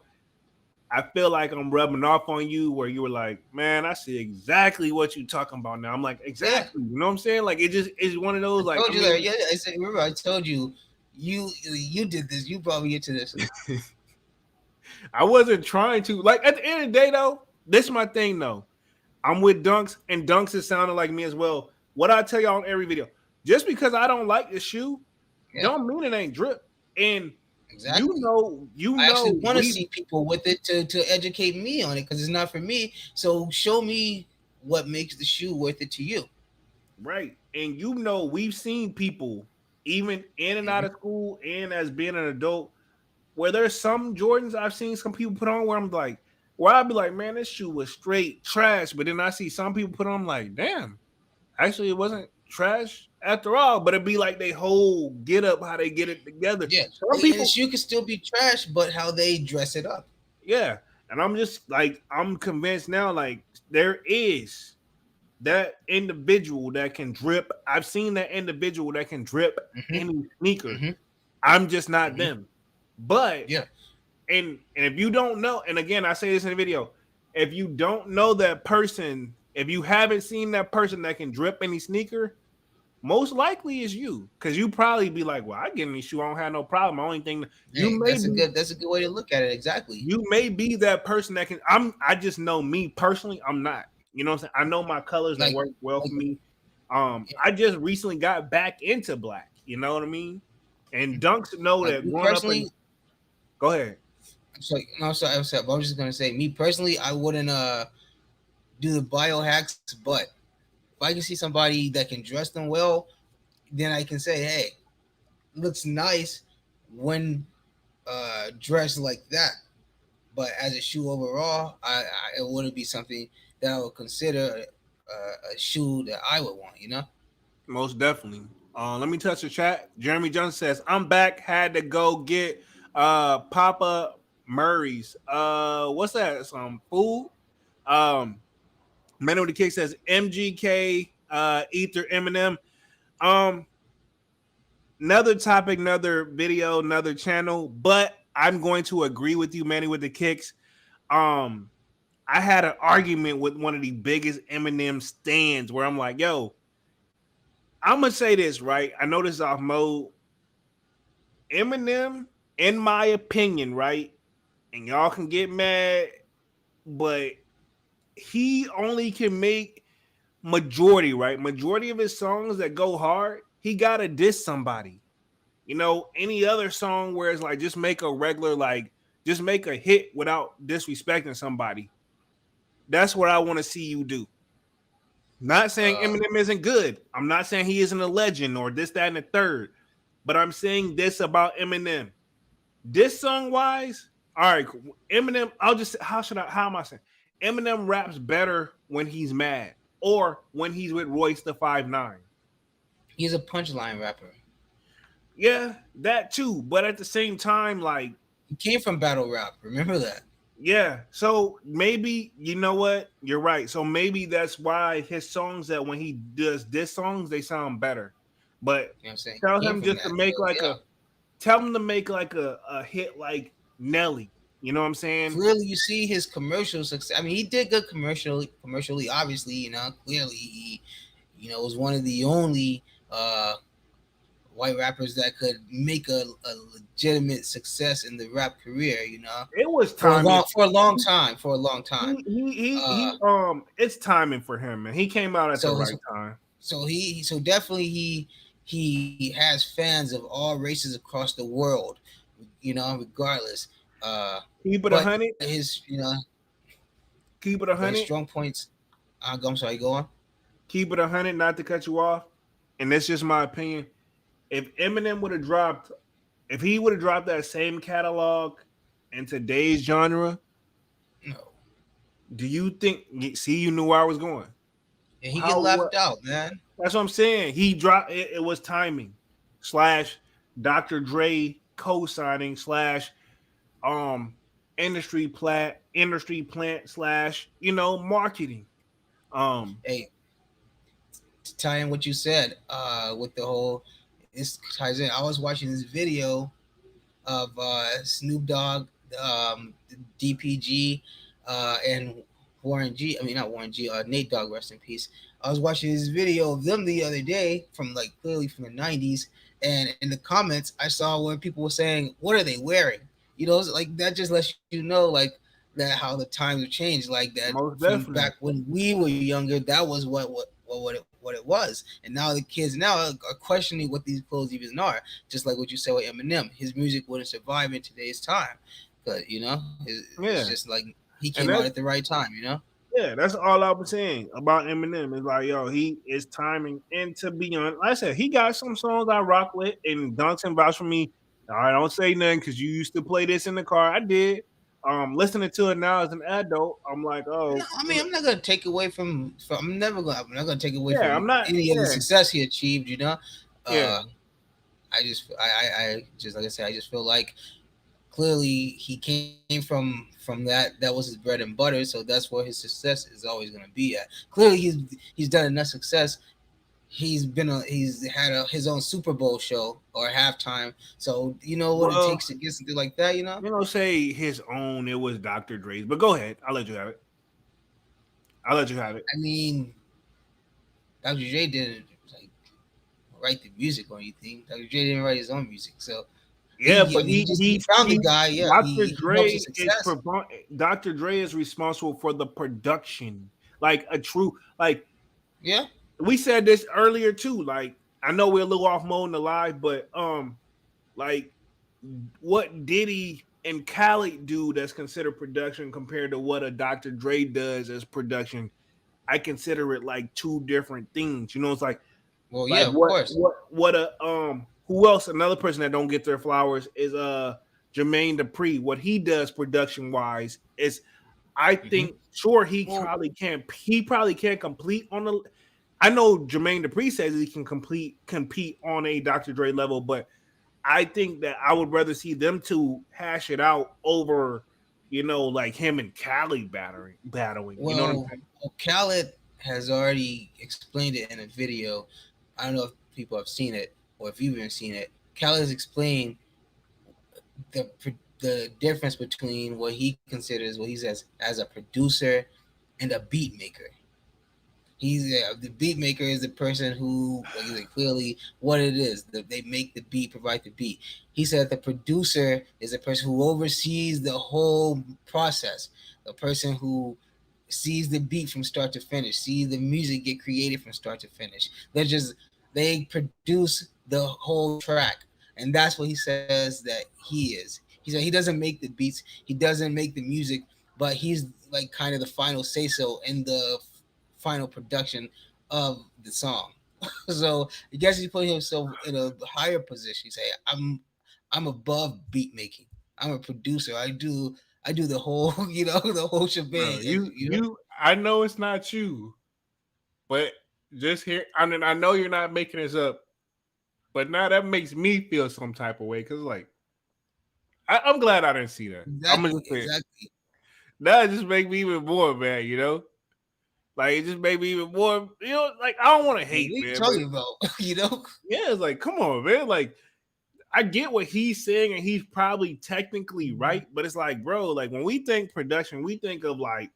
I feel like I'm rubbing off on you where you were like, man, I see exactly what you're talking about now. I'm like, exactly, you know what I'm saying? Like it's one of those like. Remember I told you, you did this. You brought me into this. I wasn't trying to. Like at the end of the day, though, this is my thing, though. I'm with Dunks, and Dunks is sounding like me as well. What I tell y'all in every video, just because I don't like the shoe, don't mean it ain't drip. And exactly. I actually want to see people with it to educate me on it because it's not for me. So show me what makes the shoe worth it to you. Right. And we've seen people even in and out of school and as being an adult where there's some Jordans I've seen some people put on where I'm like, where I'd be like, man, this shoe was straight trash. But then I see some people put on like, damn, actually it wasn't trash after all. But it'd be like they whole get up, how they get it together. Yeah, some people, the shoe can still be trash, but how they dress it up. Yeah, and I'm just like, I'm convinced now, like there is that individual that can drip. I've seen that individual that can drip any sneaker. I'm just not them. But yeah. And if you don't know, and again, I say this in the video, if you don't know that person, if you haven't seen that person that can drip any sneaker, most likely is you, because you probably be like, well, I get any shoe, I don't have no problem. The only thing that's a good way to look at it. Exactly. You may be that person that can. I just know me personally, I'm not. You know what I'm saying? I know my colors that work well for me. I just recently got back into black. You know what I mean? And Dunks know that growing up. Go ahead. I'm sorry. I'm just gonna say, me personally, I wouldn't do the biohacks, but I can see somebody that can dress them well, then I can say, hey, looks nice when dressed like that. But as a shoe overall, it wouldn't be something that I would consider a shoe that I would want. You know. Most definitely. Let me touch the chat. Jeremy Johnson says, I'm back. Had to go get Papa Murray's. What's that? Some food. Um Man with the Kick says MGK, Ether, Eminem. Um, Another topic, another video, another channel, but I'm going to agree with you, Manny with the Kicks. Um, I had an argument with one of the biggest Eminem stands where I'm like, yo, I'm gonna say this, right? I know this is off mode. Eminem, in my opinion, right? And y'all can get mad, but he only can make majority, right? Majority of his songs that go hard, he gotta diss somebody. You know, any other song where it's like just make a regular, like just make a hit without disrespecting somebody. That's what I want to see you do. Not saying Uh, Eminem isn't good. I'm not saying he isn't a legend or this, that, and the third. But I'm saying this about Eminem. This song wise, all right, Eminem, how am I saying? Eminem raps better when he's mad or when he's with Royce the 5'9". he's a punchline rapper. Yeah, that too. But at the same time, like, He came from battle rap. Remember that. yeah. So maybe, you know what? You're right. So maybe that's why his songs, that when he does this songs, they sound better. But You know what I'm saying? tell He came him from just to that. make So like yeah. a tell him to make like a hit like Nelly. You know what I'm saying? Clearly, you see his commercial success. I mean, he did good commercially. Obviously, clearly he, was one of the only white rappers that could make a legitimate success in the rap career. It was For a timing. long time. It's timing for him, man. He came out at the So right time. so definitely he has fans of all races across the world. Regardless. Keep it a But hundred. Keep it a but his hundred. strong points. I'm sorry. Go on. Keep it a hundred. Not to cut you off, and that's just my opinion. If Eminem would have dropped, if he would have dropped that same catalog in today's genre, No. do you think? See, you knew where I was going. And he get How what? left out, man. That's what I'm saying. He dropped. It was timing slash Dr. Dre co-signing slash um industry plant slash marketing. Um, Hey, to tie in what you said, with the whole, this ties in. I was watching this video of Snoop Dogg, DPG, and Warren G. I mean, not Warren G. Nate Dogg, rest in peace. I was watching this video of them the other day from, like, clearly from the '90s, and in the comments I saw where people were saying, "What are they wearing?" Like, that just lets you know, like, that how the times have changed. Like, that Most from definitely. back when we were younger, that was what it was, and now the kids now are questioning what these clothes even are. Just like what you said with Eminem, his music wouldn't survive in today's time, but it's Yeah, just like he and came out at the right time. that's all I was saying about Eminem. Is like, yo, he is timing. And to be honest, like I said, he got some songs I rock with, and Dunks and vouch for me. I don't say nothing because you used to play this in the car. I did. Listening to it now as an adult, I'm like, No, oh, I mean, I'm not gonna take away from I'm not gonna take away yeah, from I'm not, any of the yeah, success he achieved. yeah. uh I just, like I said, I just feel like clearly he came from that was his bread and butter, so that's where his success is always going to be at. Clearly he's done enough success. He's had his own Super Bowl show or halftime, so you know what it Well, takes to get something like that. say his own. It was Dr. Dre's, but go ahead. I'll let you have it. I'll let you have it. I mean, Dr. J didn't, like, write the music or anything. Dr. J didn't write his own music, so Yeah, I but mean, he found the guy. Yeah, Dr. he helps his Dre is success. Dr. Dre is responsible for the production, like a true, like Yeah, we said this earlier too. Like I know we're a little off mode in the live, but like what Diddy and Khaled do that's considered production compared to what a Dr. Dre does as production, I consider it like two different things. You know, it's Well, like yeah, of course. what a who else? Another person that don't get their flowers is Jermaine Dupri. What he does production wise is, I Hmm. think, sure, he Well, probably can't. He probably can't complete on the. I know Jermaine Dupri says he can compete on a Dr. Dre level, but I think that I would rather see them two hash it out over, like him and Cali battling. You know what I'm well, Khaled has already explained it in a video. I don't know if people have seen it or if you've even seen it. Khaled has explained the difference between what he considers, what he says, as a producer and a beat maker. He's the beat maker is the person who like clearly what it is. They make the beat, provide the beat. He said the producer is the person who oversees the whole process. The person who sees the beat from start to finish, sees the music get created from start to finish. They produce the whole track, and that's what he says that he is. He said he doesn't make the beats, he doesn't make the music, but he's like kind of the final say so in the final production of the song. So I guess he's putting himself in a higher position. He say, I'm above beat making. I'm a producer. I do the whole the whole Bro, shebang. I know it's not you, but just here, I mean, I know you're not making this up, but now that makes me feel some type of way because, like, I'm glad I didn't see that. I'm gonna Exactly, just say it. exactly. That just make me even more mad, Like, it just made me even more, like, I don't want to Like, what hate, are you man, but talking about? yeah, it's like, come on, man. Like, I get what he's saying, and he's probably technically right, but it's like, bro, like, when we think production, we think of like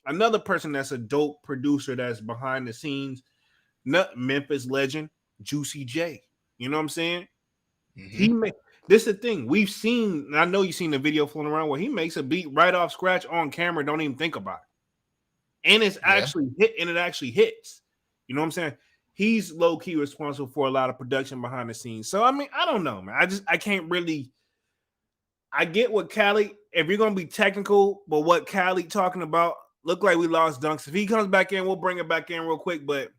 another person that's a dope producer that's behind the scenes, not Memphis legend, Juicy J. You know what I'm saying? Hmm. He make this is the thing we've seen. I know you've seen the video floating around where he makes a beat right off scratch on camera, don't even think about it, and it's Yeah. actually hit, and it actually hits. You know what I'm saying? He's low key responsible for a lot of production behind the scenes. So I mean, I don't know, man. I can't really. I get what Cali. If you're gonna be technical, but what Cali talking about, look like we lost Dunks. If he comes back in, we'll bring it back in real quick. But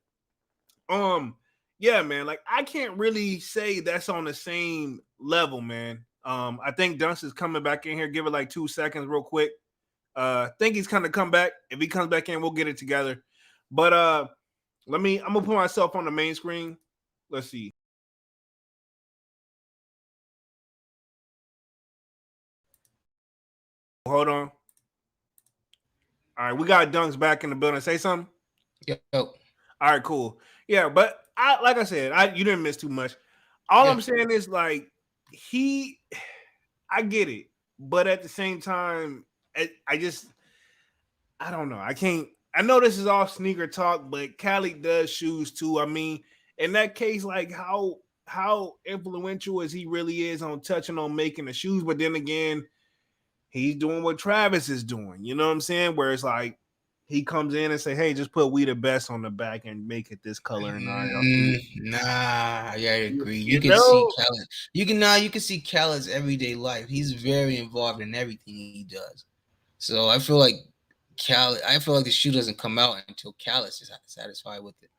um, yeah, man. Like I can't really say that's on the same level, man. I think Dunks is coming back in here. Give it like 2 seconds, real quick. Think he's gonna come back. If he comes back in, we'll get it together. But I'm gonna put myself on the main screen. Let's see. Hold on. All right, we got Dunks back in the building. Say something. Yo. All right, cool. Yeah, but like I said, you didn't miss too much. All Yeah. I'm saying is like he, I get it, but at the same time, I don't know. I can't. I know this is all sneaker talk, but Cali does shoes too. I mean, in that case, like how influential as he really is on touching on making the shoes, but then again, he's doing what Travis is doing. You know what I'm saying? Where it's like he comes in and say, "Hey, just put we the best on the back and make it this color." And all right, I'll see. Nah, I agree. You You can see know, Khaled. You can see Khaled's everyday life. He's very involved in everything he does. So I feel like I feel like the shoe doesn't come out until Khaled is satisfied with it.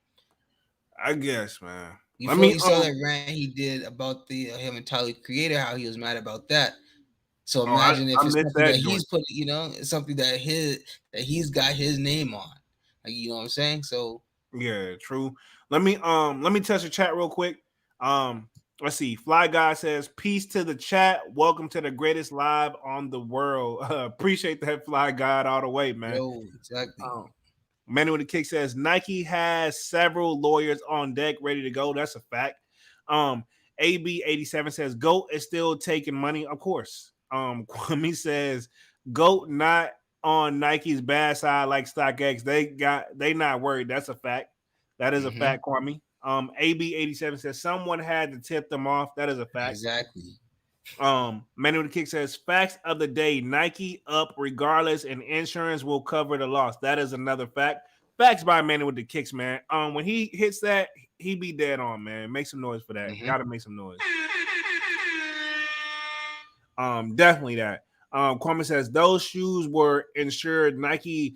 I guess, man. Let Before me you saw that rant he did about the him and Tyler Creator, how he was mad about that. So Oh, I, imagine if I it's missed something that that he's joint. put, it's something that he's got his name on. Like, you know what I'm saying? So Yeah, true. Let me touch the chat real quick. Let's see. Fly Guy says, "Peace to the chat. Welcome to the greatest live on the world." Appreciate that, Fly God, all the way, man. exactly. Um, Manny with the Kick says Nike has several lawyers on deck ready to go. That's a fact. AB87 says GOAT is still taking money, of course. Kwame says GOAT not on Nike's bad side like StockX. They not worried. That's a fact. That is a Mm-hmm. fact, Kwame. AB87 says someone had to tip them off. That is a fact. Exactly. Manu the Kick says facts of the day: Nike up regardless, and insurance will cover the loss. That is another fact. Facts by Manu with the Kicks, man. When he hits that, he be dead on, man. Make some noise for that. Mm-hmm. Gotta make some noise. Definitely that. Kwame says those shoes were insured. Nike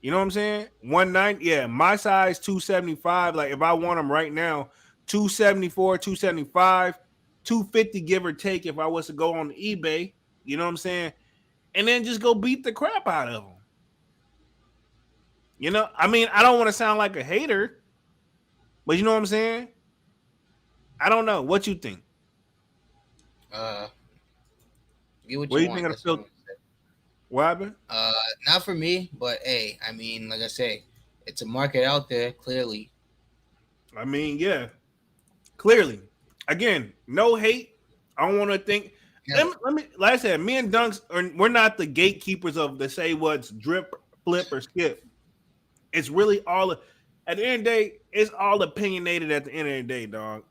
You know what I'm saying? 190. Yeah, my size 275. Like if I want them right now, 274, 275, 250 give or take if I was to go on eBay. You know what I'm saying? And then just go beat the crap out of them. You know, I mean, I don't want to sound like a hater, but you know what I'm saying? I don't know. What you think? Uh, get what What you do you think want. of the That's what I'm filter? gonna say. What happened? Not for me, but hey, I mean, like I say, it's a market out there. Clearly, I mean, yeah, clearly. Again, no hate. I don't want to think. never. Like I said, me and Dunks we're not the gatekeepers of the say what's drip, flip, or skip. It's really all at the end of the day, it's all opinionated at the end of the day, dog.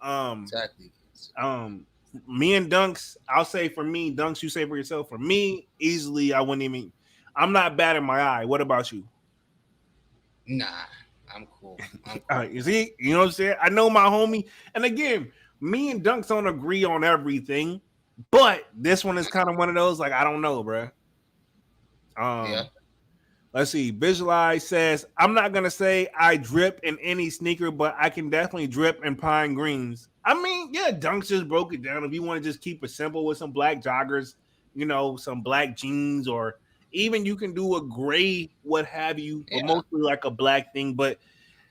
Exactly. Um, me and Dunks, I'll say for me, Dunks, you say for yourself. For me, easily, I wouldn't even. I'm not bad in my eye. What about you? Nah, I'm cool. I'm cool. You see, you know what I'm saying? I know my homie, and again, me and Dunks don't agree on everything, but this one is kind of one of those. Like, I don't know, bro. Yeah. Um, let's see. Visualize says, I'm not gonna say I drip in any sneaker, but I can definitely drip in pine greens. I mean, yeah, Dunks just broke it down. If you want to just keep it simple with some black joggers, you know, some black jeans, or even you can do a gray, what have you, but Yeah. mostly like a black thing. But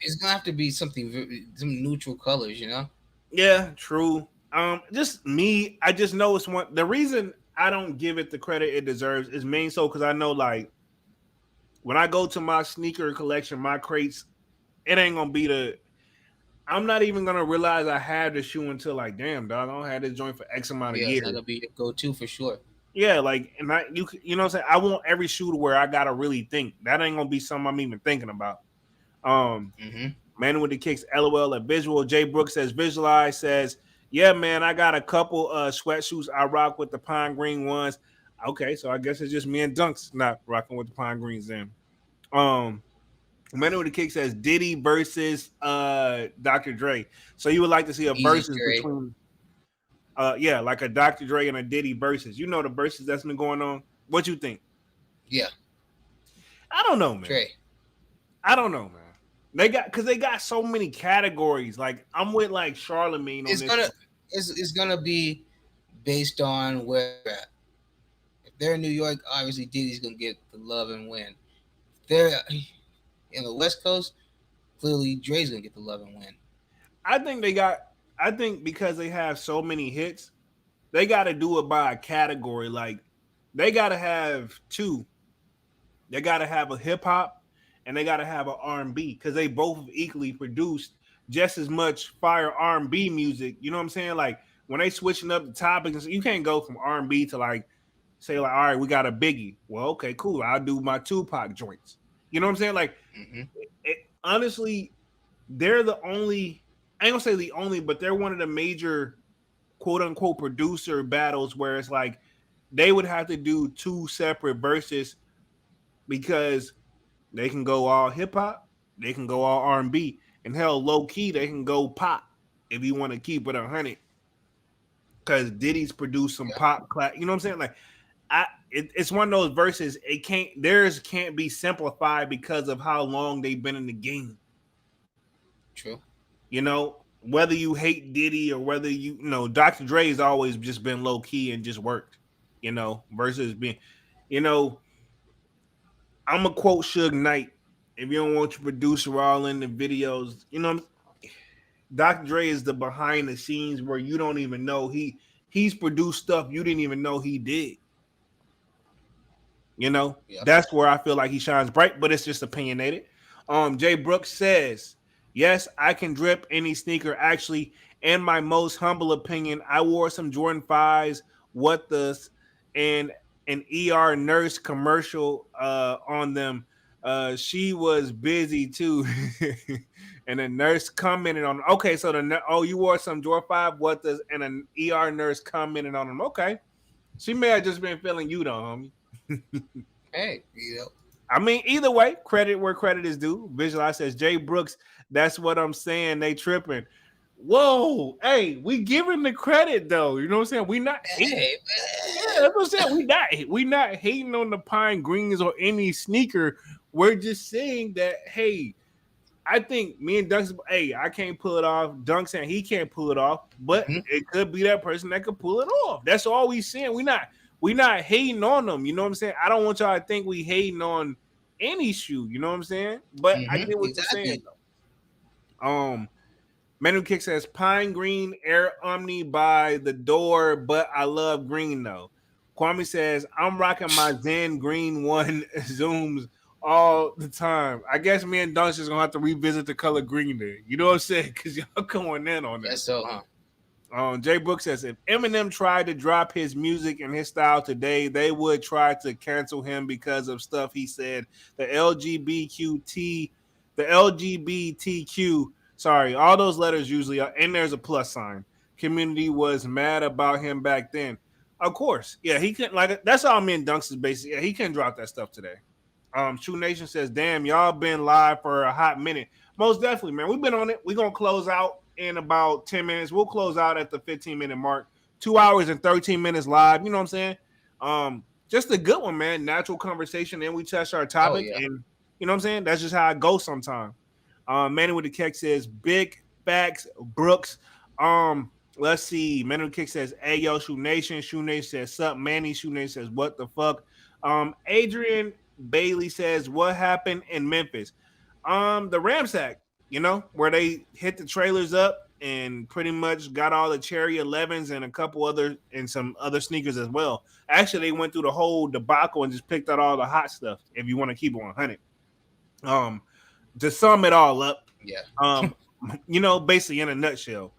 It's gonna have to be something, some neutral colors, you know. yeah, true. Just me, I just know it's one. The reason I don't give it the credit it deserves is main so because I know like when I go to my sneaker collection, my crates, it ain't gonna be the. I'm not even gonna realize I had the shoe until like, damn, dog, I don't have this joint for X amount of Yeah, it's not years. gonna be your go-to for sure. Yeah, like, and you know what I'm saying. I want every shoe to where I gotta really think. That ain't gonna be something I'm even thinking about. Um, Mm-hmm. Man with the kicks, LOL at visual. Jay Brooks says visualize says, yeah, man, I got a couple sweatsuits I rock with the pine green ones. Okay, so I guess it's just me and Dunks not rocking with the pine greens then. Um Man with the kick says Diddy versus Dr. Dre. So you would like to see a Easy, versus Dre. between yeah, like a Dr. Dre and a Diddy versus. You know the versus that's been going on. What you think? Yeah, I don't know, man. Dre. I don't know, man. They got so many categories. Like I'm with like Charlemagne on It's this. gonna it's gonna be based on where they're at. If they're in New York, obviously Diddy's gonna get the love and win. If they're in the West Coast, clearly Dre's gonna get the love and win. I think they got. I think because they have so many hits, they got to do it by a category. Like they got to have two. They got to have a hip hop and they got to have an R&B because they both equally produced just as much fire R&B music. You know what I'm saying? Like when they switching up the topics, you can't go from R&B to like say like, all right, we got a Biggie. Well, okay, cool. I'll do my Tupac joints. You know what I'm saying? Like Mm-hmm. honestly, they're the only. I ain't gonna say the only, but they're one of the major quote unquote producer battles where it's like they would have to do two separate verses because they can go all hip hop, they can go all R&B, and hell, low key they can go pop if you want to keep it 100. Because Diddy's produced some Yeah, pop class. You know what I'm saying? Like it's one of those verses. It can't theirs can't be simplified because of how long they've been in the game. true. You know, whether you hate Diddy or whether you know, Dr. Dre has always just been low key and just worked. You know, versus being, you know, I'm a quote Suge Knight. If you don't want your producer all in the videos, you know, Dr. Dre is the behind the scenes where you don't even know he's produced stuff you didn't even know he did. You know, Yeah. that's where I feel like he shines bright, but it's just opinionated. Jay Brooks says, yes, I can drip any sneaker. Actually, in my most humble opinion, I wore some Jordan 5s, what the and an ER nurse commercial on them. She was busy too. And the nurse commented on okay, so you wore some Jordan 5, what does and an ER nurse commented on them. Okay. She may have just been feeling you though, homie. Hey, you know. I mean, either way, credit where credit is due. Visualize says Jay Brooks. That's what I'm saying. They tripping. Whoa, hey, we giving the credit though. You know what I'm saying? We not hating. Hey, Yeah, that's what I'm saying. We not hating on the pine greens or any sneaker. We're just saying that, hey, I think me and Dunks, hey, I can't pull it off. Dunk saying he can't pull it off, but Hmm. it could be that person that could pull it off. That's all we saying. We not hating on them. You know what I'm saying? I don't want y'all to think we hating on any shoe. You know what I'm saying? But I Hmm. get what you're saying Exactly. though. Menu Kick says Pine Green Air Omni by the door, but I love green though. Kwame says I'm rocking my Zen Green One zooms all the time. I guess me and Dunce is gonna have to revisit the color green there. You know what I'm saying? Because y'all going in on that. Guess so, huh? Jay Brooks says if Eminem tried to drop his music and his style today, they would try to cancel him because of stuff he said. The LGBTQ, the LGBTQ, sorry, all those letters usually are, and there's a plus sign. Community was mad about him back then. Of course, yeah, he couldn't like that's all me and Dunks is basically. Yeah, he couldn't drop that stuff today. Shoe Nation says, "Damn, y'all been live for a hot minute." Most definitely, man. We've been on it. We're gonna close out in about 10 minutes. We'll close out at the 15-minute mark. 2 hours and 13 minutes live. You know what I'm saying? Just a good one, man. Natural conversation, and we touch our Oh topic, yeah. and you know what I'm saying? That's just how it goes sometimes. Manny with the kick says, "Big facts, Brooks." Let's see. Manny with the kick says, "Hey yo, Shoe Nation." Shoe Nation says, "Sup, Manny." Shoe Nation says, "What the fuck?" Adrian Bailey says, "What happened in Memphis?" The Ramsack, where they hit the trailers up and pretty much got all the Cherry 11s and a couple other and some other sneakers as well. Actually, they went through the whole debacle and just picked out all the hot stuff. If you want to keep it 100, um, to sum it all up, Yeah. um, basically in a nutshell,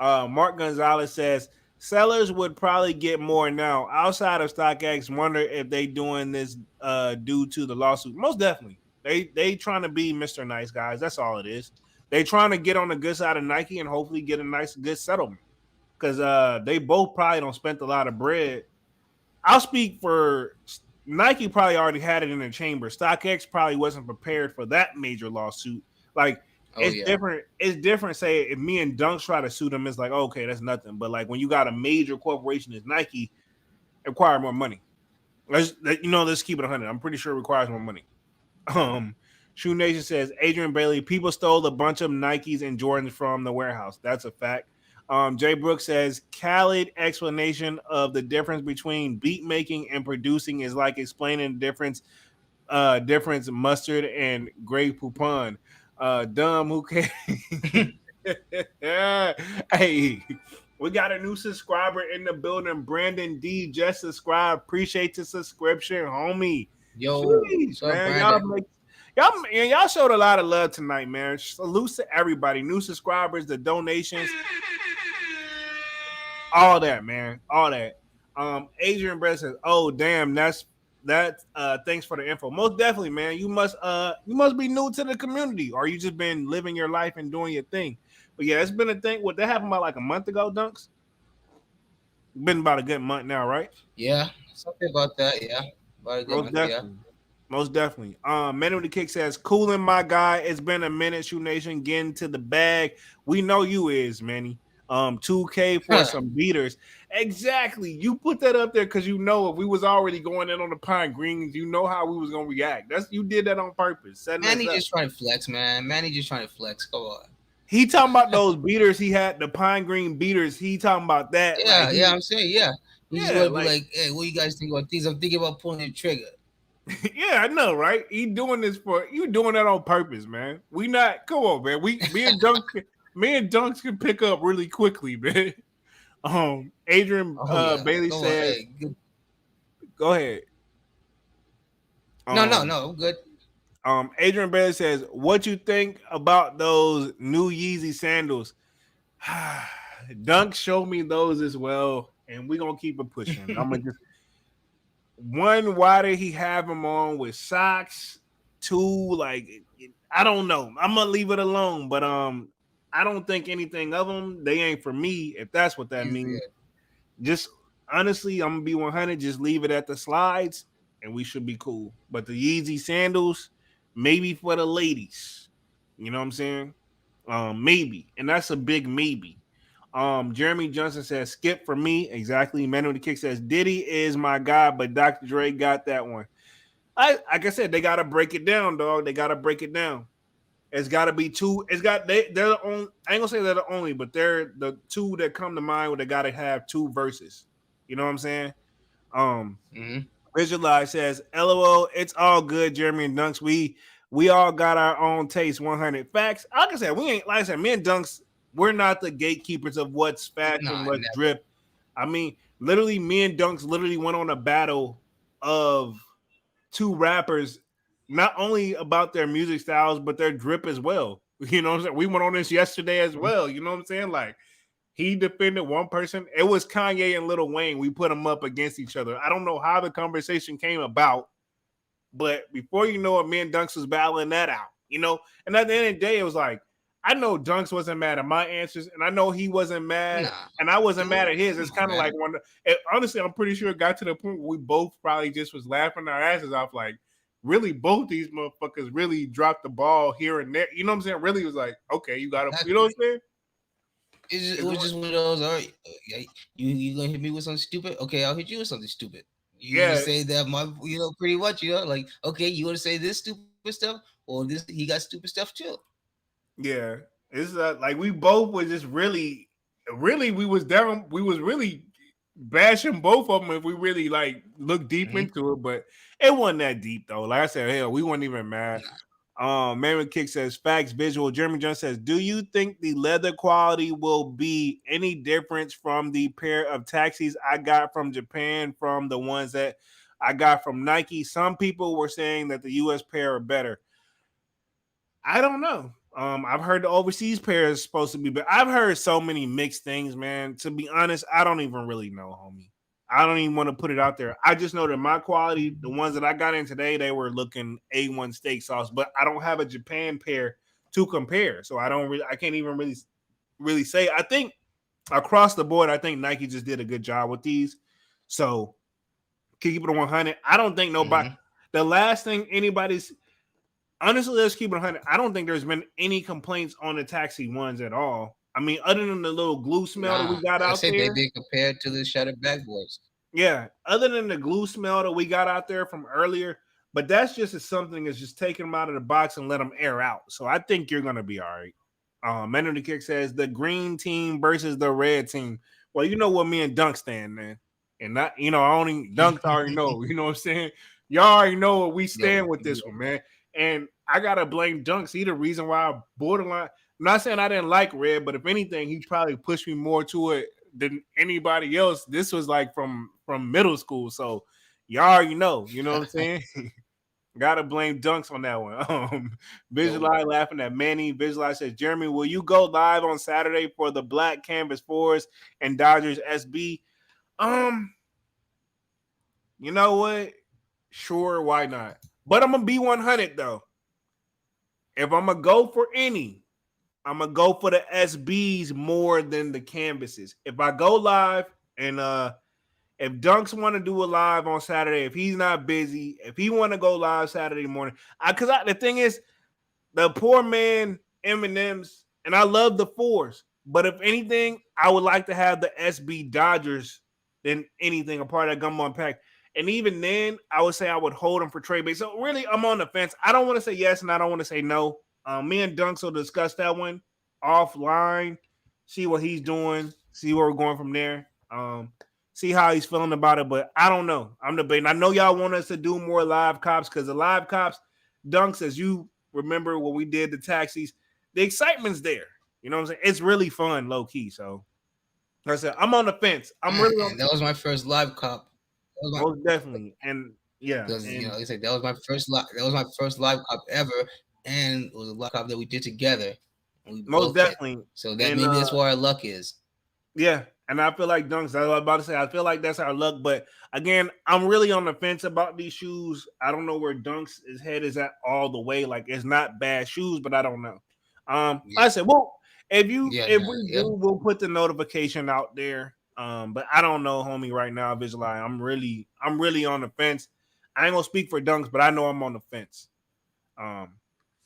Mark Gonzalez says sellers would probably get more now. Outside of StockX, wonder if they doing this due to the lawsuit. Most definitely, they trying to be Mr. Nice Guys. That's all it is. They trying to get on the good side of Nike and hopefully get a nice good settlement because they both probably don't spend a lot of bread. I'll speak for Nike. Probably already had it in the chamber. StockX probably wasn't prepared for that major lawsuit. Like Oh it's yeah. different. It's different. Say if me and Dunks try to sue them, it's like okay, that's nothing. But like when you got a major corporation as Nike, it require more money. Let's keep it 100. I'm pretty sure it requires more money. Um, Shoe Nation says Adrian Bailey, people stole a bunch of Nikes and Jordans from the warehouse. That's a fact. Jay Brooks says Khaled explanation of the difference between beat making and producing is like explaining the difference mustard and Grey Poupon. Dumb, who cares? Hey, we got a new subscriber in the building. Brandon D just subscribed. Appreciate the subscription, homie. Yo, Jeez, what's up, man. Brandon? Y'all showed a lot of love tonight, man. Salute to everybody. New subscribers, the donations, all that, man. All that. Adrian Brett says, "Oh, damn, that thanks for the info." Most definitely, man. You must be new to the community, or you just been living your life and doing your thing. But yeah, it's been a thing. What that happened about like a month ago, Dunks? Been about a good month now, right? Yeah, something about that. Yeah, about a good Most month. Yeah. definitely. Most definitely. Man with the kick says, "Cooling my guy. It's been a minute, Shoe Nation. Getting to the bag. We know you is, Manny. 2K for some beaters. Exactly. You put that up there because you know if we was already going in on the pine greens, you know how we was gonna react. You did that on purpose, setting us Manny up. just trying to flex, man. Manny just trying to flex. Come on. He talking about those beaters he had, the pine green beaters. He talking about that. Like Yeah, yeah. he I'm saying, yeah. He just yeah, want to be like like, hey, what you guys think about these? I'm thinking about pulling the trigger. yeah, I know, right? He doing this for you doing that on purpose, man. We not come on, man. Me and Dunks can pick up really quickly, man. Adrian Oh yeah. Bailey Come on. says, Hey, good. go ahead. No, no, Um, no. I'm good. Adrian Bailey says, what you think about those new Yeezy sandals? Dunk showed me those as well, and we're gonna keep it pushing. I'm gonna just one, why did he have them on with socks? Two, like I don't know. I'm gonna leave it alone, but I don't think anything of them. They ain't for me. If that's what that He's means, good. just honestly, I'm gonna be 100. Just leave it at the slides, and we should be cool. But the Yeezy sandals, maybe for the ladies. You know what I'm saying? Maybe, and that's a big maybe. Jeremy Johnson says skip for me. Exactly. Manu the Kick says Diddy is my guy, but Dr. Dre got that one. I like I said, they gotta break it down, dog. They gotta break it down. It's got to be two. It's got they're the only. I ain't gonna say they're the only, but they're the two that come to mind where they got to have two verses. You know what I'm saying? Um, Mm-hmm. Visualize says, "LOL, it's all good, Jeremy and Dunks. We all got our own taste. 100 facts. Like I said, we ain't like I said. Me and Dunks, we're not the gatekeepers of what's fashion, Nah, what's never. drip. I mean, literally, me and Dunks literally went on a battle of two rappers, not only about their music styles, but their drip as well. You know what I'm saying? We went on this yesterday as well. You know what I'm saying? Like he defended one person. It was Kanye and Lil Wayne. We put them up against each other. I don't know how the conversation came about, but before you know it, me and Dunks was battling that out. You know, and at the end of the day, it was like I know Dunks wasn't mad at my answers, and I know he wasn't mad, Nah, and I wasn't mad dude, at his. come It's on, kind of man. like one. Honestly, I'm pretty sure it got to the point where we both probably just was laughing our asses off. Like, really, both these motherfuckers really dropped the ball here and there. You know what I'm saying? Really, it was like, okay, you got to. You know what Exactly. I'm saying? It was just one of those. All right, you gonna hit me with something stupid? Okay, I'll hit you with something stupid. You want to Yeah, say that pretty much, like, okay, you want to say this stupid stuff, or this he got stupid stuff too. yeah. It's like we both was just really, we was down. We was really bashing both of them if we really like look deep Mm-hmm. into it, but it wasn't that deep though. Like I said, hell, we weren't even mad. Nah. Marin Kick says facts visual. Jeremy Jones says, do you think the leather quality will be any difference from the pair of taxis I got from Japan from the ones that I got from Nike? Some people were saying that the US pair are better. I don't know. I've heard the overseas pair is supposed to be, but I've heard so many mixed things, man. To be honest, I don't even really know, homie. I don't even want to put it out there. I just know that my quality, the ones that I got in today, they were looking A1 steak sauce, but I don't have a Japan pair to compare. So I can't even really say. I think across the board, I think Nike just did a good job with these. So keep it 100. I don't think nobody, Mm-hmm. the last thing anybody's honestly, let's keep it 100. I don't think there's been any complaints on the taxi ones at all. I mean, other than the little glue smell that we Nah, got I out said they've there. been compared to the Shutter Backboards. Yeah, other than the glue smell that we got out there from earlier, but that's just as something as just taking them out of the box and let them air out. So I think you're gonna be all right. Man of the Kick says the green team versus the red team. Well, you know what me and Dunk stand, man. And not, I only Dunk already know, you know what I'm saying? Y'all already know what we Yo, stand with this one, man. And I gotta blame Dunks. He the reason why I borderline. I'm not saying I didn't like red, but if anything, he probably pushed me more to it than anybody else. This was like from middle school, so y'all already know. You know what I'm saying? Gotta blame Dunks on that one. yo, Visualize laughing at Manny. Visualize says, Jeremy, will you go live on Saturday for the Black Canvas Fours and Dodgers SB? Um, you know what? Sure, why not? But I'm gonna be 100 though. If I'm gonna go for any, I'm gonna go for the SBs more than the canvases. If I go live and if Dunks want to do a live on Saturday, if he's not busy, if he want to go live Saturday morning, the thing is, the poor man M&Ms, and I love the fours, but if anything, I would like to have the SB Dodgers than anything a part of that Gumball pack. And even then, I would say I would hold them for trade bait. So really, I'm on the fence. I don't want to say yes and I don't want to say no. Me and Dunks will discuss that one offline, see what he's doing, see where we're going from there. See how he's feeling about it. But I don't know. I'm debating. I know y'all want us to do more live cops because the live cops, Dunks, as you remember when we did the taxis, the excitement's there. You know what I'm saying? It's really fun, low key. So like I said, I'm on the fence. I'm man, really on that was my first live cop. That was my most definitely. And yeah, because and like I said, that was my first that was my first live cop ever, and it was a live cop that we did together, and we most both hit. definitely. So that And maybe that's where our luck is. yeah, and I feel like Dunks. That's what I was about to say. I feel like that's our luck. But again, I'm really on the fence about these shoes. I don't know where Dunks' his head is at all the way. Like it's not bad shoes, but I don't know. Like Yeah, I said, well, yeah, if no, we yep, do, we'll put the notification out there. But I don't know, homie, right now, Visualize. I'm really on the fence. I ain't gonna speak for Dunks, but I know I'm on the fence. Um,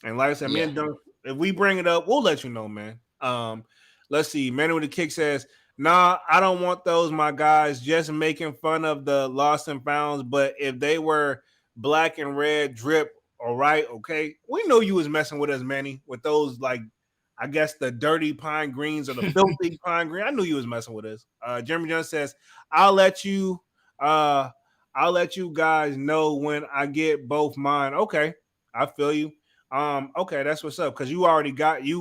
and like I said, me yeah. and Dunk, if we bring it up, we'll let you know, man. Let's see. Man with the Kick says, nah, I don't want those, my guys, just making fun of the lost and founds. But if they were black and red drip. All right, okay. We know you was messing with us, Manny, with those like I guess the dirty pine greens or the filthy pine green. I knew you was messing with us. Jeremy Jones says, I'll let you uh I'll let you guys know when I get both mine. Okay. I feel you. Okay, that's what's up. Cause you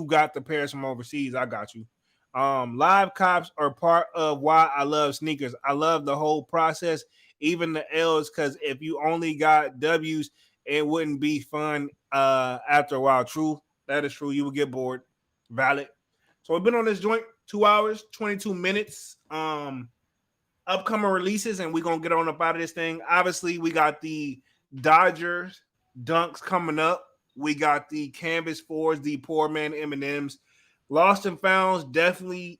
got the pairs from overseas. I got you. Live cops are part of why I love sneakers. I love the whole process, even the L's, because if you only got W's, it wouldn't be fun after a while. True, that is true. You would get bored. Valid. So we've been on this joint 2 hours, 22 minutes. Upcoming releases, and we're gonna get on up out of this thing. Obviously, we got the Dodgers dunks coming up. We got the Canvas fours, the poor man M&Ms. Lost and Founds definitely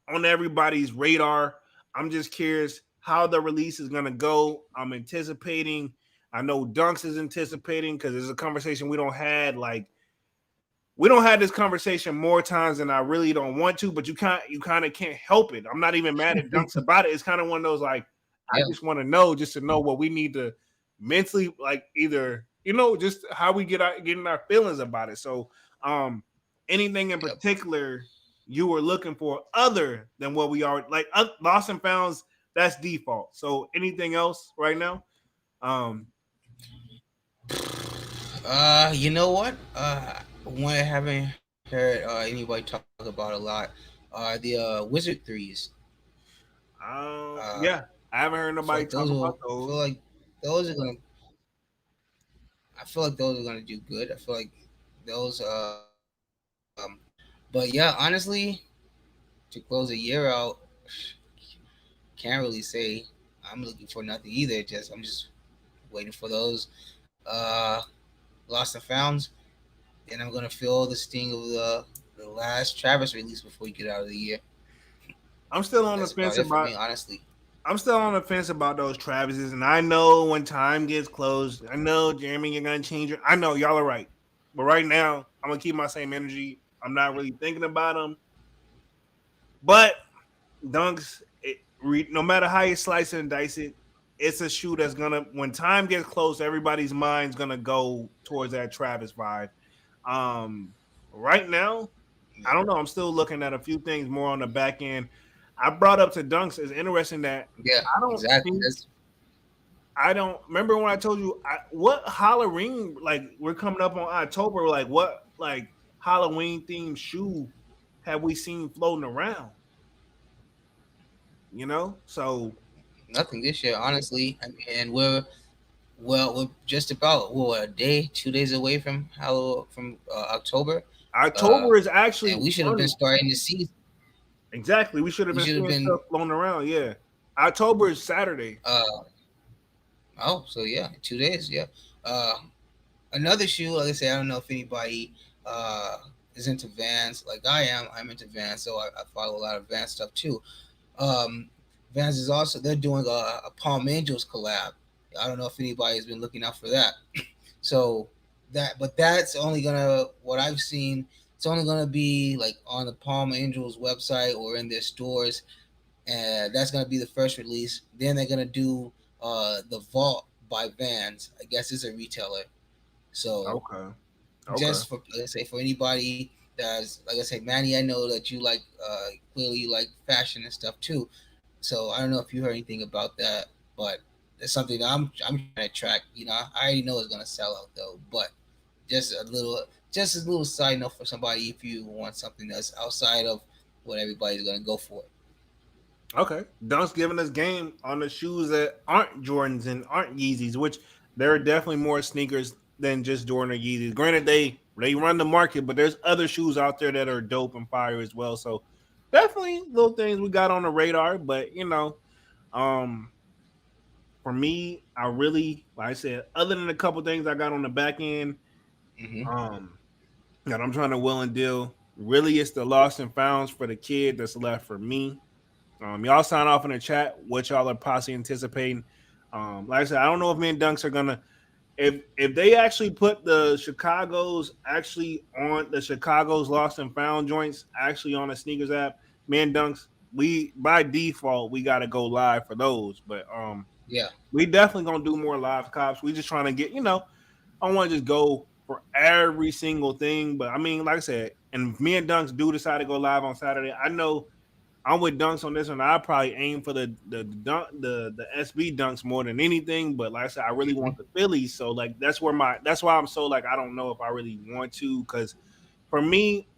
on everybody's radar. I'm just curious how the release is gonna go. I'm anticipating. I know Dunks is anticipating because there's a conversation we don't have this conversation more times than I really don't want to, but you kind of can't help it. I'm not even mad at Dunks about it. It's kind of one of those like I just want to know just to know what we need to mentally like either just how we getting our feelings about it. So anything in particular you were looking for other than what we are like lost and founds, that's default. So anything else right now? You know what? One I haven't heard anybody talk about a lot are the Wizard threes. Yeah, I haven't heard I feel nobody like those talk about will. I those. feel like those are gonna. I feel like those are gonna do good. I feel like those. But yeah, honestly, to close a year out, can't really say I'm looking for nothing either. I'm just waiting for those lost and founds, and I'm gonna feel the sting of the last Travis release before we get out of the year. I'm still on the That's about fence it for about me, honestly. I'm still on the fence about those Travises, and I know when time gets close, I know Jeremy, you're gonna change it. I know y'all are right, but right now I'm gonna keep my same energy. I'm not really thinking about them, but Dunks, no matter how you slice it and dice it, it's a shoe that's gonna when time gets close, everybody's mind's gonna go towards that Travis vibe. Um, right now, I don't know. I'm still looking at a few things more on the back end. I brought up to Dunks is interesting that Yeah, I don't exactly. think That's I don't remember when I told you what Halloween like we're coming up on October. Like what like Halloween themed shoe have we seen floating around? So nothing this year, honestly. I mean, and we're just about a day, 2 days away from October, uh, October is actually and we should have been funny. starting the season. Exactly, we should have We been should have seeing been stuff floating around. Yeah, October is Saturday. uh so yeah, 2 days. Yeah. Uh, Another shoe, like I say, I don't know if anybody uh is into Vans like I am. I'm into Vans, so I follow a lot of Vans stuff too. Um, Vans is also they're doing a Palm Angels collab. I don't know if anybody has been looking out for that. So but that's only gonna what I've seen. It's only gonna be like on the Palm Angels website or in their stores, and that's gonna be the first release. Then they're gonna do the Vault by Vans. I guess it's a retailer. So Okay. Okay. just for let's say for anybody that's like I say, Manny, I know that you like clearly you like fashion and stuff too. So I don't know if you heard anything about that, but it's something that I'm trying to track. I already know it's gonna sell out though, but just a little side note for somebody if you want something that's outside of what everybody's gonna go for. Okay. Dunk's giving us game on the shoes that aren't Jordans and aren't Yeezys, which there are definitely more sneakers than just Jordan or Yeezys. Granted, they run the market, but there's other shoes out there that are dope and fire as well. So definitely little things we got on the radar. But um, for me, I really like I said, other than a couple things I got on the back end, Hmm. um, that I'm trying to will and deal. Really, it's the lost and founds for the kid that's left for me. Y'all sign off in the chat what y'all are possibly anticipating. Like I said, I don't know if me and Dunks are gonna if they actually put the Chicago's Lost and Found joints actually on the sneakers app. Me and Dunks, we by default we got to go live for those. But Yeah. we definitely gonna do more live cops. We just trying to get, I don't want to just go for every single thing, but I mean, like I said, and me and Dunks do decide to go live on Saturday. I know I'm with Dunks on this one. I probably aim for the SB Dunks more than anything, but like I said, I really want the Phillies. So like that's why I'm so like I don't know if I really want to, because for me,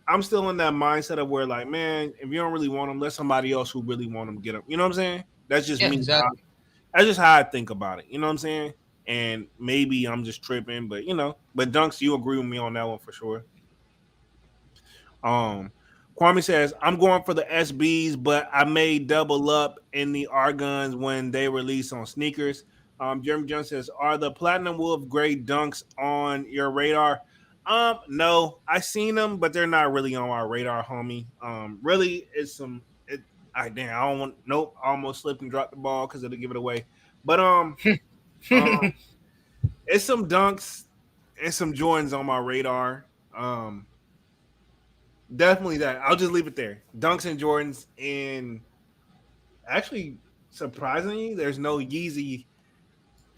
I'm still in that mindset of where like, man, if you don't really want them, let somebody else who really want them get them. You know what I'm saying? That's just Yeah, me. exactly. That's just how I think about it. You know what I'm saying? And maybe I'm just tripping, but but Dunks, you agree with me on that one for sure. Um, Kwame says, I'm going for the SBs, but I may double up in the Argons when they release on sneakers. Jeremy Jones says, are the Platinum Wolf Gray Dunks on your radar? No, I seen them, but they're not really on our radar, homie. Really, it's some. Damn, I don't want. Nope, I almost slipped and dropped the ball because it'll give it away. But um, it's some Dunks and some Jordans on my radar. Definitely that. I'll just leave it there. Dunks and Jordans, and actually, surprisingly, there's no Yeezy.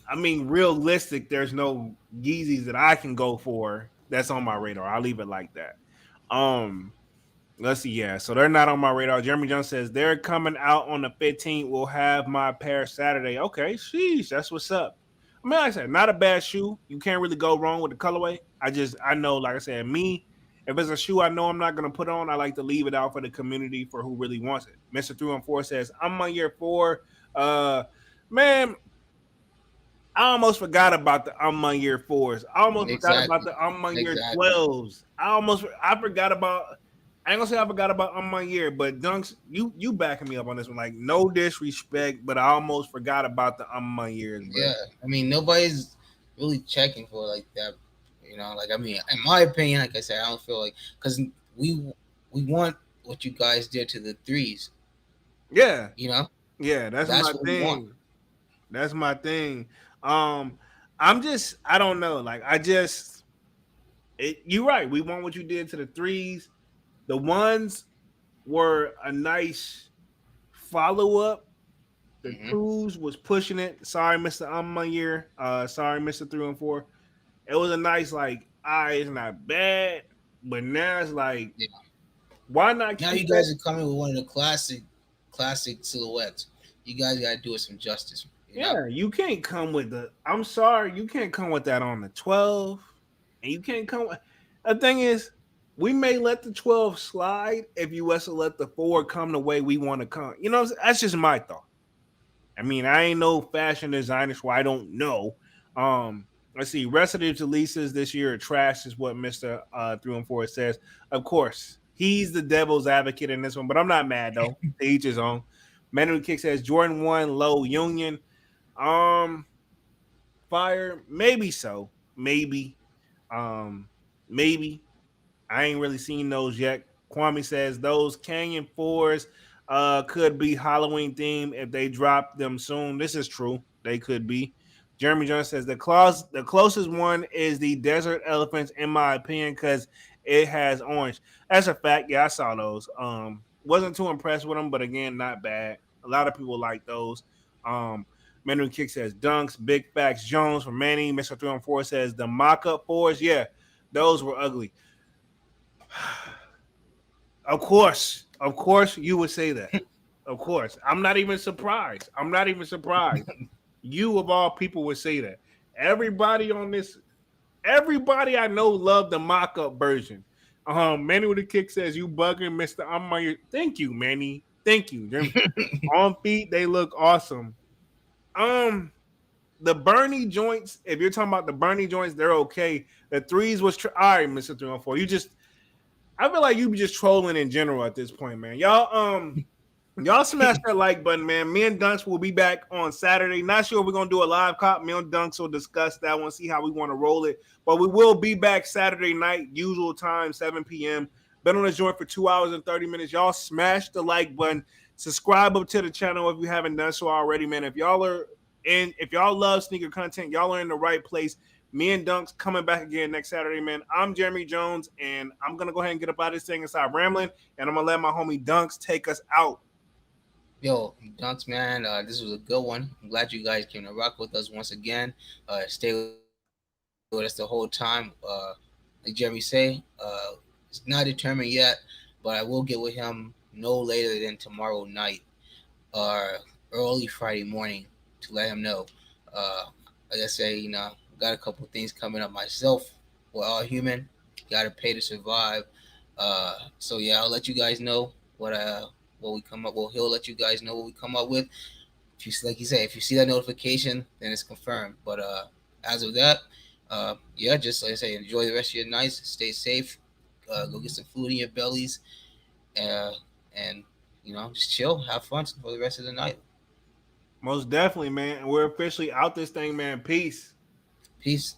I mean, realistic, there's no Yeezys that I can go for that's on my radar. I'll leave it like that. Um, let's see. Yeah, so they're not on my radar. Jeremy Jones says they're coming out on the 15th. We'll have my pair Saturday. Okay, sheesh, that's what's up. I mean, like I said, not a bad shoe. You can't really go wrong with the colorway. I know, like I said, me, if it's a shoe I know I'm not gonna put on, I like to leave it out for the community for who really wants it. Mr. 314 says, I'm on year 4. Man, I almost forgot about the I'm on year 4s. I almost forgot about Exactly. the I'm on year Exactly. 12s. I forgot about. I ain't gonna say I forgot about I'm on year, but Dunks, you backing me up on this one. Like, no disrespect, but I almost forgot about the I'm on years, bro. Yeah. I mean, nobody's really checking for like that. Like I mean, in my opinion, like I said, I don't feel like because we we want what you guys did to the threes. Yeah, You know, yeah, that's my that's what we want. thing. That's my thing. Um, I don't know. Like, you're right. We want what you did to the threes. The ones were a nice follow up. The Hmm. twos was pushing it. Sorry, Mr. Year. Sorry, Mr. 314. It was a nice, like, it's not bad, but now it's like, Yeah. why not Now keep you that? guys are coming with one of the classic silhouettes. You guys got to do it some justice. You know. Yeah, you can't come with I'm sorry, you can't come with that on the 12. And you can't come with, the thing is, we may let the 12 slide if you also let the 4 come the way we want to come. You know, that's just my thought. I mean, I ain't no fashion designer, so I don't know. Let's see. Rest of the releases this year are trash, is what Mister 314 says. Of course, he's the devil's advocate in this one, but I'm not mad though. To each his own. Manu Kick says Jordan 1 low union. Um, Fire, maybe so, maybe, um, maybe. I ain't really seen those yet. Kwame says those Canyon fours could be Halloween theme if they drop them soon. This is true. They could be. Jeremy Jones says the closest one is the desert elephants, in my opinion, because it has orange. That's a fact. Yeah, I saw those. Wasn't too impressed with them, but again, not bad. A lot of people like those. Manu Kick says Dunks, Big Facts Jones from Manny. Mr. 314 says the mock-up fours. Yeah, those were ugly. Of course, you would say that. Of course, I'm not even surprised. I'm not even surprised. You of all people would say that. Everybody on this, everybody I know loved the mock-up version. Manny with the kick says you bugging, Mister. I'm on your. Thank you, Manny. Thank you. On feet, they look awesome. Um, the Bernie joints. If you're talking about the Bernie joints, they're okay. The threes was all right, Mister 314. You just I feel like you be just trolling in general at this point, man. Y'all smash that like button, man. Me and Dunks will be back on Saturday. Not sure if we're gonna do a live cop. Me and Dunks will discuss that one, see how we want to roll it. But we will be back Saturday night, usual time, 7 p.m. Been on the joint for 2 hours and 30 minutes. Y'all smash the like button. Subscribe up to the channel if you haven't done so already, man. If y'all love sneaker content, y'all are in the right place. Me and Dunks coming back again next Saturday, man. I'm Jeremy Jones, and I'm gonna go ahead and get up out of this thing and start rambling, and I'm gonna let my homie Dunks take us out. Yo, Dunks, man, this was a good one. I'm glad you guys came to rock with us once again. Stay with us the whole time. Like Jeremy say, it's not determined yet, but I will get with him no later than tomorrow night or early Friday morning to let him know. Uh, like I say, got a couple things coming up myself. We're all human. Got to pay to survive. So yeah, I'll let you guys know what we come up. Well, he'll let you guys know what we come up with. If you like you say, if you see that notification, then it's confirmed. But as of that, yeah, just like I say, enjoy the rest of your nights. Stay safe. Go get some food in your bellies, uh, and just chill, have fun for the rest of the night. Most definitely, man. We're officially out this thing, man. Peace. Peace.